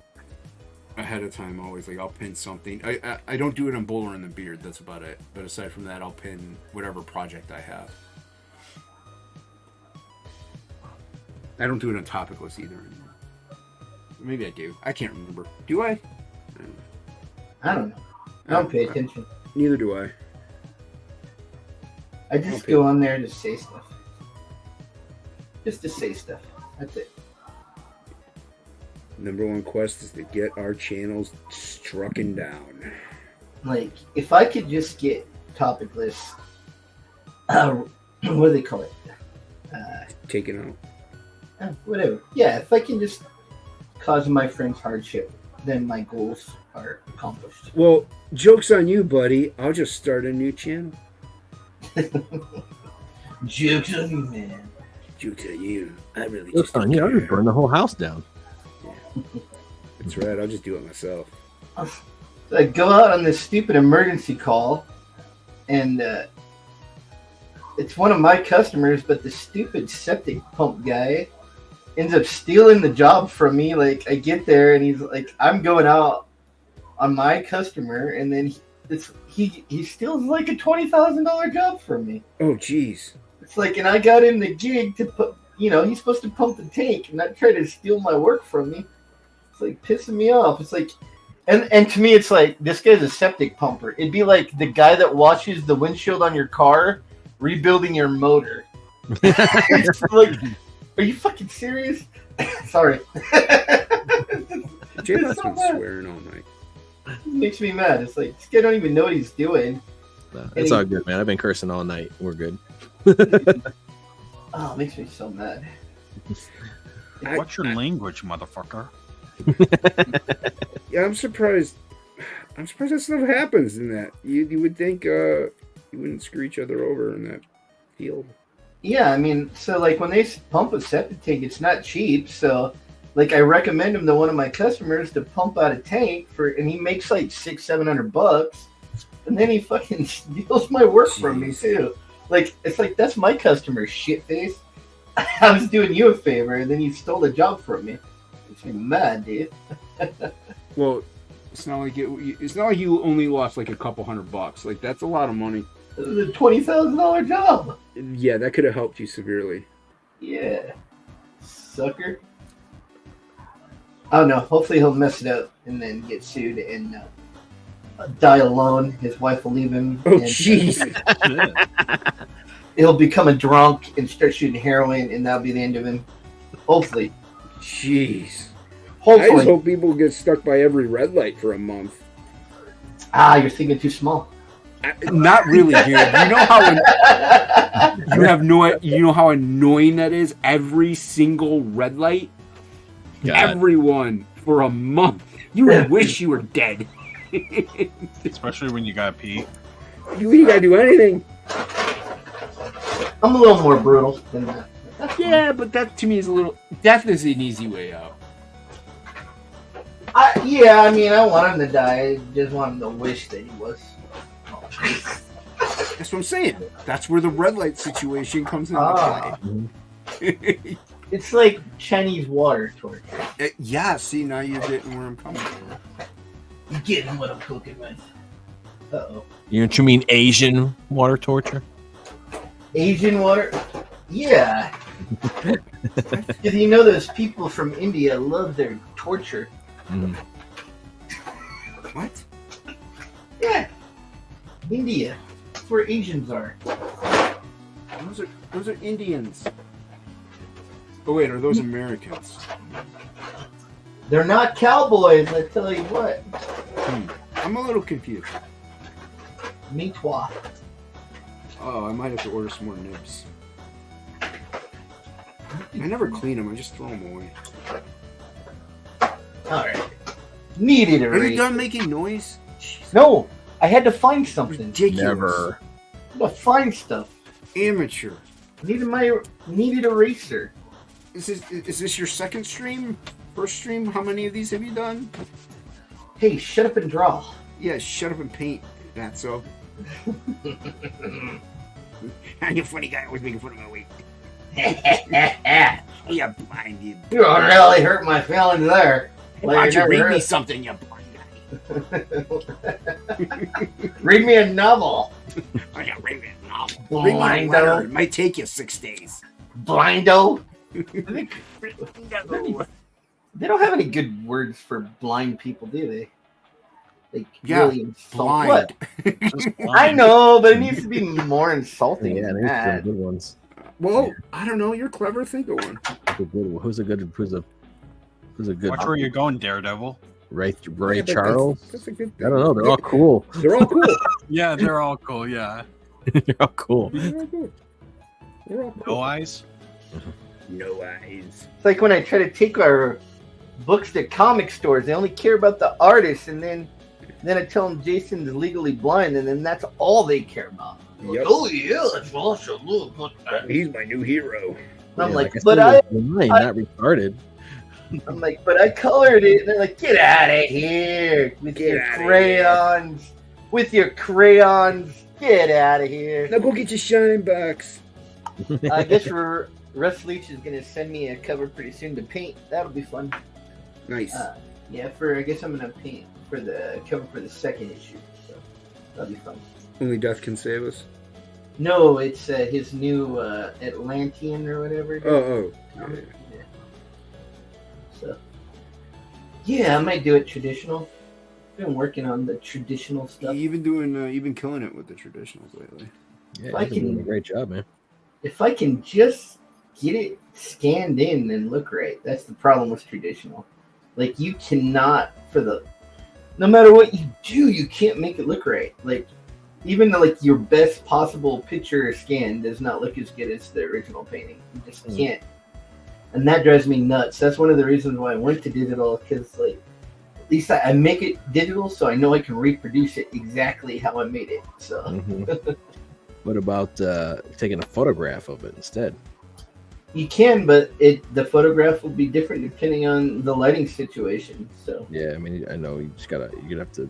ahead of time always. Like I'll pin something. I don't do it on Bowler and the Beard. That's about it. But aside from that, I'll pin whatever project I have. I don't do it on Topicless either anymore. Maybe I do. I can't remember. Do I? I don't know. I don't pay attention. Neither do I. I just go on there to say stuff. Just to say stuff. That's it. Number one quest is to get our channels strucken down. Like, if I could just get topic lists, what do they call it? Taken out. Whatever. Yeah, if I can just cause my friends hardship, then my goals are accomplished. Well, joke's on you, buddy. I'll just start a new channel. Jokes on you, man. Joke's on you. I really Looks just on don't you. I care. would burn the whole house down. That's right. I'll just do it myself. I go out on this stupid emergency call, and it's one of my customers, but the stupid septic pump guy ends up stealing the job from me. Like, I get there, and he's like, I'm going out on my customer, and then he steals like a $20,000 job from me. Oh, jeez. It's like, and I got him the gig to put, he's supposed to pump the tank and not try to steal my work from me. It's like pissing me off. It's like, and to me, it's like, this guy's a septic pumper. It'd be like the guy that washes the windshield on your car, rebuilding your motor. It's like, are you fucking serious? Sorry. Jay's so been bad. swearing all night. It makes me mad. It's like, this guy don't even know what he's doing. No, it's all good, man. I've been cursing all night. We're good. Oh, it makes me so mad. What's your language, motherfucker? Yeah, I'm surprised. I'm surprised that stuff happens in that. You would think you wouldn't screw each other over in that field. Yeah, I mean, so like when they pump a septic tank, it's not cheap. So, like, I recommend him to one of my customers to pump out a tank and he makes like $600-700, and then he fucking steals my work from me too. Like, it's like that's my customer, shitface. I was doing you a favor, and then you stole the job from me. It's mad, dude. Well, it's not like you only lost like a couple $100. Like that's a lot of money. This is a $20,000 job. Yeah, that could have helped you severely. Yeah, sucker. I don't know. Hopefully he'll mess it up and then get sued and die alone. His wife will leave him. Oh, jeez. He'll become a drunk and start shooting heroin, and that'll be the end of him. Hopefully. Jeez. I Hopefully. just hope people get stuck by every red light for a month. You're thinking too small. Not really, dude. You know how you know how annoying that is. Every single red light, God. everyone for a month. You would wish you were dead. Especially when you got pee. You gotta do anything. I'm a little more brutal than that. Yeah, but that to me is a little. Death is an easy way out. Yeah, I mean, I want him to die. I just want him to wish that he was. That's what I'm saying. That's where the red light situation comes into play. It's like Chinese water torture. Yeah, see, now you're getting where I'm coming from. You getting what I'm cooking with. Uh-oh. You know what you mean Asian water torture? Asian water? Yeah. Because you know those people from India love their torture. Mm. What? Yeah. India. That's where Asians are. Those are Indians. Oh wait, are those Americans? They're not cowboys, I tell you what. I'm a little confused. Me too. Oh, I might have to order some more nibs. I never clean them. I just throw them away. Alright. Needed a Are you raise. done making noise? Jeez. No, I had to find something. Ridiculous. Never. I had to find stuff. Amateur. Needed a racer. Is this your second stream? First stream? How many of these have you done? Hey, shut up and draw. Yeah, shut up and paint. That's so. You're a funny guy, always making fun of my weight. You blind, you. You really hurt my feelings there. Why don't you read me something, you blind guy? Read me a novel. Why don't you read me a novel? Read me a letter. Blindo. It might take you 6 days. Blindo. No. They don't have any good words for blind people, do they? Like, Yeah, really insult. blind. What? Just I know, but it needs to be more insulting Yeah, than there's some that. good ones. Well, I don't know. You're clever. Think of one. Who's a good Watch where you're going, Daredevil. Ray Yeah, but Charles? That's a good. I don't know. They're all cool. They're all cool. Yeah, they're all cool. Yeah. They're all cool. They're all cool. They're all No cool. eyes. No eyes. It's like when I try to take our books to comic stores, they only care about the artist, and then I tell them Jason's legally blind, and then that's all they care about. Like, Yep. oh yeah, that's awesome. Look. He's my new hero. I'm Yeah, like, I but said, not retarded. I'm like, but I colored it, and they're like, get out of here with Get your outta crayons. With your crayons, get out of here. Now go get your shine box. I guess Russ Leach is gonna send me a cover pretty soon to paint. That'll be fun. Nice. Yeah, I guess I'm gonna paint for the cover for the second issue. So that'll be fun. Only death can save us. No, it's his new Atlantean or whatever. it is. Oh. Yeah. Yeah. So yeah, I might do it traditional. Been working on the traditional stuff. You've been killing it with the traditionals lately. Yeah, I you've been doing can- a great job, man. If I can just get it scanned in and look right, that's the problem with traditional. Like you cannot no matter what you do, you can't make it look right. Like even like your best possible picture scan does not look as good as the original painting. You just can't. and that drives me nuts. That's one of the reasons why I went to digital, because like at least I make it digital, so I know I can reproduce it exactly how I made it. So What about taking a photograph of it instead? you can, but the photograph will be different depending on the lighting situation. So Yeah, I mean, I know you're gonna have to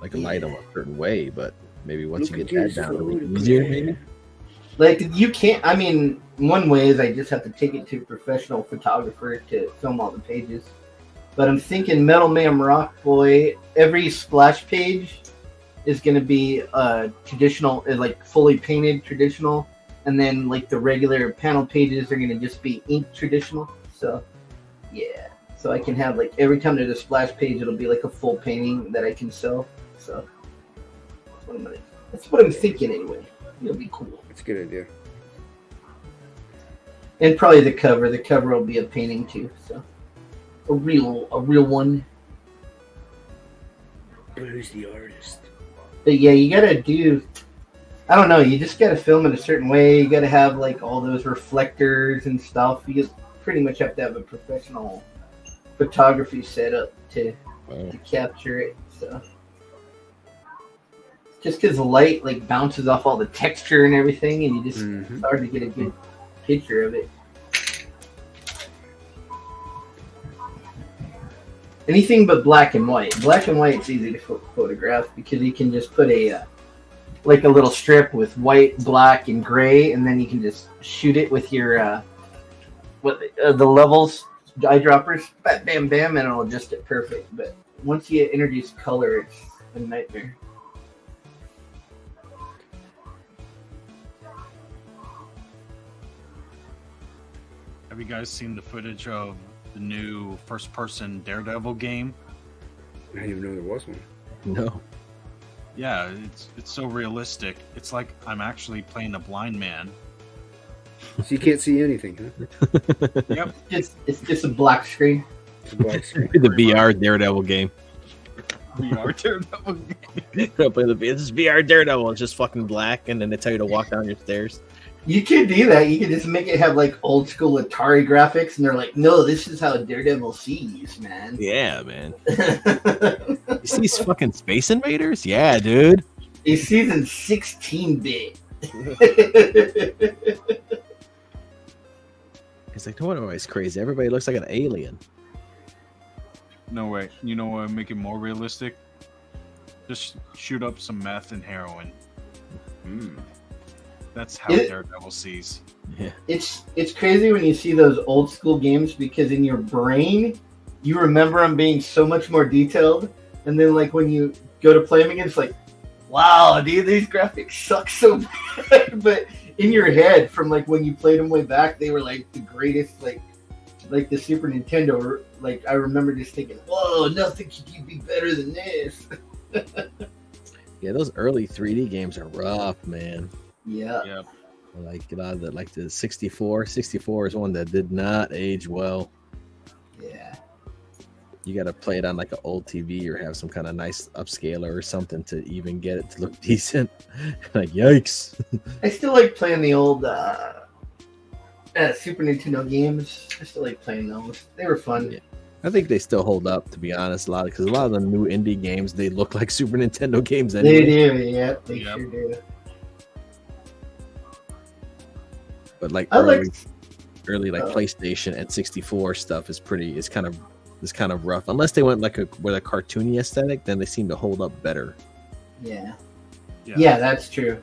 like light them a certain way, but maybe once Look you at get that this down, it'll be photograph. easier. Maybe. like you can't. I mean, one way is I just have to take it to a professional photographer to film all the pages. But I'm thinking Metal Man Rock Boy, every splash page is going to be traditional, like fully painted traditional. And then like the regular panel pages are going to just be ink traditional. So, yeah. So I can have like every time there's a splash page, it'll be like a full painting that I can sell. So that's what I'm thinking anyway. It'll be cool. That's a good idea. And probably the cover. The cover will be a painting too. So a real one. But who's the artist? But yeah, you gotta do. I don't know. You just gotta film it a certain way. You gotta have like all those reflectors and stuff. You just pretty much have to have a professional photography setup to capture it. So just because the light like bounces off all the texture and everything, and you just it's hard to get a good picture of it. Anything but black and white. Black and white's easy to photograph because you can just put a like a little strip with white, black, and gray, and then you can just shoot it with your the levels eyedroppers. Bam, bam, bam, and it'll just get perfect. But once you introduce color, it's a nightmare. Have you guys seen the footage of the new first-person Daredevil game? I didn't even know there was one. No. Yeah, it's so realistic. It's like I'm actually playing a blind man. So you can't see anything, huh? Yep. It's just a black screen. It's a black screen. The VR Daredevil game. VR Daredevil game. This is VR Daredevil. It's just fucking black, and then they tell you to walk down your stairs. You could do that. You could just make it have like old school Atari graphics, and they're like, "No, this is how Daredevil sees, man." Yeah, man. You see these fucking Space Invaders? Yeah, dude. He sees in 16-bit. It's like, no wonder why it's crazy. Everybody looks like an alien. No way. You know what would make it more realistic? Just shoot up some meth and heroin. That's how Daredevil sees. Yeah. It's crazy when you see those old school games because in your brain you remember them being so much more detailed, and then like when you go to play them again, it's like, wow, dude, these graphics suck so bad. But in your head, from like when you played them way back, they were like the greatest, like the Super Nintendo. Like I remember just thinking, whoa, nothing could be better than this. Yeah, those early 3D games are rough, man. Yeah. Yep. Like a lot of the 64. 64 is one that did not age well. Yeah. You got to play it on like an old TV or have some kind of nice upscaler or something to even get it to look decent. Like, yikes. I still like playing the old Super Nintendo games. I still like playing those. They were fun. Yeah. I think they still hold up, to be honest, because a lot of the new indie games, they look like Super Nintendo games anyway. They do, yeah. They sure do. But like I early PlayStation and 64 stuff is kind of rough. Unless they went with a cartoony aesthetic, then they seem to hold up better. Yeah, that's true.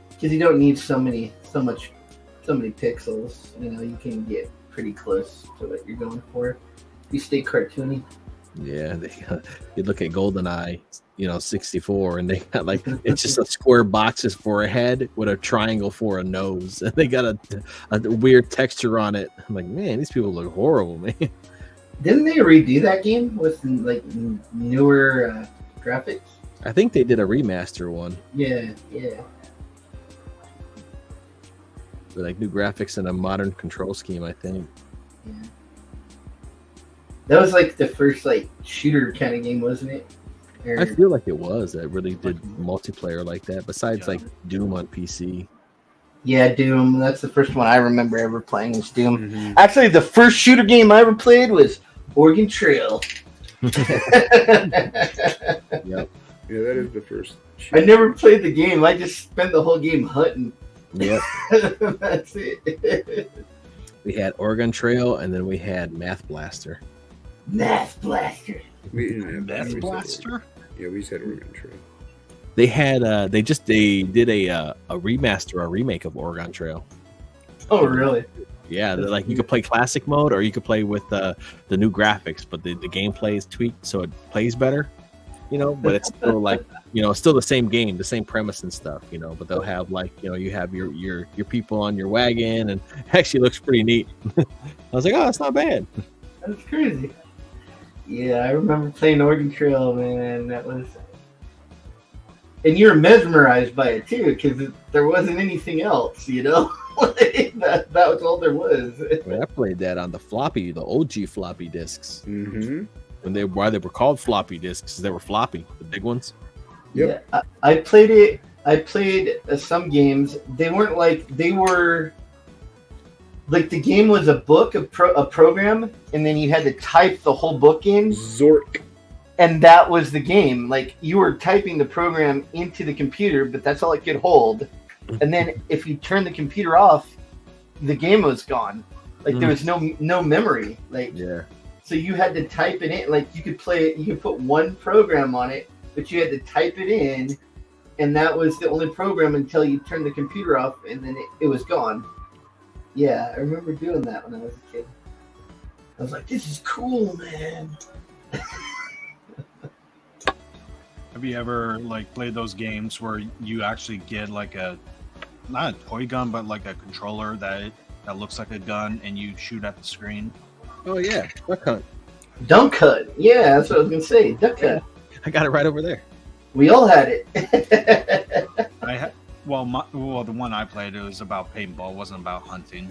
Because you don't need so many pixels. You know, you can get pretty close to what you're going for. You stay cartoony. Yeah, you look at GoldenEye, 64, and they got like it's just a square boxes for a head with a triangle for a nose, and they got a weird texture on it. I'm like, man, these people look horrible, man. Didn't they redo that game with like newer graphics? I think they did a remaster one. Yeah. With like new graphics and a modern control scheme, I think. Yeah. That was like the first like shooter kind of game, wasn't it? I feel like it was that really did multiplayer like that. Besides like Doom on PC. Yeah, Doom. That's the first one I remember ever playing was Doom. Mhm. Actually, the first shooter game I ever played was Oregon Trail. Yep. Yeah, that is the first. I never played the game. I just spent the whole game hunting. Yep. That's it. We had Oregon Trail, and then we had Math Blaster. Math Blaster. We didn't have Death we said Blaster? Yeah, we said Oregon Trail. They had they did a remaster, a remake of Oregon Trail. Oh, really? Yeah, they're like you could play classic mode or you could play with the new graphics, but the gameplay is tweaked so it plays better. You know, but it's still like, you know, it's still the same game, the same premise and stuff, you know, but they'll have like, you know, you have your people on your wagon, and it actually looks pretty neat. I was like, oh, that's not bad. That's crazy. Yeah, I remember playing Oregon Trail, man. That was, and you were mesmerized by it too, because there wasn't anything else, you know. Like, that was all there was. I mean, I played that on the OG floppy discs. Mm-hmm. Why they were called floppy discs, they were floppy, the big ones. Yep. Yeah, I played it. I played some games. They weren't like, they were like the game was a book, a program, and then you had to type the whole book in. Zork. And that was the game. Like, you were typing the program into the computer, but that's all it could hold. And then if you turn the computer off, the game was gone. Like, there was no memory. Like, Yeah. so you had to type it in. Like, you could play it. You could put one program on it, but you had to type it in, and that was the only program until you turned the computer off, and then it was gone. Yeah, I remember doing that when I was a kid. I was like, "This is cool, man." Have you ever like played those games where you actually get like not a toy gun, but like a controller that looks like a gun, and you shoot at the screen? Oh yeah, Duck Hunt. Dunk Hunt. Yeah, that's what I was gonna say. Duck Hunt. I got it right over there. We all had it. I had the one I played, it was about paintball. It wasn't about hunting.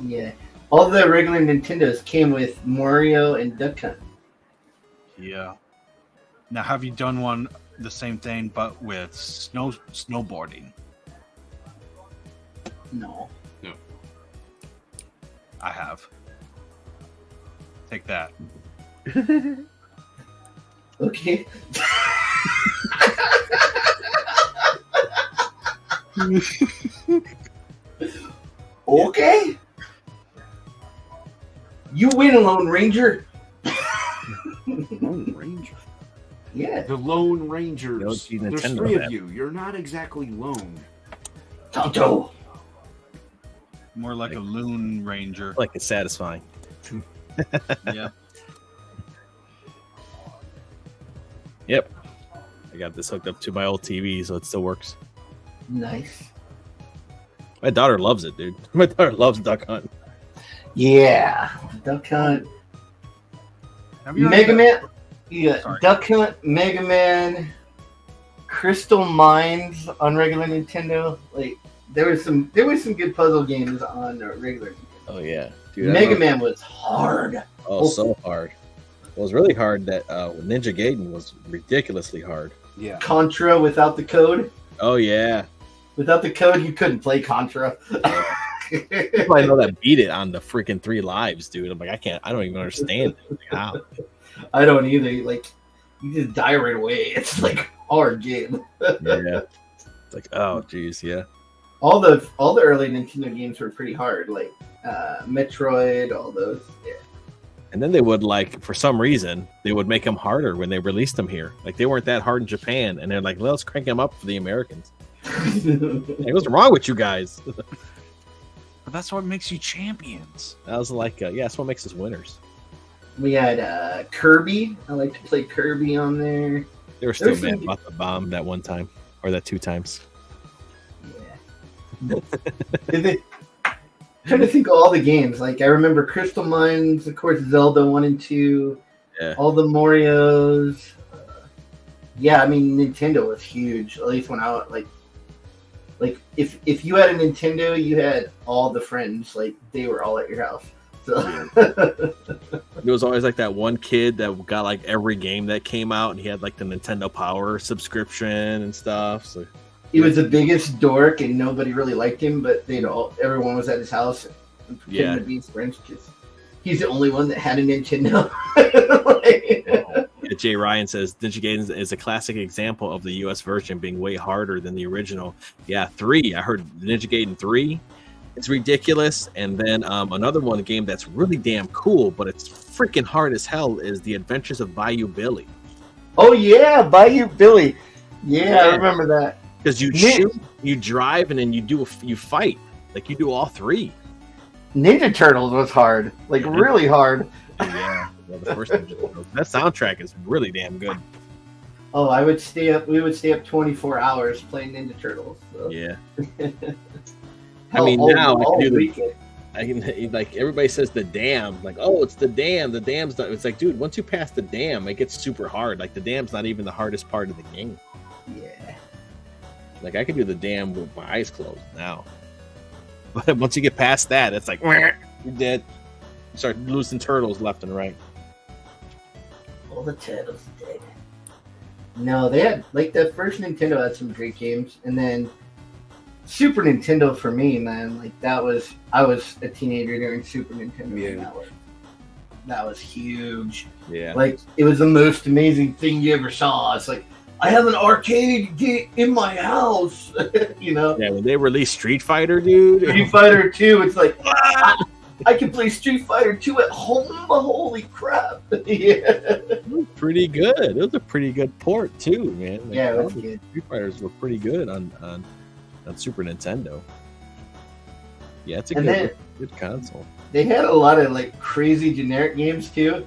Yeah. All the regular Nintendos came with Mario and Duck Hunt. Yeah. Now, have you done the same thing but with snowboarding? No. I have. Take that. Okay. Okay. You win, Lone Ranger. Lone Ranger. Yeah. The Lone Rangers. The OG There's Nintendo 3 map. of you. You're not exactly lone. Tonto. More like a loon ranger. Like it's satisfying. Yeah. Yep. I got this hooked up to my old TV, so it still works. Nice. My daughter loves it, dude. My daughter loves Duck Hunt. Yeah. Duck Hunt. Have you Mega heard Man. Yeah. Sorry. Duck Hunt, Mega Man, Crystal Mines on regular Nintendo. Like, there was some good puzzle games on regular Nintendo. Oh yeah, dude. Mega Man was hard. Oh, so hard. It was really hard. That Ninja Gaiden was ridiculously hard. Yeah. Contra without the code. Oh yeah. Without the code, you couldn't play Contra. People I know that beat it on the freaking 3 lives, dude. I'm like, I don't even understand it. Like, how? I don't either. Like, you just die right away. It's like a hard game. Yeah. It's like, oh, geez, yeah. All the early Nintendo games were pretty hard, like Metroid, all those. Yeah. And then they would, like, for some reason, they would make them harder when they released them here. Like, they weren't that hard in Japan, and they're like, let's crank them up for the Americans. Like, what's wrong with you guys? But that's what makes you champions. I was like, yeah, that's what makes us winners. We had Kirby. I like to play Kirby on there. They were still There's mad some- about the bomb that one time, or that 2 times. Yeah. Trying to think of all the games. Like, I remember Crystal Mines, of course, Zelda 1 and 2. Yeah. All the Marios. Yeah, I mean, Nintendo was huge. At least when I like if you had a Nintendo, you had all the friends. Like, they were all at your house. So There was always like that one kid that got like every game that came out, and he had like the Nintendo Power subscription and stuff. So he was the biggest dork and nobody really liked him, but everyone was at his house and pretending to be his friends because he's the only one that had a Nintendo. Jay Ryan says Ninja Gaiden is a classic example of the US version being way harder than the original. Yeah, 3. I heard Ninja Gaiden 3. It's ridiculous. And then another one game that's really damn cool, but it's freaking hard as hell, is The Adventures of Bayou Billy. Oh yeah, Bayou Billy. Yeah, I remember that. Because you shoot, you drive, and then you fight. Like you do all 3. Ninja Turtles was hard, like really hard. Yeah, the first Ninja Turtles. That soundtrack is really damn good. Oh, we would stay up 24 hours playing Ninja Turtles. So. Yeah. I mean, now I can like everybody says the dam, like, oh, it's the dam. The dam's not. It's like, dude, once you pass the dam, it gets super hard. Like the dam's not even the hardest part of the game. Yeah. Like I can do the dam with my eyes closed now. But once you get past that, it's like you're dead. You start losing turtles left and right. All the turtles dead. No, they had like the first Nintendo had some great games, and then Super Nintendo for me, man, like I was a teenager during Super Nintendo. Yeah. And that was huge. Yeah. Like it was the most amazing thing you ever saw. It's like I have an arcade game in my house, you know. Yeah, when they released Street Fighter, dude. Street Fighter 2, it's like I can play Street Fighter 2 at home. Holy crap! Yeah. It was pretty good. It was a pretty good port too, man. Like, yeah, it was good. Street Fighters were pretty good on Super Nintendo. Yeah, it's a good console. They had a lot of like crazy generic games too,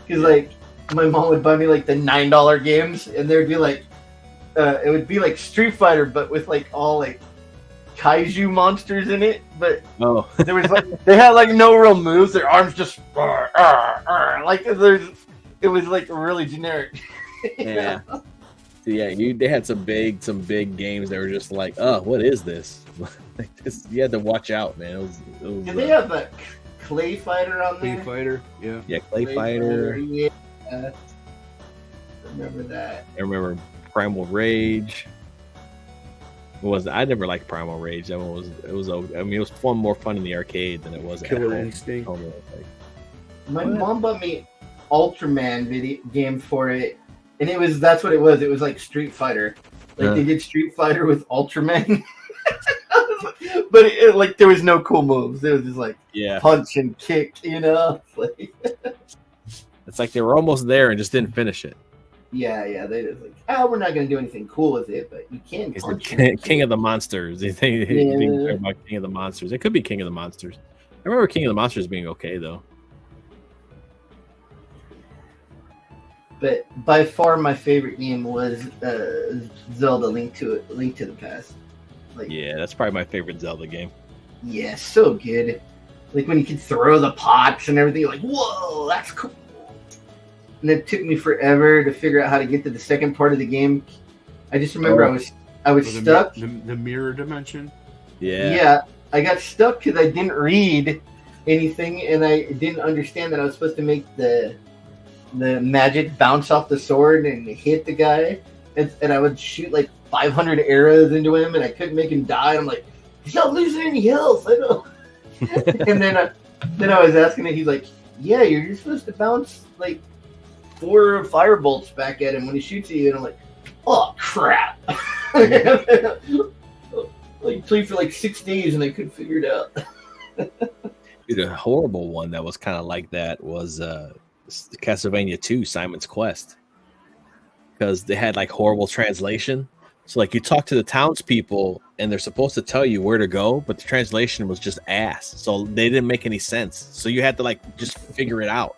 because like my mom would buy me like the $9 games, and there'd be like it would be like Street Fighter, but with like all like kaiju monsters in it. But there was like they had like no real moves. Their arms just like it was like really generic. Yeah. Yeah, they had some big games that were just like, oh, what is this? Like this, you had to watch out, man. Did they have a Clay Fighter on there? Clay Fighter, yeah. Yeah, Clay Fighter. Yeah. Remember that. I remember Primal Rage. I never liked Primal Rage. That one was I mean, it was more fun in the arcade than it was Killer at Instinct. home. My mom bought me Ultraman video game for it. And that's what it was. It was like Street Fighter. Like they did Street Fighter with Ultraman. But like there was no cool moves. It was just like punch and kick, you know? It's like they were almost there and just didn't finish it. Yeah. They just like, we're not going to do anything cool with it, but you can punch. King of the Monsters. You think about King of the Monsters. It could be King of the Monsters. I remember King of the Monsters being okay, though. But by far my favorite game was Zelda Link to the Past. Like, yeah, that's probably my favorite Zelda game. Yeah, so good. Like when you could throw the pots and everything, like, whoa, that's cool. And it took me forever to figure out how to get to the second part of the game. I just remember I was stuck. The mirror dimension? Yeah. Yeah, I got stuck because I didn't read anything and I didn't understand that I was supposed to make the magic bounce off the sword and hit the guy, and I would shoot like 500 arrows into him, and I couldn't make him die. I'm like, he's not losing any health. I know. And then I was asking it. He's like, yeah, you're supposed to bounce like 4 fire bolts back at him when he shoots at you. And I'm like, oh crap! Like played for like 6 days, and I couldn't figure it out. Dude, a horrible one that was kind of like that was Castlevania 2 Simon's Quest, because they had like horrible translation. So like you talk to the townspeople and they're supposed to tell you where to go, but the translation was just ass, so they didn't make any sense, so you had to like just figure it out.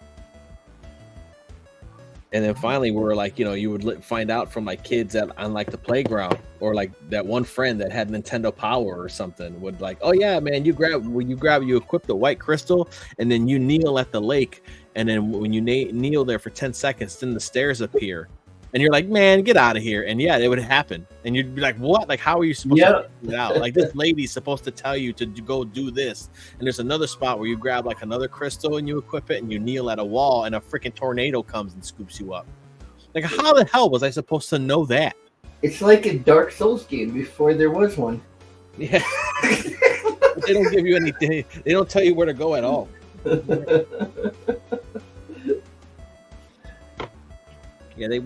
And then finally we were like, you would find out from like kids on like the playground, or like that one friend that had Nintendo Power or something would like, oh yeah man, you equip the white crystal and then you kneel at the lake, and then when you kneel there for 10 seconds, then the stairs appear. And you're like, man, get out of here. And yeah, it would happen. And you'd be like, what? Like, how are you supposed to figure it out? Like, this lady's supposed to tell you to go do this. And there's another spot where you grab like another crystal and you equip it and you kneel at a wall and a freaking tornado comes and scoops you up. Like, how the hell was I supposed to know that? It's like a Dark Souls game before there was one. Yeah. They don't give you anything. They don't tell you where to go at all. Yeah, they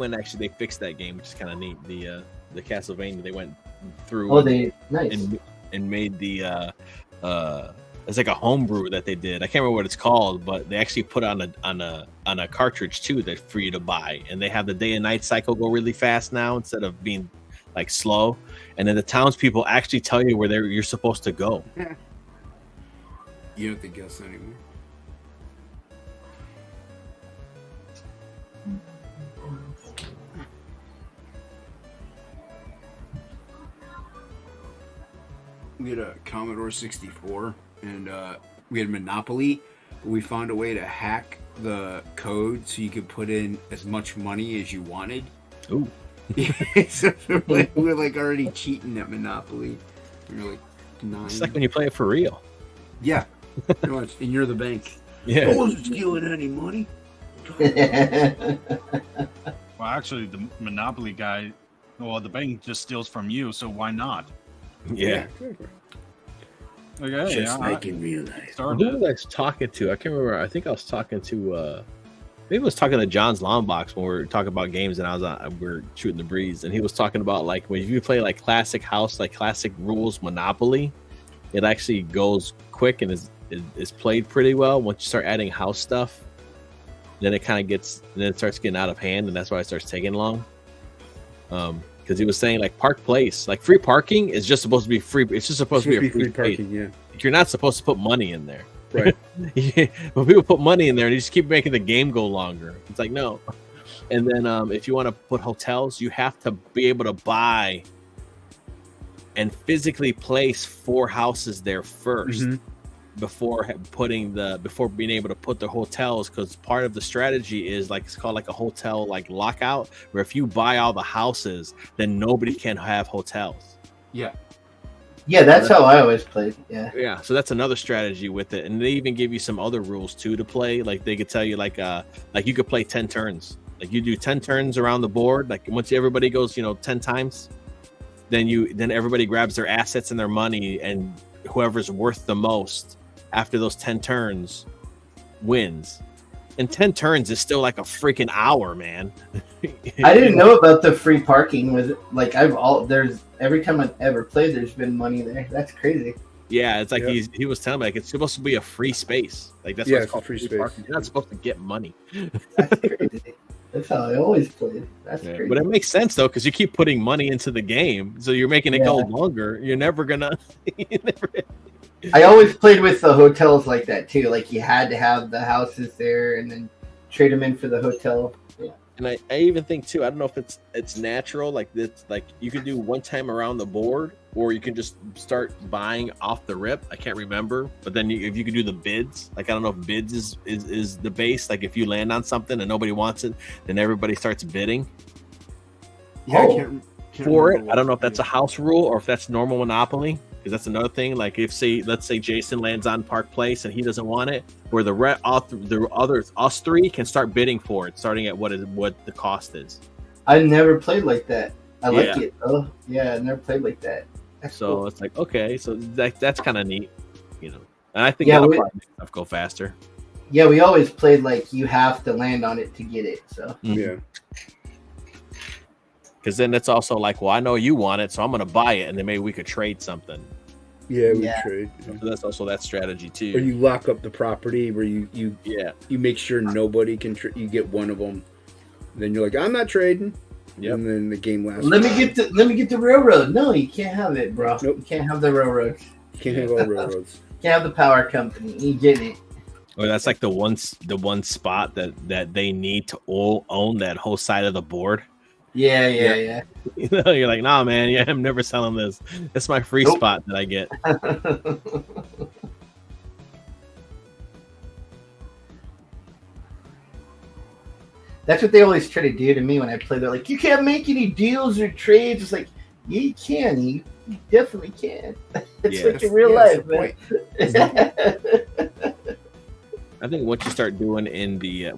fixed that game, which is kind of neat. The Castlevania, they went through. Oh, nice. And made the it's like a homebrew that they did. I can't remember what it's called, but they actually put on a cartridge too that's for you to buy, and they have the day and night cycle go really fast now instead of being like slow. And then the townspeople actually tell you where you're supposed to go. You don't have to guess anymore. We had a Commodore 64, and we had Monopoly, but we found a way to hack the code so you could put in as much money as you wanted. Ooh. So we were like already cheating at Monopoly. We were like 9. It's like when you play it for real. Yeah, pretty much. And you're the bank. Yeah. I wasn't stealing any money. Well, actually, the Monopoly guy, the bank just steals from you, so why not? Yeah. Okay, Just like in real life. Who was I talking to? I can't remember. I think I was talking to maybe I was talking to John's Long Box when we were talking about games, and we were shooting the breeze, and he was talking about like when you play like classic house, like classic rules Monopoly, it actually goes quick and is played pretty well. Once you start adding house stuff, then it starts getting out of hand, and that's why it starts taking long. Because he was saying like Park Place, like free parking is just supposed to be free. It's just supposed to be a free parking. space. Yeah, You're not supposed to put money in there. right. But people put money in there and you just keep making the game go longer. It's like, no. And then if you want to put hotels, you have to be able to buy and physically place 4 houses there first. Mm-hmm. Before being able to put the hotels, because part of the strategy is like it's called like a hotel like lockout, where if you buy all the houses, then nobody can have hotels. Yeah. Yeah, that's how I always played. Yeah. So that's another strategy with it, and they even give you some other rules too to play. Like they could tell you like you could play 10 turns. Like you do 10 turns around the board. Like once everybody goes 10 times, then everybody grabs their assets and their money, and whoever's worth the most after those 10 turns wins. And 10 turns is still like a freaking hour, man. I didn't know about the free parking. Was like every time I've ever played, there's been money there. That's crazy. Yeah, it's like he was telling me like it's supposed to be a free space. Like that's what it's called, free space. Parking. You're not supposed to get money. That's crazy. That's how I always played. That's crazy. But it makes sense though, because you keep putting money into the game, so you're making it go longer. You're never gonna. I always played with the hotels like that too. Like you had to have the houses there and then trade them in for the hotel. Yeah. And I even think too, I don't know if it's natural, like this, like you can do one time around the board, or you can just start buying off the rip. I can't remember, but then if you can do the bids, like I don't know if bids is the base. Like if you land on something and nobody wants it, then everybody starts bidding. Yeah, I can't for it. I don't know if that's a house rule or if that's normal Monopoly. Because that's another thing. Like let's say Jason lands on Park Place and he doesn't want it, where us 3 can start bidding for it, starting at what the cost is. I never played like that. I like it though. Yeah, I never played like that. That's cool. It's like okay, so that's kind of neat, And I think that'll probably make stuff go faster. Yeah, we always played like you have to land on it to get it. So yeah. Because then it's also like, well, I know you want it, so I'm going to buy it, and then maybe we could trade something. Yeah, we trade. So that's also that strategy too. Or you lock up the property where you make sure nobody can. You get one of them, then you're like, I'm not trading. Yep. And then the game lasts. Let me get the railroad. No, you can't have it, bro. Nope. You can't have the railroad. You can't have all railroads. You can't have the power company. You get it. Or that's like the one spot that they need to all own that whole side of the board. Yeah. You're like, nah, man. Yeah, I'm never selling this. It's my free spot that I get. That's what they always try to do to me when I play. They're like, you can't make any deals or trades. It's like, yeah, you can. You definitely can. It's like in real life, man. I think once you start doing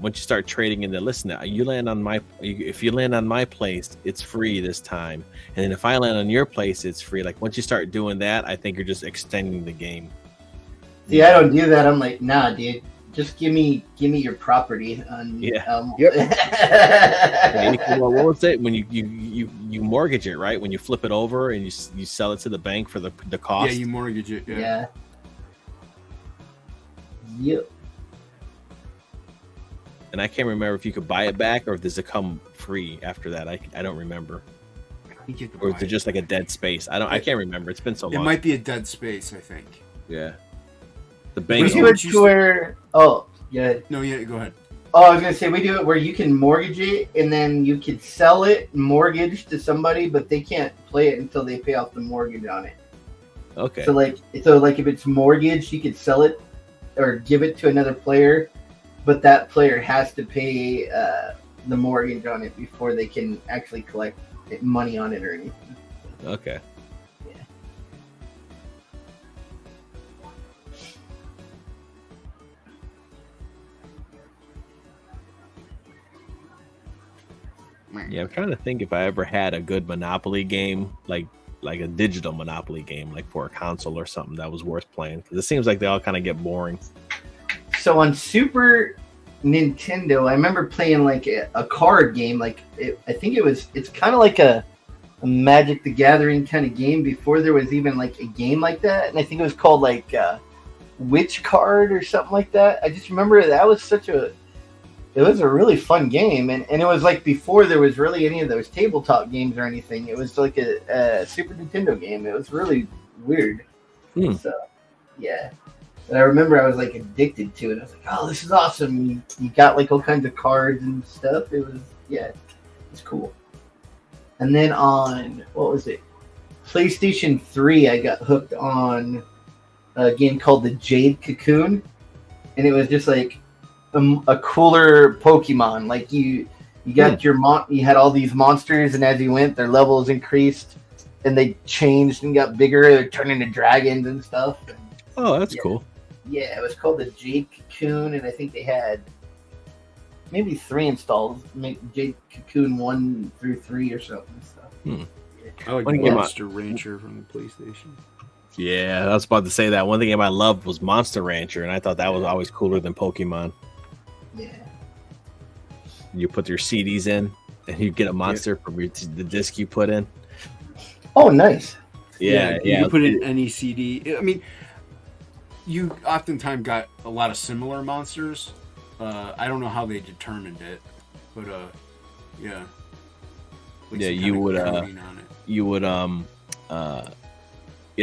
once you start trading in the listen, you land on if you land on my place, it's free this time, and then if I land on your place, it's free. Like once you start doing that, I think you're just extending the game. See, I don't do that. I'm like, nah, dude. Just give me your property. Yep. Well, what was it when you mortgage it, right? When you flip it over and you sell it to the bank for the cost. Yeah, you mortgage it. Yeah. Yep. And I can't remember if you could buy it back or if does it come free after that. I don't remember. I think you can Or buy is it just like a dead space? I can't remember. It's been so It long. might be a dead space, I think. Yeah. The We bank. do it to where. Oh, yeah. No, yeah, go ahead. Oh, I was gonna say we do it where you can mortgage it and then you can sell it mortgage to somebody, but they can't play it until they pay off the mortgage on it. Okay. So like if it's mortgaged, you could sell it or give it to another player, but that player has to pay the mortgage on it before they can actually collect money on it or anything. Okay. Yeah, I'm trying to think if I ever had a good Monopoly game, like a digital Monopoly game, like for a console or something that was worth playing. Because it seems like they all kind of get boring. So on Super Nintendo, I remember playing like a card game. I think it's kind of like a Magic the Gathering kind of game before there was even like a game like that. And I think it was called like Witch Card or something like that. I just remember that was it was a really fun game. And it was like before there was really any of those tabletop games or anything. It was like a Super Nintendo game. It was really weird. So, yeah. And I remember I was like addicted to it. I was like, oh, this is awesome. You got like all kinds of cards and stuff. It's cool. And then on, what was it? PlayStation 3, I got hooked on a game called the Jade Cocoon. And it was just like a cooler Pokemon. Like you got you had all these monsters, and as you went, their levels increased. And they changed and got bigger. They turned into dragons and stuff. Oh, that's cool. Yeah, it was called the Jade Cocoon, and I think they had maybe 3 installs. Jade Cocoon 1 through 3 or something. So. I like Monster Rancher from the PlayStation. Yeah, I was about to say that. One game I loved was Monster Rancher, and I thought that was always cooler than Pokemon. Yeah. You put your CDs in, and you get a monster from the disc you put in. Oh, nice. Yeah. You put in any CD. I mean, you oftentimes got a lot of similar monsters. I don't know how they determined it, but yeah. Like yeah, you would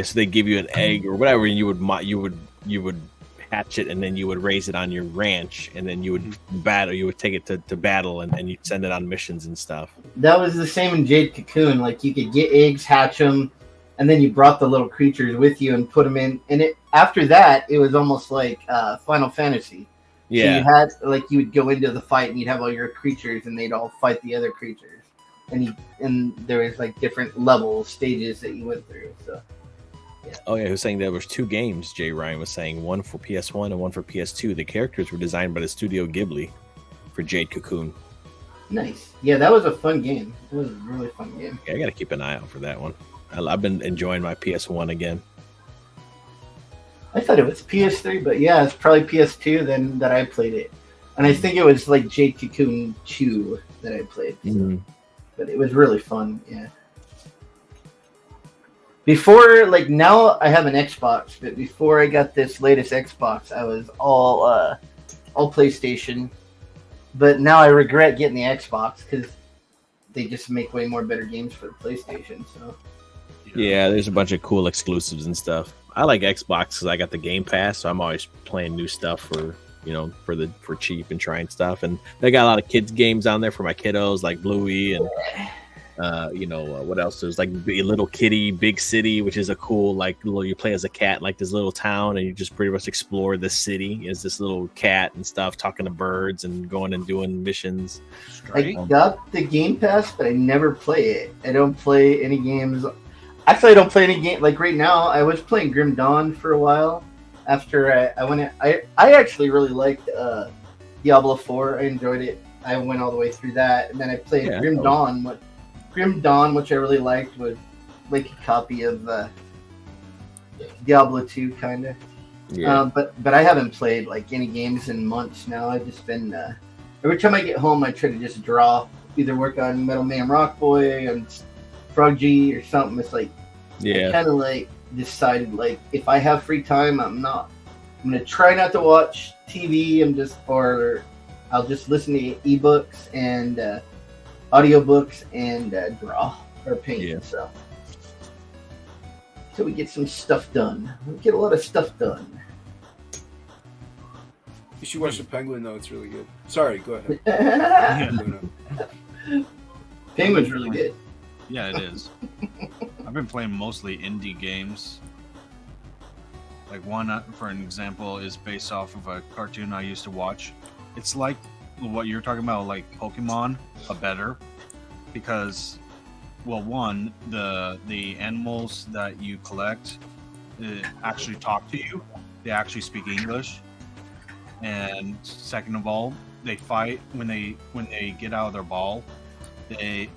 so they give you an egg or whatever, and you would hatch it, and then you would raise it on your ranch, and then you would battle. You would take it to battle, and you'd send it on missions and stuff. That was the same in Jade Cocoon. Like you could get eggs, hatch them, and then you brought the little creatures with you and put them in. And after that, it was almost like Final Fantasy. Yeah. So you would go into the fight, and you'd have all your creatures, and they'd all fight the other creatures. And there was like different levels, stages that you went through. So. Yeah. Oh yeah, he was saying there was 2 games. Jay Ryan was saying, one for PS1 and one for PS2. The characters were designed by the Studio Ghibli for Jade Cocoon. Nice. Yeah, that was a fun game. It was a really fun game. Yeah, I got to keep an eye out for that one. I've been enjoying my PS1 again. I thought it was PS3, but yeah, it's probably PS2 then that I played it. And I think it was like Jade Cocoon 2 that I played. So. But it was really fun, yeah. Before, like now I have an Xbox, but before I got this latest Xbox, I was all PlayStation. But now I regret getting the Xbox because they just make way more better games for the PlayStation. So yeah, there's a bunch of cool exclusives and stuff. I like Xbox because I got the Game Pass, so I'm always playing new stuff for cheap and trying stuff. And they got a lot of kids games on there for my kiddos, like Bluey and what else? There's like Little Kitty, Big City, which is a cool you play as a cat, like this little town, and you just pretty much explore the city as this little cat and stuff, talking to birds and going and doing missions. I got the Game Pass, but I never play it. I don't play any games. Actually, I don't play any game. Like right now, I was playing Grim Dawn for a while. after I went. I actually really liked Diablo 4. I enjoyed it. I went all the way through that, and then I played Grim Dawn. Grim Dawn, which I really liked, was like a copy of Diablo 2, kind of. Yeah. But I haven't played like any games in months now. I've just been every time I get home, I try to just draw, either work on Metal Man Rock Boy and Frog G or something. It's like I kind of like decided like if I have free time, I'm gonna try not to watch TV. I'll just listen to ebooks and audiobooks and draw or paint. Yeah. So we get some stuff done. We get a lot of stuff done. You should watch The Penguin, though. It's really good. Sorry, go ahead. Penguin's really good. Yeah, it is. I've been playing mostly indie games. Like one, for an example, is based off of a cartoon I used to watch. It's like what you're talking about, like Pokemon, but better. Because, well, one, the animals that you collect actually talk to you. They actually speak English. And second of all, they fight when they get out of their ball. They're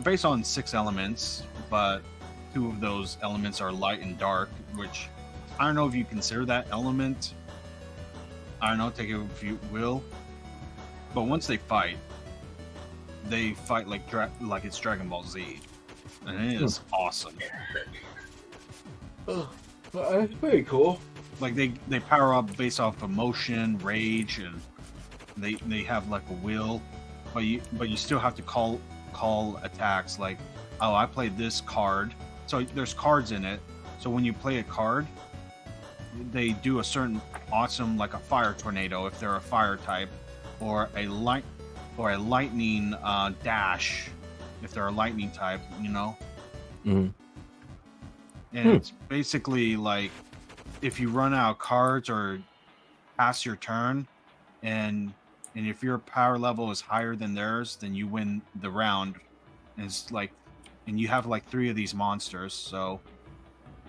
based on 6 elements, but 2 of those elements are light and dark, which I don't know if you consider that element. I don't know, take it if you will. But once they fight like it's Dragon Ball Z, and it is awesome. Oh, that's pretty cool. Like they power up based off emotion, rage, and they have like a will, but you still have to call attacks. Like, oh, I played this card, so there's cards in it. So when you play a card, they do a certain awesome, like a fire tornado if they're a fire type, or a lightning dash if they're a lightning type. You know. Mm-hmm. And it's basically like if you run out of cards or pass your turn, and if your power level is higher than theirs, then you win the round. And it's like, and you have like 3 of these monsters. So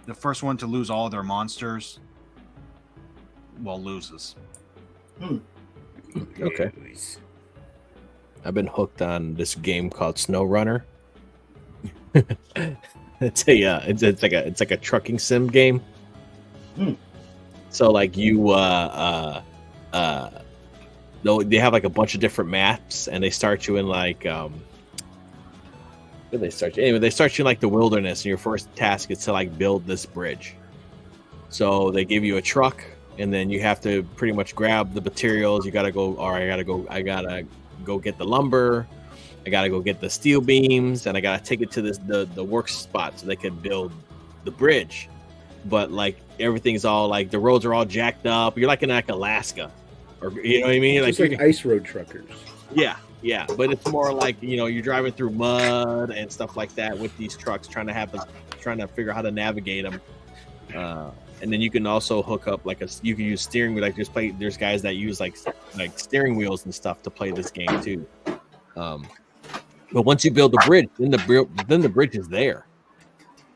the first one to lose all their monsters, well, loses. Okay. I've been hooked on this game called Snow Runner. It's like a trucking sim game. So like they have like a bunch of different maps, and they start you in like they start you in like the wilderness, and your first task is to like build this bridge. So they give you a truck, and then you have to pretty much grab the materials. You gotta go, or I gotta go get the lumber. I gotta go get the steel beams, and I gotta take it to the work spot so they can build the bridge. But like everything's all like the roads are all jacked up. You're like in like Alaska, or you know what I mean? It's like ice road truckers. Yeah. But it's more like, you know, you're driving through mud and stuff like that with these trucks, trying to figure out how to navigate them. And then you can also hook up you can use steering wheel. Like there's guys that use like steering wheels and stuff to play this game too. But once you build the bridge, then the bridge is there,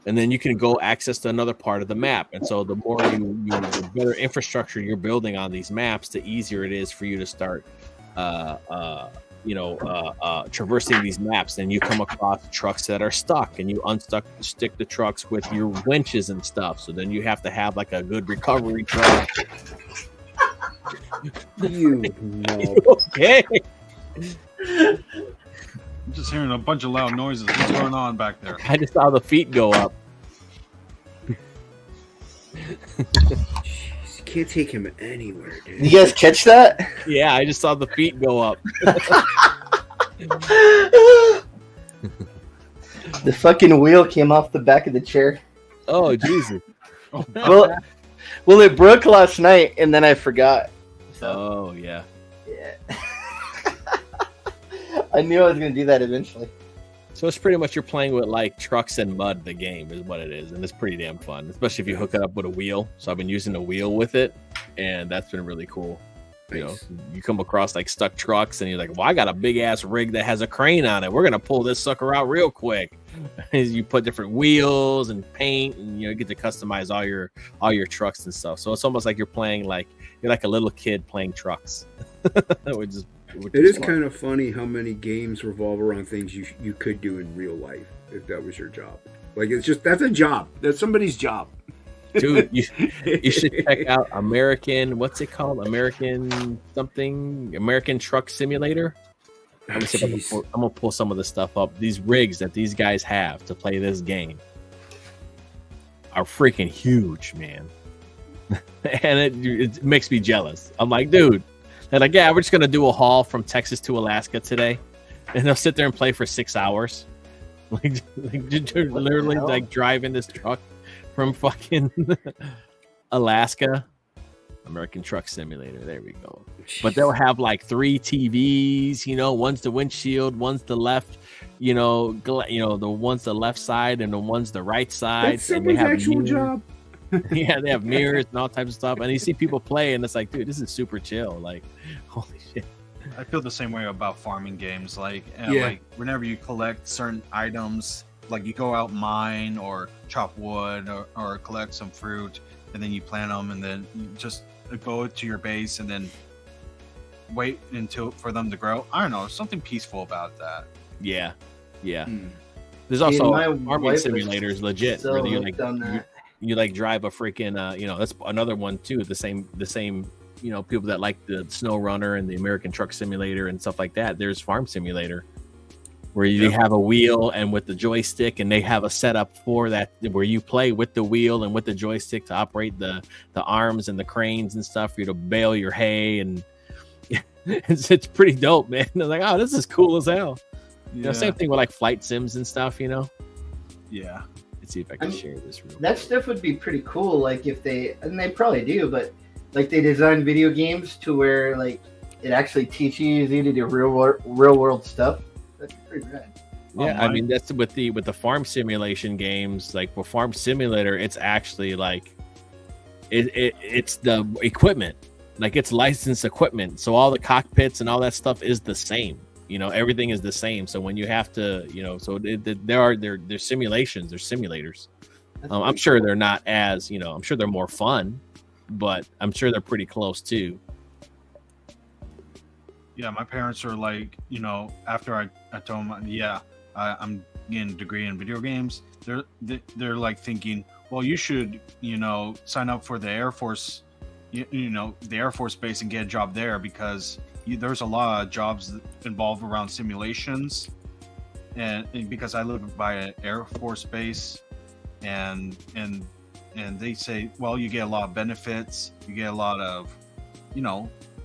and then you can go access to another part of the map. And so the more the better infrastructure you're building on these maps, the easier it is for you to start, traversing these maps. Then you come across trucks that are stuck, and you stick the trucks with your winches and stuff. So then you have to have like a good recovery truck. You know. Okay. I'm just hearing a bunch of loud noises. What's going on back there? I just saw the feet go up. Jeez, you can't take him anywhere, dude. You guys catch that? Yeah, I just saw the feet go up. The fucking wheel came off the back of the chair. Oh, Jesus. Well, it broke last night, and then I forgot. So, Oh, yeah. yeah. I knew I was going to do that eventually. So it's pretty much you're playing with like trucks and mud, the game is what it is. And it's pretty damn fun, especially if you hook it up with a wheel. So I've been using a wheel with it, and that's been really cool. You know, Nice. you come across like stuck trucks, and you're like, "Well, I got a big ass rig that has a crane on it. We're gonna pull this sucker out real quick." You put different wheels and paint, and you get to customize all your trucks and stuff. So it's almost like you're like a little kid playing trucks. which It is fun. kind of funny how many games revolve around things you could do in real life if that was your job. Like that's a job. That's somebody's job. Dude, you should check out what's it called? American Truck Simulator. I'm gonna pull some of the stuff up. These rigs that these guys have to play this game are freaking huge, man. And it makes me jealous. I'm like, dude, they're like, yeah, we're just gonna do a haul from Texas to Alaska today, and they'll sit there and play for 6 hours, like literally like driving this truck from fucking Alaska. American Truck Simulator. There we go. But they'll have like 3 TVs. One's the windshield, one's the left. The one's the left side, and the one's the right side. That's someone's actual job. Yeah, they have mirrors and all types of stuff. And you see people play, and it's like, dude, this is super chill. Like, holy shit. I feel the same way about farming games. Like, Yeah. like whenever you collect certain items, like you go out mine or chop wood or collect some fruit, and then you plant them, and then you just go to your base and then wait for them to grow. I don't know, something peaceful about that. Yeah. Hmm. There's also my farming wife was simulators, legit. so Where you hooked on that. you like drive a freaking that's another one too. The same people that like the Snow Runner and the American Truck Simulator and stuff like that. There's Farm Simulator, where you have a wheel and with the joystick, and they have a setup for that where you play with the wheel and with the joystick to operate the arms and the cranes and stuff for you to bale your hay, and it's pretty dope, man. They're like, oh, this is cool as hell. Same thing with like flight sims and stuff. Yeah. Let's see if I can share this real That stuff would be pretty cool. Like if and they probably do, but like they design video games to where like it actually teaches you to do real world stuff. That's pretty rad. Yeah, I mean that's with the farm simulation games. Like for Farm Simulator, it's actually like it's the equipment, like it's licensed equipment. So all the cockpits and all that stuff is the same. Everything is the same. So when you have to, they're simulations, they're simulators. I'm sure they're not as, I'm sure they're more fun, but I'm sure they're pretty close too. Yeah, my parents are like, after I told them, I'm getting a degree in video games, they're like thinking, well, you should, sign up for the Air Force, the Air Force base and get a job there, because there's a lot of jobs that involve around simulations, and because I live by an Air Force base, and they say, well, you get a lot of benefits, you get a lot of,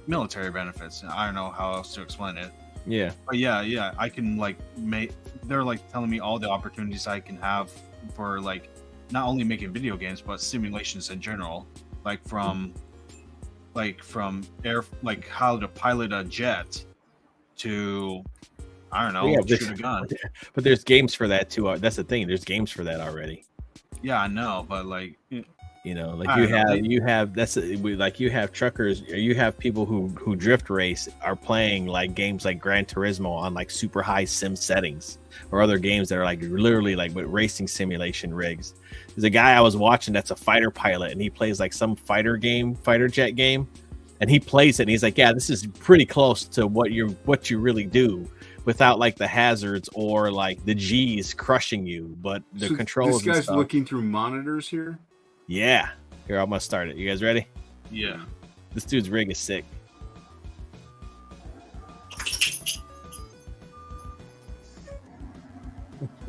military benefits. I don't know how else to explain it. Yeah. But yeah, I can they're like telling me all the opportunities I can have for like not only making video games but simulations in general, like from air, like how to pilot a jet to, I don't know, shoot a gun. But there's games for that too. That's the thing. There's games for that already. Yeah, I know, but like, you have truckers, or you have people who drift race are playing like games like Gran Turismo on like super high sim settings, or other games that are like literally like with racing simulation rigs. There's a guy I was watching that's a fighter pilot, and he plays like some fighter jet game, and he plays it, and he's like, yeah, this is pretty close to what you really do, without like the hazards or like the G's crushing you, but the controls. This guy's looking through monitors here. Yeah. Here, I'm gonna start it. You guys ready? Yeah. This dude's rig is sick.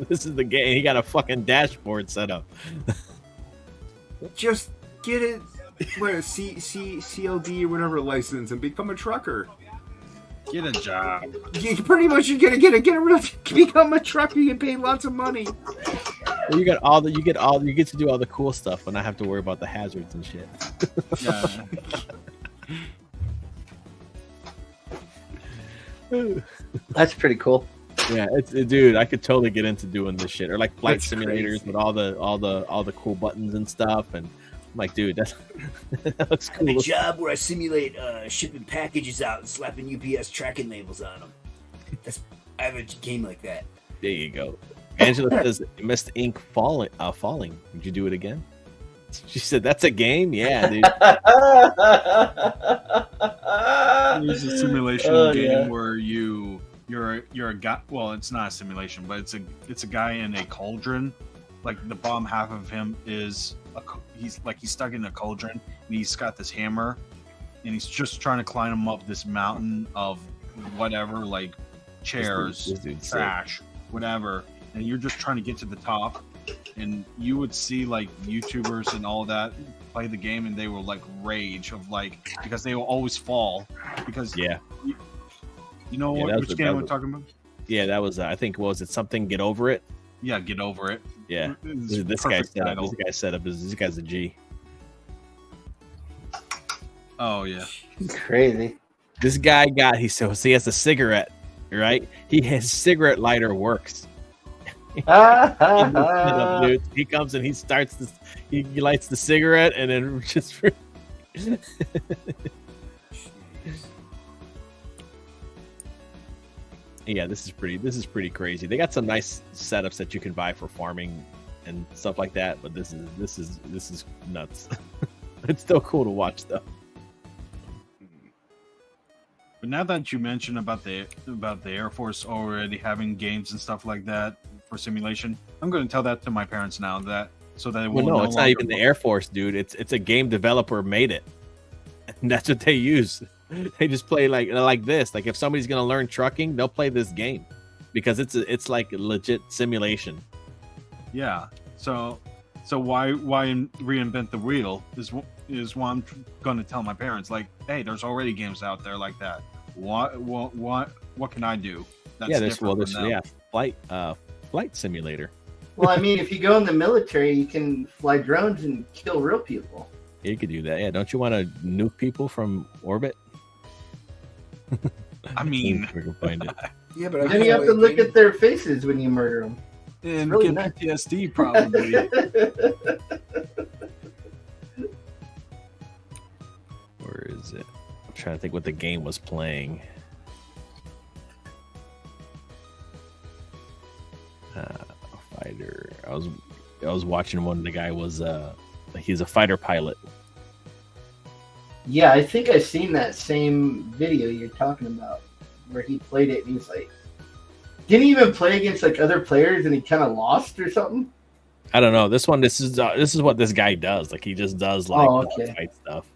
This is the game. He got a fucking dashboard set up. Just get it, CLD or whatever license, and become a trucker. Get a job. You pretty much you're gonna get a real become a trucker. You get paid lots of money. Well, you get to do all the cool stuff, and not have to worry about the hazards and shit. Yeah. That's pretty cool. Yeah, dude, I could totally get into doing this shit, or like flight simulators with all the cool buttons and stuff, and I'm like, dude, that looks I have a cool. job where I simulate shipping packages out and slapping UPS tracking labels on them. I have a game like that. There you go. Angela says, missed ink falling. Did you do it again? She said, that's a game? Yeah, dude. There's a simulation game where you're a guy. Well, it's not a simulation, but it's a guy in a cauldron. Like the bottom half of him is he's stuck in a cauldron, and he's got this hammer, and he's just trying to climb up this mountain of whatever, like chairs, This dude's trash, whatever, and you're just trying to get to the top. And you would see like YouTubers and all that play the game, and they will like rage of like because they will always fall because Yeah. You know Yeah, which game I'm talking about? Yeah, that was I think was it something Get Over It? Yeah, Get Over It. Yeah. It's This perfect guy's title. set up. This guy's a G. Oh yeah. Crazy. This guy so he has a cigarette, right? His cigarette lighter works. Dude, he comes and he starts this. He lights the cigarette and then just. Yeah, this is pretty crazy. They got some nice setups that you can buy for farming and stuff like that, but this is nuts. It's still cool to watch though. But now that you mentioned about the Air Force already having games and stuff like that for simulation, I'm going to tell that to my parents now so that it will. Well, no, it's not even the Air Force, dude. It's a game developer made it, and that's what they use. They just play like this. Like if somebody's gonna learn trucking, they'll play this game because it's like a legit simulation. Yeah. So why reinvent the wheel is what I'm going to tell my parents. Like, hey, there's already games out there like that. What can I do? That's There's different from them? flight simulator. Well, I mean, if you go in the military, you can fly drones and kill real people. You could do that. Yeah, don't you want to nuke people from orbit? I mean, we can find it. Yeah, but Then you have to look at their faces when you murder them. and really get nice. PTSD probably. Where is it? I'm trying to think what the game was playing. Fighter. I was watching one. The guy was he's a fighter pilot. Yeah, I think I've seen that same video you're talking about, where he played it and he's like, didn't he even play against like other players and he kind of lost or something? I don't know. This is what this guy does. Like he just does like fight stuff.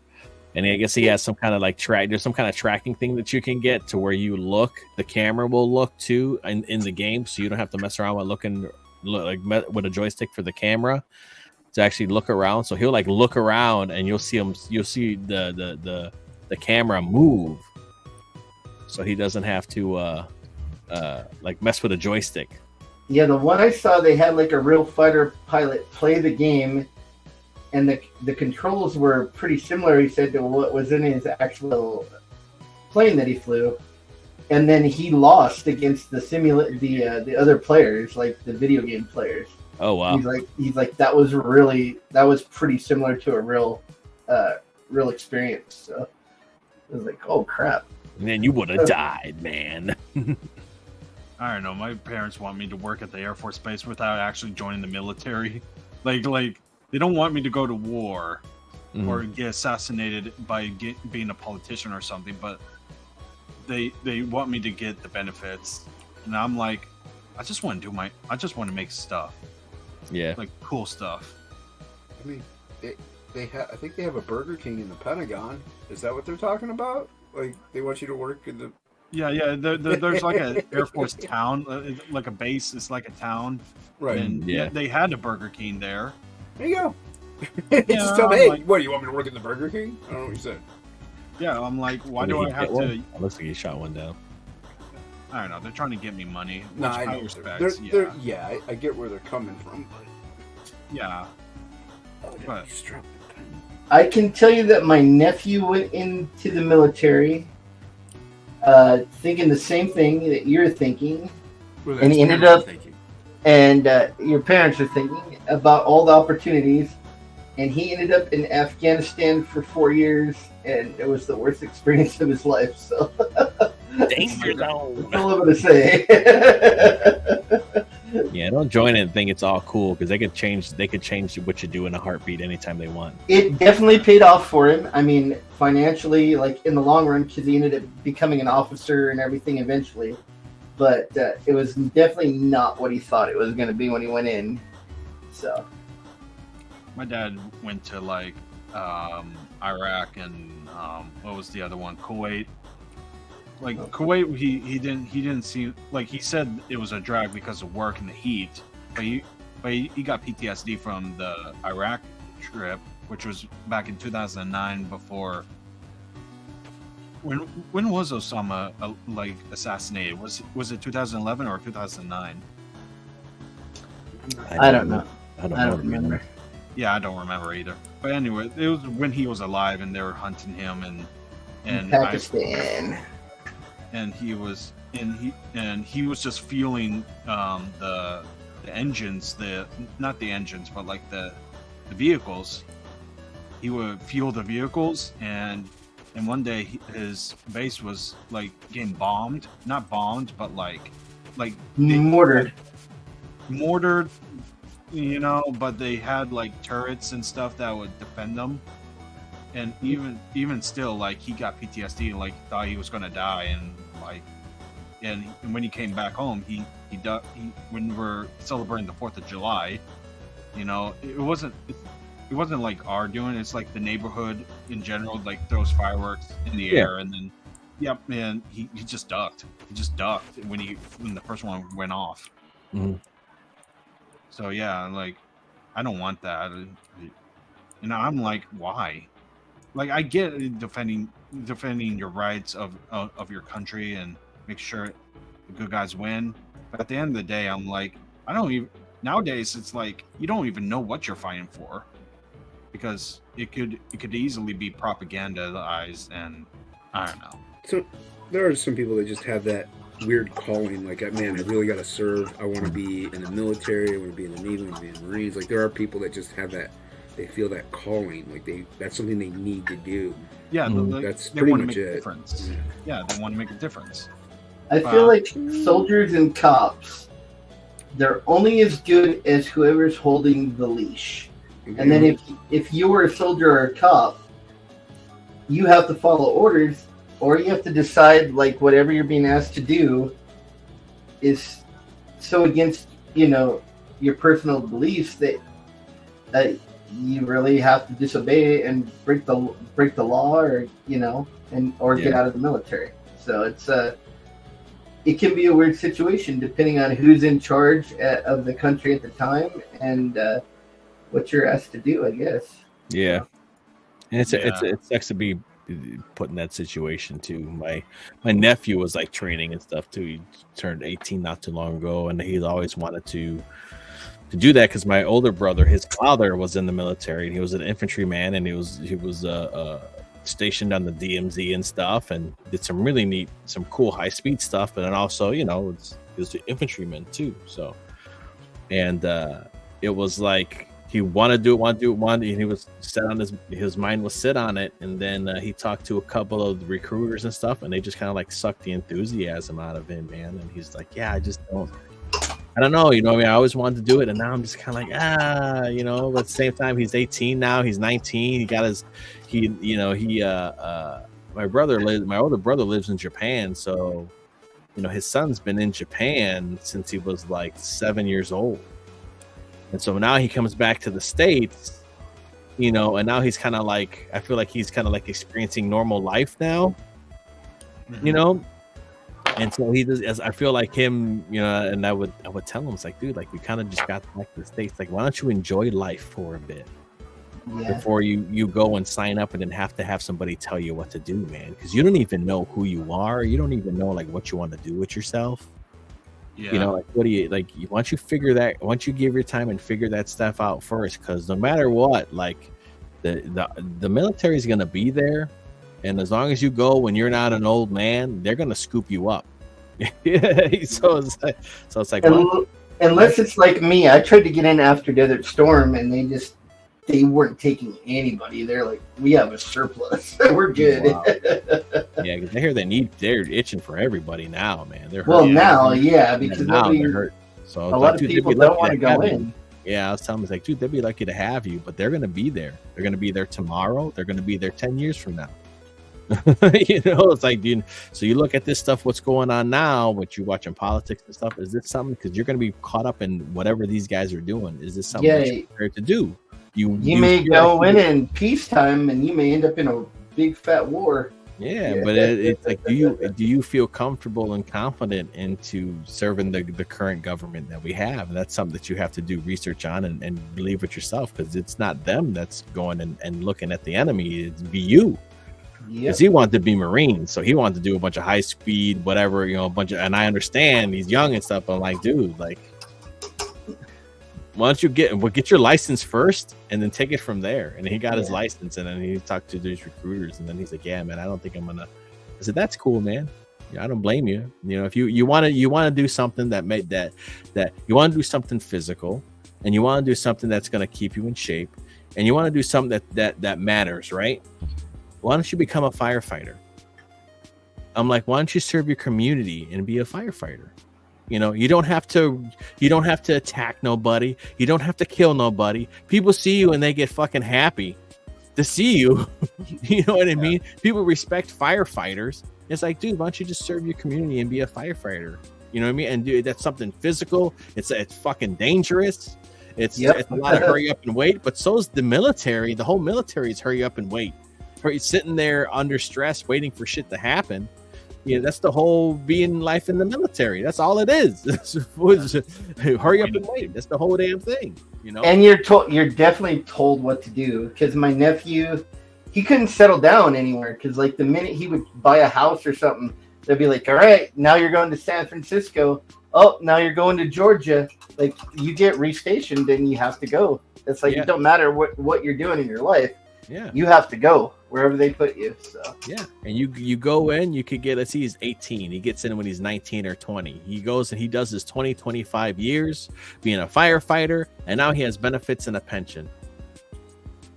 And I guess he has some kind of like there's some kind of tracking thing that you can get to where you the camera will look too in the game, so you don't have to mess around with with a joystick for the camera to actually look around. So he'll like look around and you'll see the camera move, so he doesn't have to like mess with a joystick. Yeah, the one I saw, they had like a real fighter pilot play the game, and the controls were pretty similar, he said, to what was in his actual plane that he flew. And then he lost against the other players, like the video game players. Oh wow! He's like that was pretty similar to a real experience. So I was like, oh crap! Man, you would have died, man. I don't know. My parents want me to work at the Air Force Base without actually joining the military. Like they don't want me to go to war or get assassinated by being a politician or something, but they want me to get the benefits. And I'm like, I just want to make stuff. Yeah. Like cool stuff. I mean, I think they have a Burger King in the Pentagon. Is that what they're talking about? Like they want you to work in the. Yeah. There's like an Air Force town, like a base. It's like a town, Right. And they had a Burger King there. There you go. Yeah, Just tell me, hey, like- what do you want me to work in the Burger King? I don't know what you said. Yeah, I'm like, why do I have to? Looks like he shot one down. I don't know. They're trying to get me money, which No, I I know. respect. I get where they're coming from. Yeah. But I can tell you that my nephew went into the military, thinking the same thing that you're thinking, and he ended up, and your parents are thinking about all the opportunities, and he ended up in Afghanistan for 4 years, and it was the worst experience of his life. So Danger zone. that's all I'm gonna say. Yeah, don't join it and think it's all cool because they could change what you do in a heartbeat anytime they want. It definitely paid off for him. I mean, financially, like in the long run, because he ended up becoming an officer and everything eventually. But it was definitely not what he thought it was going to be when he went in. So, My dad went to like Iraq and what was the other one? Kuwait. Like Kuwait, he didn't see, like he said it was a drag because of work and the heat, but he got PTSD from the Iraq trip, which was back in 2009. Before when was Osama like assassinated? Was it 2011 or 2009? I don't know. I don't remember. Yeah, I don't remember either. But anyway, it was when he was alive and they were hunting him and Pakistan. And he was just feeling the engines, not the engines, but like the vehicles. He would feel the vehicles, and one day his base was like getting bombed, not bombed, but like Mortared. mortared, you know. But they had like turrets and stuff that would defend them. And even still, like he got PTSD, like thought he was gonna die, and when he came back home, he when we're celebrating the 4th of July, you know, it wasn't like our doing. It's like the neighborhood in general, like throws fireworks in the air, and then, yep, man, he just ducked. He just ducked when the first one went off. Mm-hmm. So yeah, like I don't want that. And I'm like, why? Like I get defending your rights of your country and make sure the good guys win, but at the end of the day, I'm like, I don't even nowadays. It's like you don't even know what you're fighting for, because it could easily be propagandized, and I don't know. So there are some people that just have that weird calling, like, man, I really got to serve. I want to be in the military. I want to be in the Navy. I want to be in the Marines. Like there are people that just have that. They feel that calling, like that's something they need to do. Yeah, that's they pretty want to much make a it. difference. Yeah, they want to make a difference. I feel like soldiers and cops, they're only as good as whoever's holding the leash. And then if you were a soldier or a cop, you have to follow orders, or you have to decide, like, whatever you're being asked to do is so against, you know, your personal beliefs that you really have to disobey and break the law, or, you know, or get out of the military. So it can be a weird situation depending on who's in charge of the country at the time and what you're asked to do, I guess. Yeah, and it sucks to be put in that situation too. My nephew was like training and stuff too. He turned 18 not too long ago, and he's always wanted to do that because my older brother, his father was in the military, and he was an infantryman, and he was stationed on the DMZ and stuff, and did some really neat, some cool high speed stuff. And then also, you know, he was an infantryman too. So, and it was like he wanted to do it, and he was set on his mind was set on it. And then he talked to a couple of the recruiters and stuff, and they just kind of like sucked the enthusiasm out of him, man. And he's like, yeah, I don't know, you know, I mean, I always wanted to do it, and now I'm just kind of like, you know, but at the same time, he's 18 now, he's 19, he got his, my older brother lives in Japan, so, you know, his son's been in Japan since he was like 7 years old, and so now he comes back to the States, you know, and now he's kind of like, I feel like he's kind of like experiencing normal life now, you know. And so he does, as I feel like him, you know, and I would tell him, it's like, dude, like we kind of just got back to the States. Like, why don't you enjoy life for a bit before you go and sign up and then have to have somebody tell you what to do, man? Because you don't even know who you are. You don't even know like what you want to do with yourself. Yeah. You know, like what do you like? Once you give your time and figure that stuff out first, because no matter what, like the military is gonna be there. And as long as you go when you're not an old man, they're gonna scoop you up. so it's like unless it's like me, I tried to get in after Desert Storm, and they just they weren't taking anybody. They're like, we have a surplus. We're good. Wow. Yeah, because I hear they're itching for everybody now, man. They're Well, hurting. now, yeah, because now nobody, they're hurt. So a lot of people don't want to go in. Yeah, I was telling him, like, dude, they'd be lucky to have you, but they're gonna be there. They're gonna be there tomorrow. They're gonna be there 10 years from now. You know, it's like, dude. So you look at this stuff, what's going on now, what you watching politics and stuff. Is this something? Because you're gonna be caught up in whatever these guys are doing. Is this something that you're prepared to do? You may go in peacetime, and you may end up in a big fat war. Yeah, but it's like, do you feel comfortable and confident into serving the current government that we have? And that's something that you have to do research on and believe it yourself, because it's not them that's going and looking at the enemy. It's be you. Because he wanted to be Marine, so he wanted to do a bunch of high speed, whatever, you know, a bunch of. And I understand he's young and stuff. But I'm like, dude, like, why don't you get your license first and then take it from there? And he got his license, and then he talked to these recruiters, and then he's like, yeah, man, I don't think I'm gonna. I said, that's cool, man. Yeah, I don't blame you. You know, if you want to do something that you want to do something physical, and you want to do something that's going to keep you in shape, and you want to do something that matters, right? Why don't you become a firefighter? I'm like, why don't you serve your community and be a firefighter? You know, you don't have to attack nobody. You don't have to kill nobody. People see you and they get fucking happy to see you. You know what I mean? People respect firefighters. It's like, dude, why don't you just serve your community and be a firefighter? You know what I mean? And dude, that's something physical. It's fucking dangerous. It's a lot of hurry up and wait, but so is the military. The whole military is hurry up and wait. Sitting there under stress, waiting for shit to happen. Yeah, that's the whole being life in the military. That's all it is. Hurry up and wait. That's the whole damn thing. You know. And you're definitely told what to do. Because my nephew, he couldn't settle down anywhere. Because like the minute he would buy a house or something, they'd be like, "All right, now you're going to San Francisco. Oh, now you're going to Georgia. Like you get restationed, and you have to go. It's like it don't matter what you're doing in your life. Yeah, you have to go wherever they put you. So yeah, and you go in, you could get, let's see, he's 18. He gets in when he's 19 or 20. He goes and he does his 25 years being a firefighter, and now he has benefits and a pension.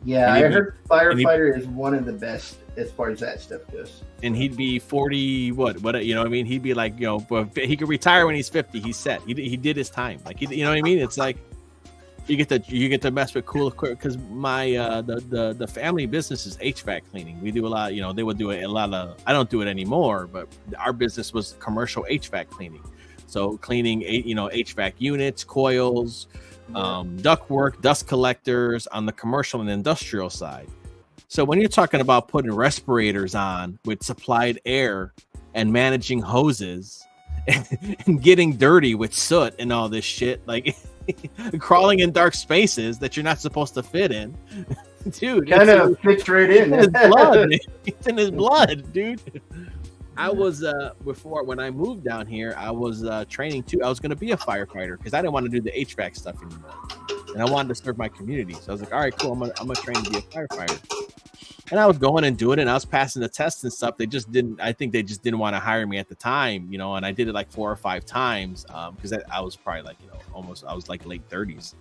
Yeah, I heard firefighter is one of the best as far as that stuff goes. And he'd be 40, what you know what I mean? He'd be like, you know, he could retire when he's 50. He's set. He did his time. Like, you know what I mean? It's like, you get to mess with cool equipment, because my the family business is HVAC cleaning. We do a lot, you know, they would do a lot of, I don't do it anymore, but our business was commercial HVAC cleaning. So cleaning, you know, HVAC units, coils, ductwork, dust collectors on the commercial and industrial side. So when you're talking about putting respirators on with supplied air and managing hoses and getting dirty with soot and all this shit, like crawling in dark spaces that you're not supposed to fit in, dude, kind of fits right in his blood. It's in his blood, dude. I was before, when I moved down here, I was training too. I was going to be a firefighter because I didn't want to do the HVAC stuff anymore, and I wanted to serve my community. So I was like, all right, cool, I'm gonna train to be a firefighter. And I was going and doing it, and I was passing the tests and stuff. I think they just didn't want to hire me at the time, you know, and I did it like 4 or 5 times because I was probably like, you know, I was like late 30s.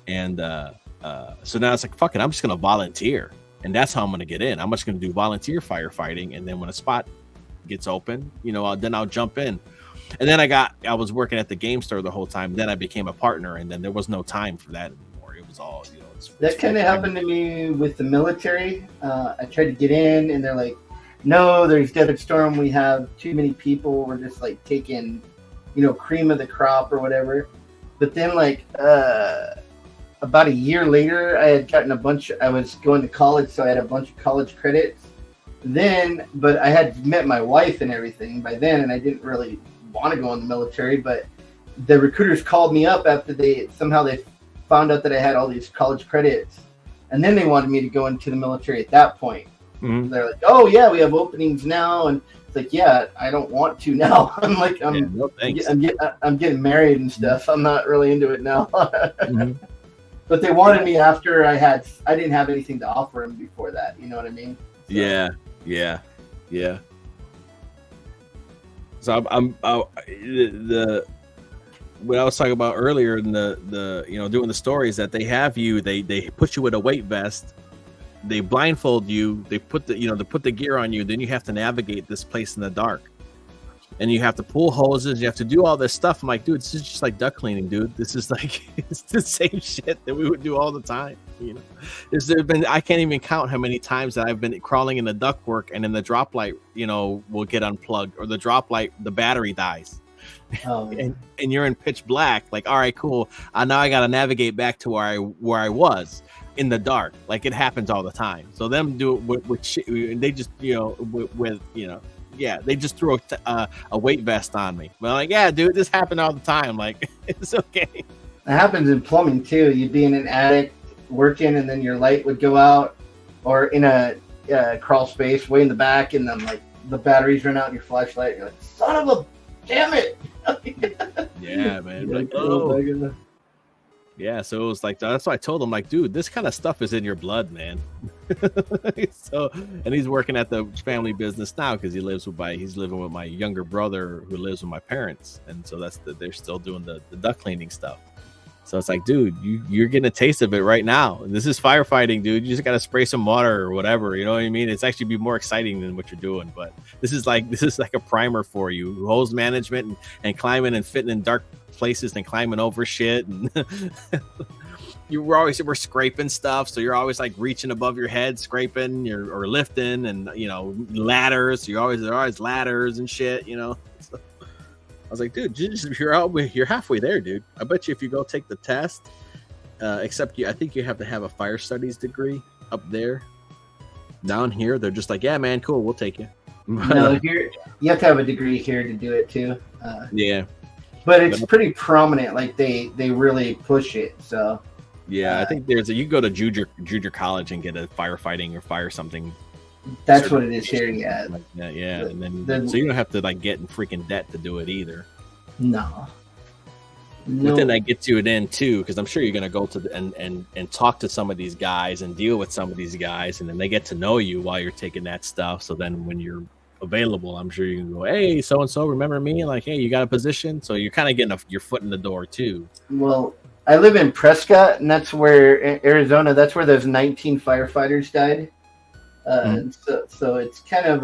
And so now it's like, fuck it, I'm just going to volunteer. And that's how I'm going to get in. I'm just going to do volunteer firefighting. And then when a spot gets open, you know, then I'll jump in. And then I was working at the game store the whole time. Then I became a partner, and then there was no time for that anymore. It was all, you know, that kind of happened to me with the military. I tried to get in, and they're like, no, there's Desert Storm. We have too many people. We're just like taking, you know, cream of the crop or whatever. But then like about a year later, I had gotten I was going to college, so I had a bunch of college credits. But I had met my wife and everything by then, and I didn't really want to go in the military. But the recruiters called me up after they found out that I had all these college credits, and then they wanted me to go into the military at that point. Mm-hmm. They're like, oh yeah, we have openings now, and it's like, yeah, I don't want to now. I'm like, I'm getting married and stuff. I'm not really into it now. Mm-hmm. But they wanted me after I didn't have anything to offer them before that. You know what I mean? So. Yeah. So what I was talking about earlier in the doing the stories that they have you, they put you with a weight vest, they blindfold you, they put the gear on you, then you have to navigate this place in the dark. And you have to pull hoses. You have to do all this stuff. I'm like, dude, this is just like duck cleaning, dude. This is like it's the same shit that we would do all the time. I can't even count how many times that I've been crawling in the ductwork and then the drop light, will get unplugged or the drop light, the battery dies. Oh, and you're in pitch black. Like, all right, cool. Now I got to navigate back to where I was in the dark. Like it happens all the time. So them do it with shit. They just they just threw a weight vest on me. Well, like, yeah, dude, this happened all the time. Like, it's okay. it happens in plumbing too. You'd be in an attic working, and then your light would go out, or in a crawl space way in the back, and then like the batteries run out in your flashlight. You're like, son of a damn it! Yeah, man. Like, oh. Yeah, so it was like that's why I told him, like, dude, this kind of stuff is in your blood, man. So, and he's working at the family business now because he's living with my younger brother who lives with my parents, and so they're still doing the duct cleaning stuff. So it's like, dude, you're getting a taste of it right now. This is firefighting, dude. You just got to spray some water or whatever. You know what I mean? It's actually be more exciting than what you're doing. But this is like a primer for you. Hose management and climbing and fitting in dark places and climbing over shit. And we're scraping stuff. So you're always like reaching above your head, scraping or lifting and, ladders. There are always ladders and shit, So I was like, dude, you're halfway there, dude. I bet you if you go take the test, I think you have to have a fire studies degree up there. Down here, they're just like, yeah, man, cool, we'll take you. No, here you have to have a degree here to do it too. Yeah, but it's pretty prominent. Like they really push it. So yeah, I think you go to junior college and get a firefighting or fire something. That's what it is here, yeah. Like that, yeah, and then so you don't have to like get in freaking debt to do it either. No. But then that gets you in too, because I'm sure you're gonna go to and talk to some of these guys and deal with some of these guys, and then they get to know you while you're taking that stuff. So then when you're available, I'm sure you can go, hey, so and so, remember me? Like, hey, you got a position? So you're kind of getting your foot in the door too. Well, I live in Prescott, and that's where Arizona. That's where those 19 firefighters died. So it's kind of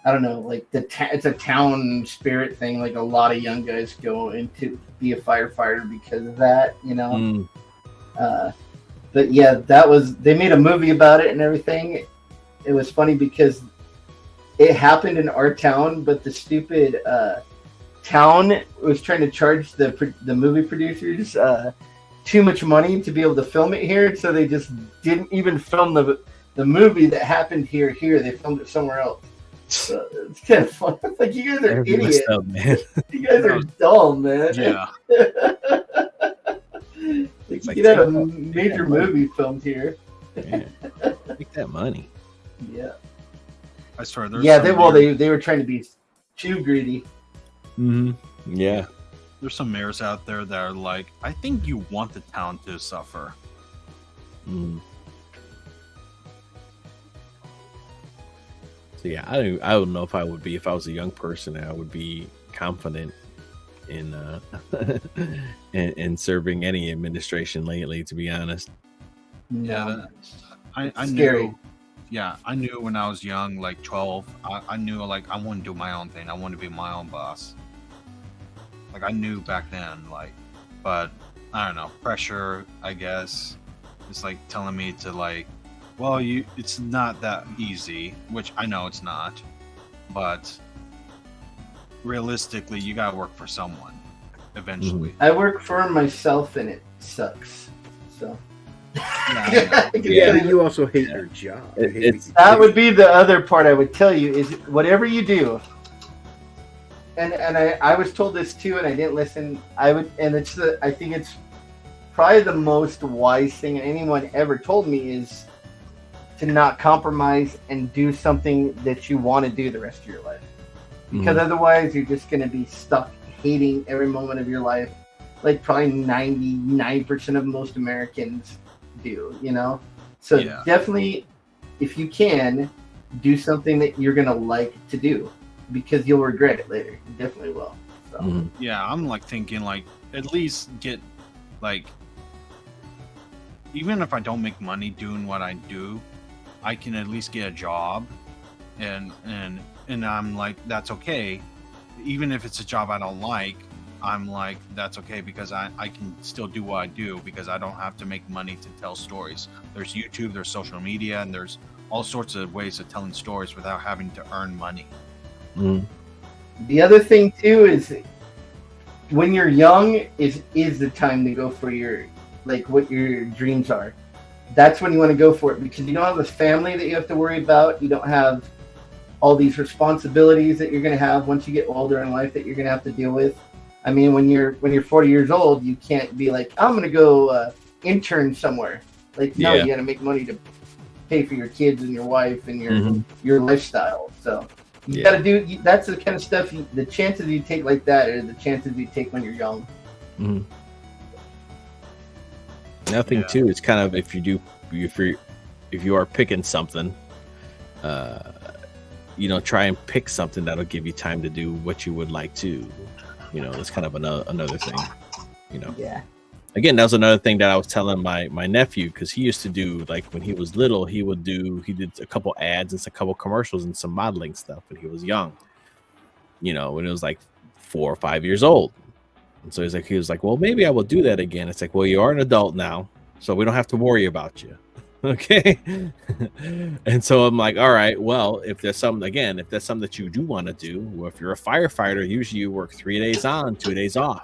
I don't know, like it's a town spirit thing. Like a lot of young guys go into be a firefighter because of that, But yeah, they made a movie about it and everything. It was funny because it happened in our town, but the stupid town was trying to charge the movie producers too much money to be able to film it here, so they just didn't even film the movie that happened here. They filmed it somewhere else. So it's kind of fun. It's like, you guys are idiots. Man. You guys are dull, man. Yeah. You could have a major movie filmed here. Yeah. Make that money. Yeah. I swear. They were trying to be too greedy. Mm-hmm. Yeah. There's some mayors out there that are like, I think you want the town to suffer. Mm. So yeah, I don't know if I would be, if I was a young person, I would be confident in in serving any administration lately, to be honest. Yeah, I scary. knew. Yeah, I knew when I was young, like 12. I knew like I want to do my own thing. I want to be my own boss. Like I knew back then, like, but I don't know, pressure, I guess. It's like telling me to like, well, it's not that easy, which I know it's not, but realistically, you gotta work for someone eventually. I work for myself, and it sucks. So. Yeah, you also hate your job. That would be the other part I would tell you is whatever you do. And I was told this too, and I didn't listen. I think it's probably the most wise thing anyone ever told me is to not compromise and do something that you want to do the rest of your life. Because otherwise you're just going to be stuck hating every moment of your life, like probably 99% of most Americans do, So definitely, if you can, do something that you're going to like to do, because you'll regret it later. You definitely will. Mhm. Yeah, I'm like thinking like at least get like even if I don't make money doing what I do, I can at least get a job, and I'm like that's okay, even if it's a job I don't like. I'm like that's okay because I can still do what I do because I don't have to make money to tell stories. There's YouTube, there's social media, and there's all sorts of ways of telling stories without having to earn money. Mhm. The other thing too is when you're young is the time to go for your like what your dreams are. That's when you want to go for it because you don't have a family that you have to worry about. You don't have all these responsibilities that you're going to have once you get older in life that you're going to have to deal with. I mean, when you're 40 years old, you can't be like, I'm going to go intern somewhere. Like, no, Yeah. you got to make money to pay for your kids and your wife and Mhm. your lifestyle. So you Yeah. got to do. That's the kind of stuff. The chances you take like that are the chances you take when you're young. Mhm. Nothing Yeah. too. It's kind of if you are picking something, try and pick something that'll give you time to do what you would like to. It's kind of another thing. Yeah. Again, that was another thing that I was telling my nephew because he used to do like when he was little, he did a couple ads and a couple commercials and some modeling stuff when he was young. When it was like 4 or 5 years old. And so he was like, well, maybe I will do that again. It's like, well, you are an adult now, so we don't have to worry about you. Okay. And so I'm like, all right, well, if that's something that you do want to do, well, if you're a firefighter, usually you work 3 days on, 2 days off.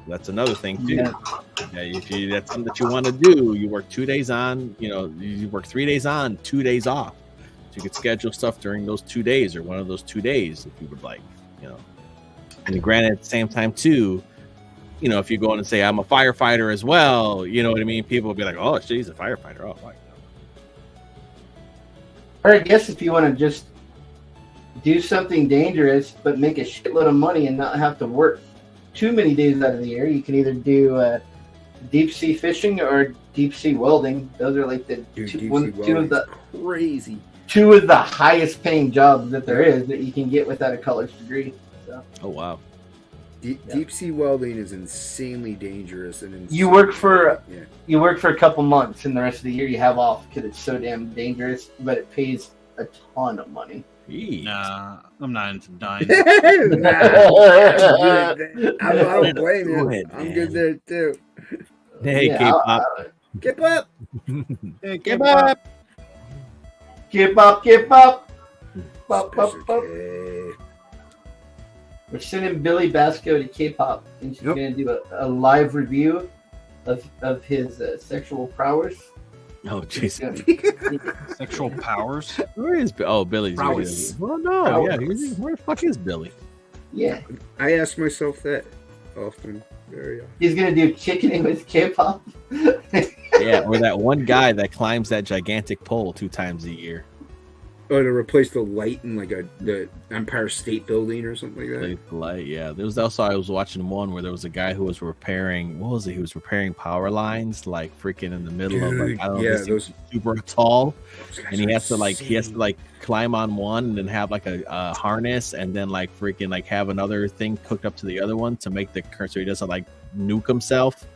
That's another thing too. Yeah. If that's something that you want to do, you work 2 days on, you work 3 days on, 2 days off. So you could schedule stuff during those 2 days or one of those 2 days if you would like, And granted, at the same time too, if you go in and say I'm a firefighter as well, you know what I mean? People will be like, oh, she's a firefighter. Oh, fuck. Or I guess if you want to just do something dangerous but make a shitload of money and not have to work too many days out of the year, you can either do deep sea fishing or deep sea welding. Those are like the two of the highest paying jobs that there is that you can get without a college degree. So. Oh, wow. Deep sea welding is insanely dangerous and You work for a couple months and the rest of the year you have off because it's so damn dangerous, but it pays a ton of money. Nah, I'm not into dying. I don't blame you. Go ahead, I'm man. good there too. Hey, Yeah, K-pop. Get up! Hey, Keep up. Keep up. Bop, bop, Special bop. K. We're sending Billy Basco to K-pop, and she's Yep. going to do a live review of his sexual prowess. Oh, jeez. Sexual powers. Where is Billy's? Prowess. Well, no. Prowess. Yeah, where the fuck is Billy? Yeah, I ask myself that often. Very often. he's going to do kicking it with K-pop. Yeah, or that one guy that climbs that gigantic pole 2 times a year. Oh, to replace the light in like the Empire State Building or something like that. Like the light, yeah. There was also I was watching one where there was a guy who was repairing. What was it? He was repairing power lines, like freaking in the middle of like I don't know, yeah, this thing those- super tall, Those guys and he are has to insane. like climb on one and then have like a harness and then like freaking like have another thing hooked up to the other one to make the current so he doesn't like nuke himself.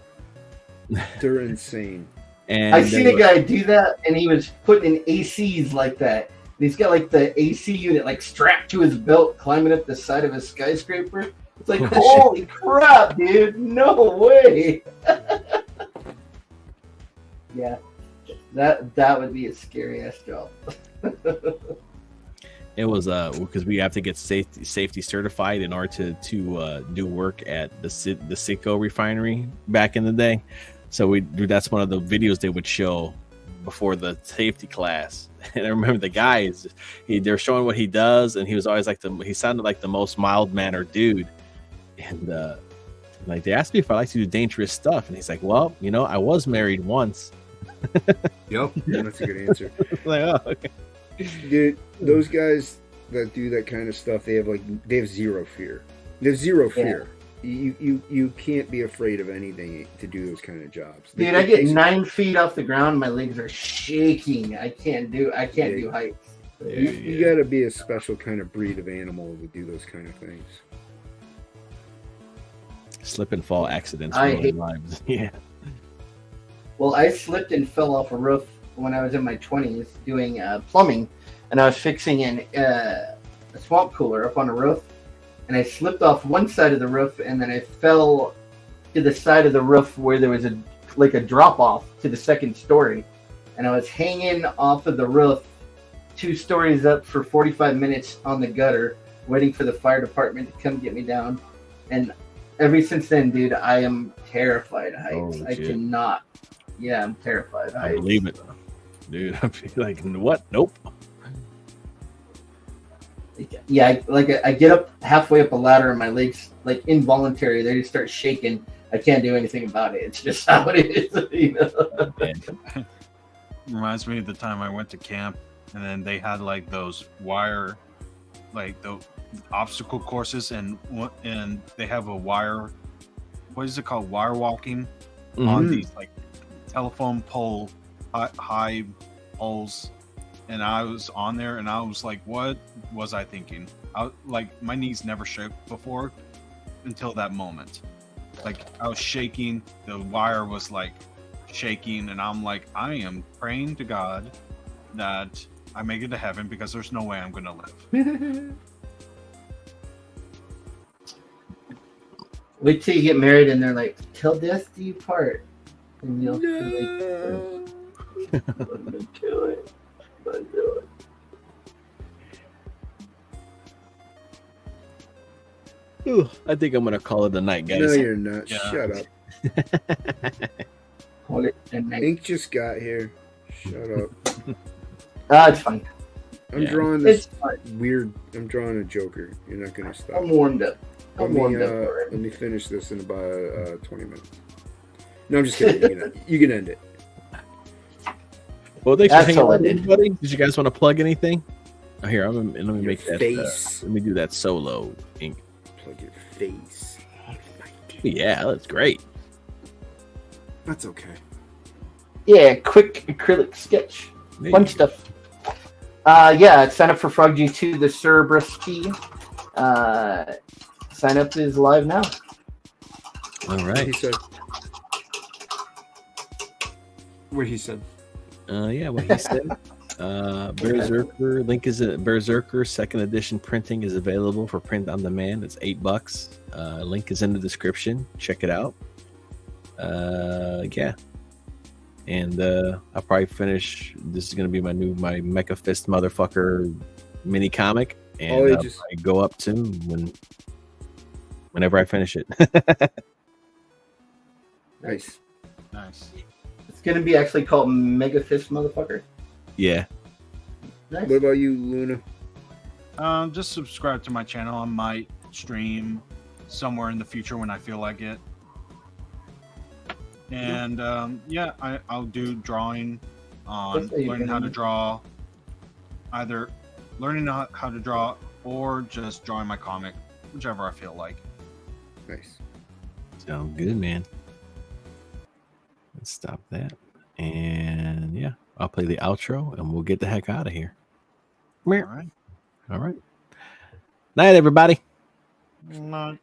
They're insane. And I've seen a guy do that, and he was putting in ACs like that. And he's got like the AC unit like strapped to his belt, climbing up the side of a skyscraper. It's like, holy crap, dude! No way. Yeah, that would be a scary ass job. It was because we have to get safety certified in order to do work at the Citgo refinery back in the day. So that's one of the videos they would show before the safety class. And I remember the guy they're showing what he does, and he was always like he sounded like the most mild mannered dude. And like they asked me if I like to do dangerous stuff, and he's like, "Well, I was married once." Yep, that's a good answer. Like, oh, okay. Dude, those guys that do that kind of stuff, they have zero fear. They have zero fear. You can't be afraid of anything to do those kind of jobs. Dude, I get 9 feet off the ground, my legs are shaking. I can't do heights. You got to be a special kind of breed of animal to do those kind of things. Slip and fall accidents I ruin hate- lives. Yeah. Well, I slipped and fell off a roof when I was in my 20s doing plumbing, and I was fixing a swamp cooler up on a roof, and I slipped off one side of the roof, and then I fell to the side of the roof where there was a drop off to the second story, and I was hanging off of the roof 2 stories up for 45 minutes on the gutter, waiting for the fire department to come get me down. And ever since then, dude, I am terrified of heights. Oh, I shit. cannot. Yeah, I'm terrified of I heights. believe it. Dude, I'd be like, what? Nope. Yeah, I get up halfway up a ladder and my legs, like involuntary, they just start shaking. I can't do anything about it. It's just how it is. You know? Reminds me of the time I went to camp, and then they had like those wire, like the obstacle courses, and they have a wire. What is it called? Wire walking on these like telephone pole, high poles. And I was on there, and I was like, "What was I thinking?" Like my knees never shook before until that moment. Like I was shaking, the wire was like shaking, and I'm like, I am praying to God that I make it to heaven because there's no way I'm gonna live. Wait till you get married and they're like, "Till death do you part," and you'll be like, "I'm gonna kill it. I'm gonna do it." Ooh, I think I'm gonna call it a night, guys. No, you're not. Yeah. Shut up. Call it a night. Ink just got here. Shut up. It's fine. I'm Yeah. drawing It's this fine. weird. I'm drawing a Joker. You're not gonna stop. I'm warmed up. Let I'm me, warmed up let already. me finish this in about 20 minutes. No, I'm just kidding. You can end it. Well, thanks That's for hanging all I out, did. everybody. Did you guys want to plug anything? Oh, here, let me Your make that. face. Let me do that solo ink. Plug your face. Yeah, that's great. That's okay. Yeah, quick acrylic sketch. There Fun you go. stuff. Yeah, sign up for Frog G2, the Cerebruski. Sign up is live now. All What right. he said. What he said. Yeah, what he said. Berserker link is Berserker second edition printing is available for print on demand. It's $8. Link is in the description. Check it out. Yeah, and I'll probably finish. This is gonna be my Mecha Fist motherfucker mini comic, and Oh, you I'll just- probably go up to whenever I finish it. Nice. Nice. It's going to be actually called Mega Fist Motherfucker. Yeah. Nice. What about you, Luna? Just subscribe to my channel. I might stream somewhere in the future when I feel like it. And yeah, I'll do drawing on That's how you learning how to can- draw, either learning how to draw or just drawing my comic, whichever I feel like. Nice. Sound good, man. Let's stop that. And yeah, I'll play the outro and we'll get the heck out of here. All right. All right. Night, everybody. Not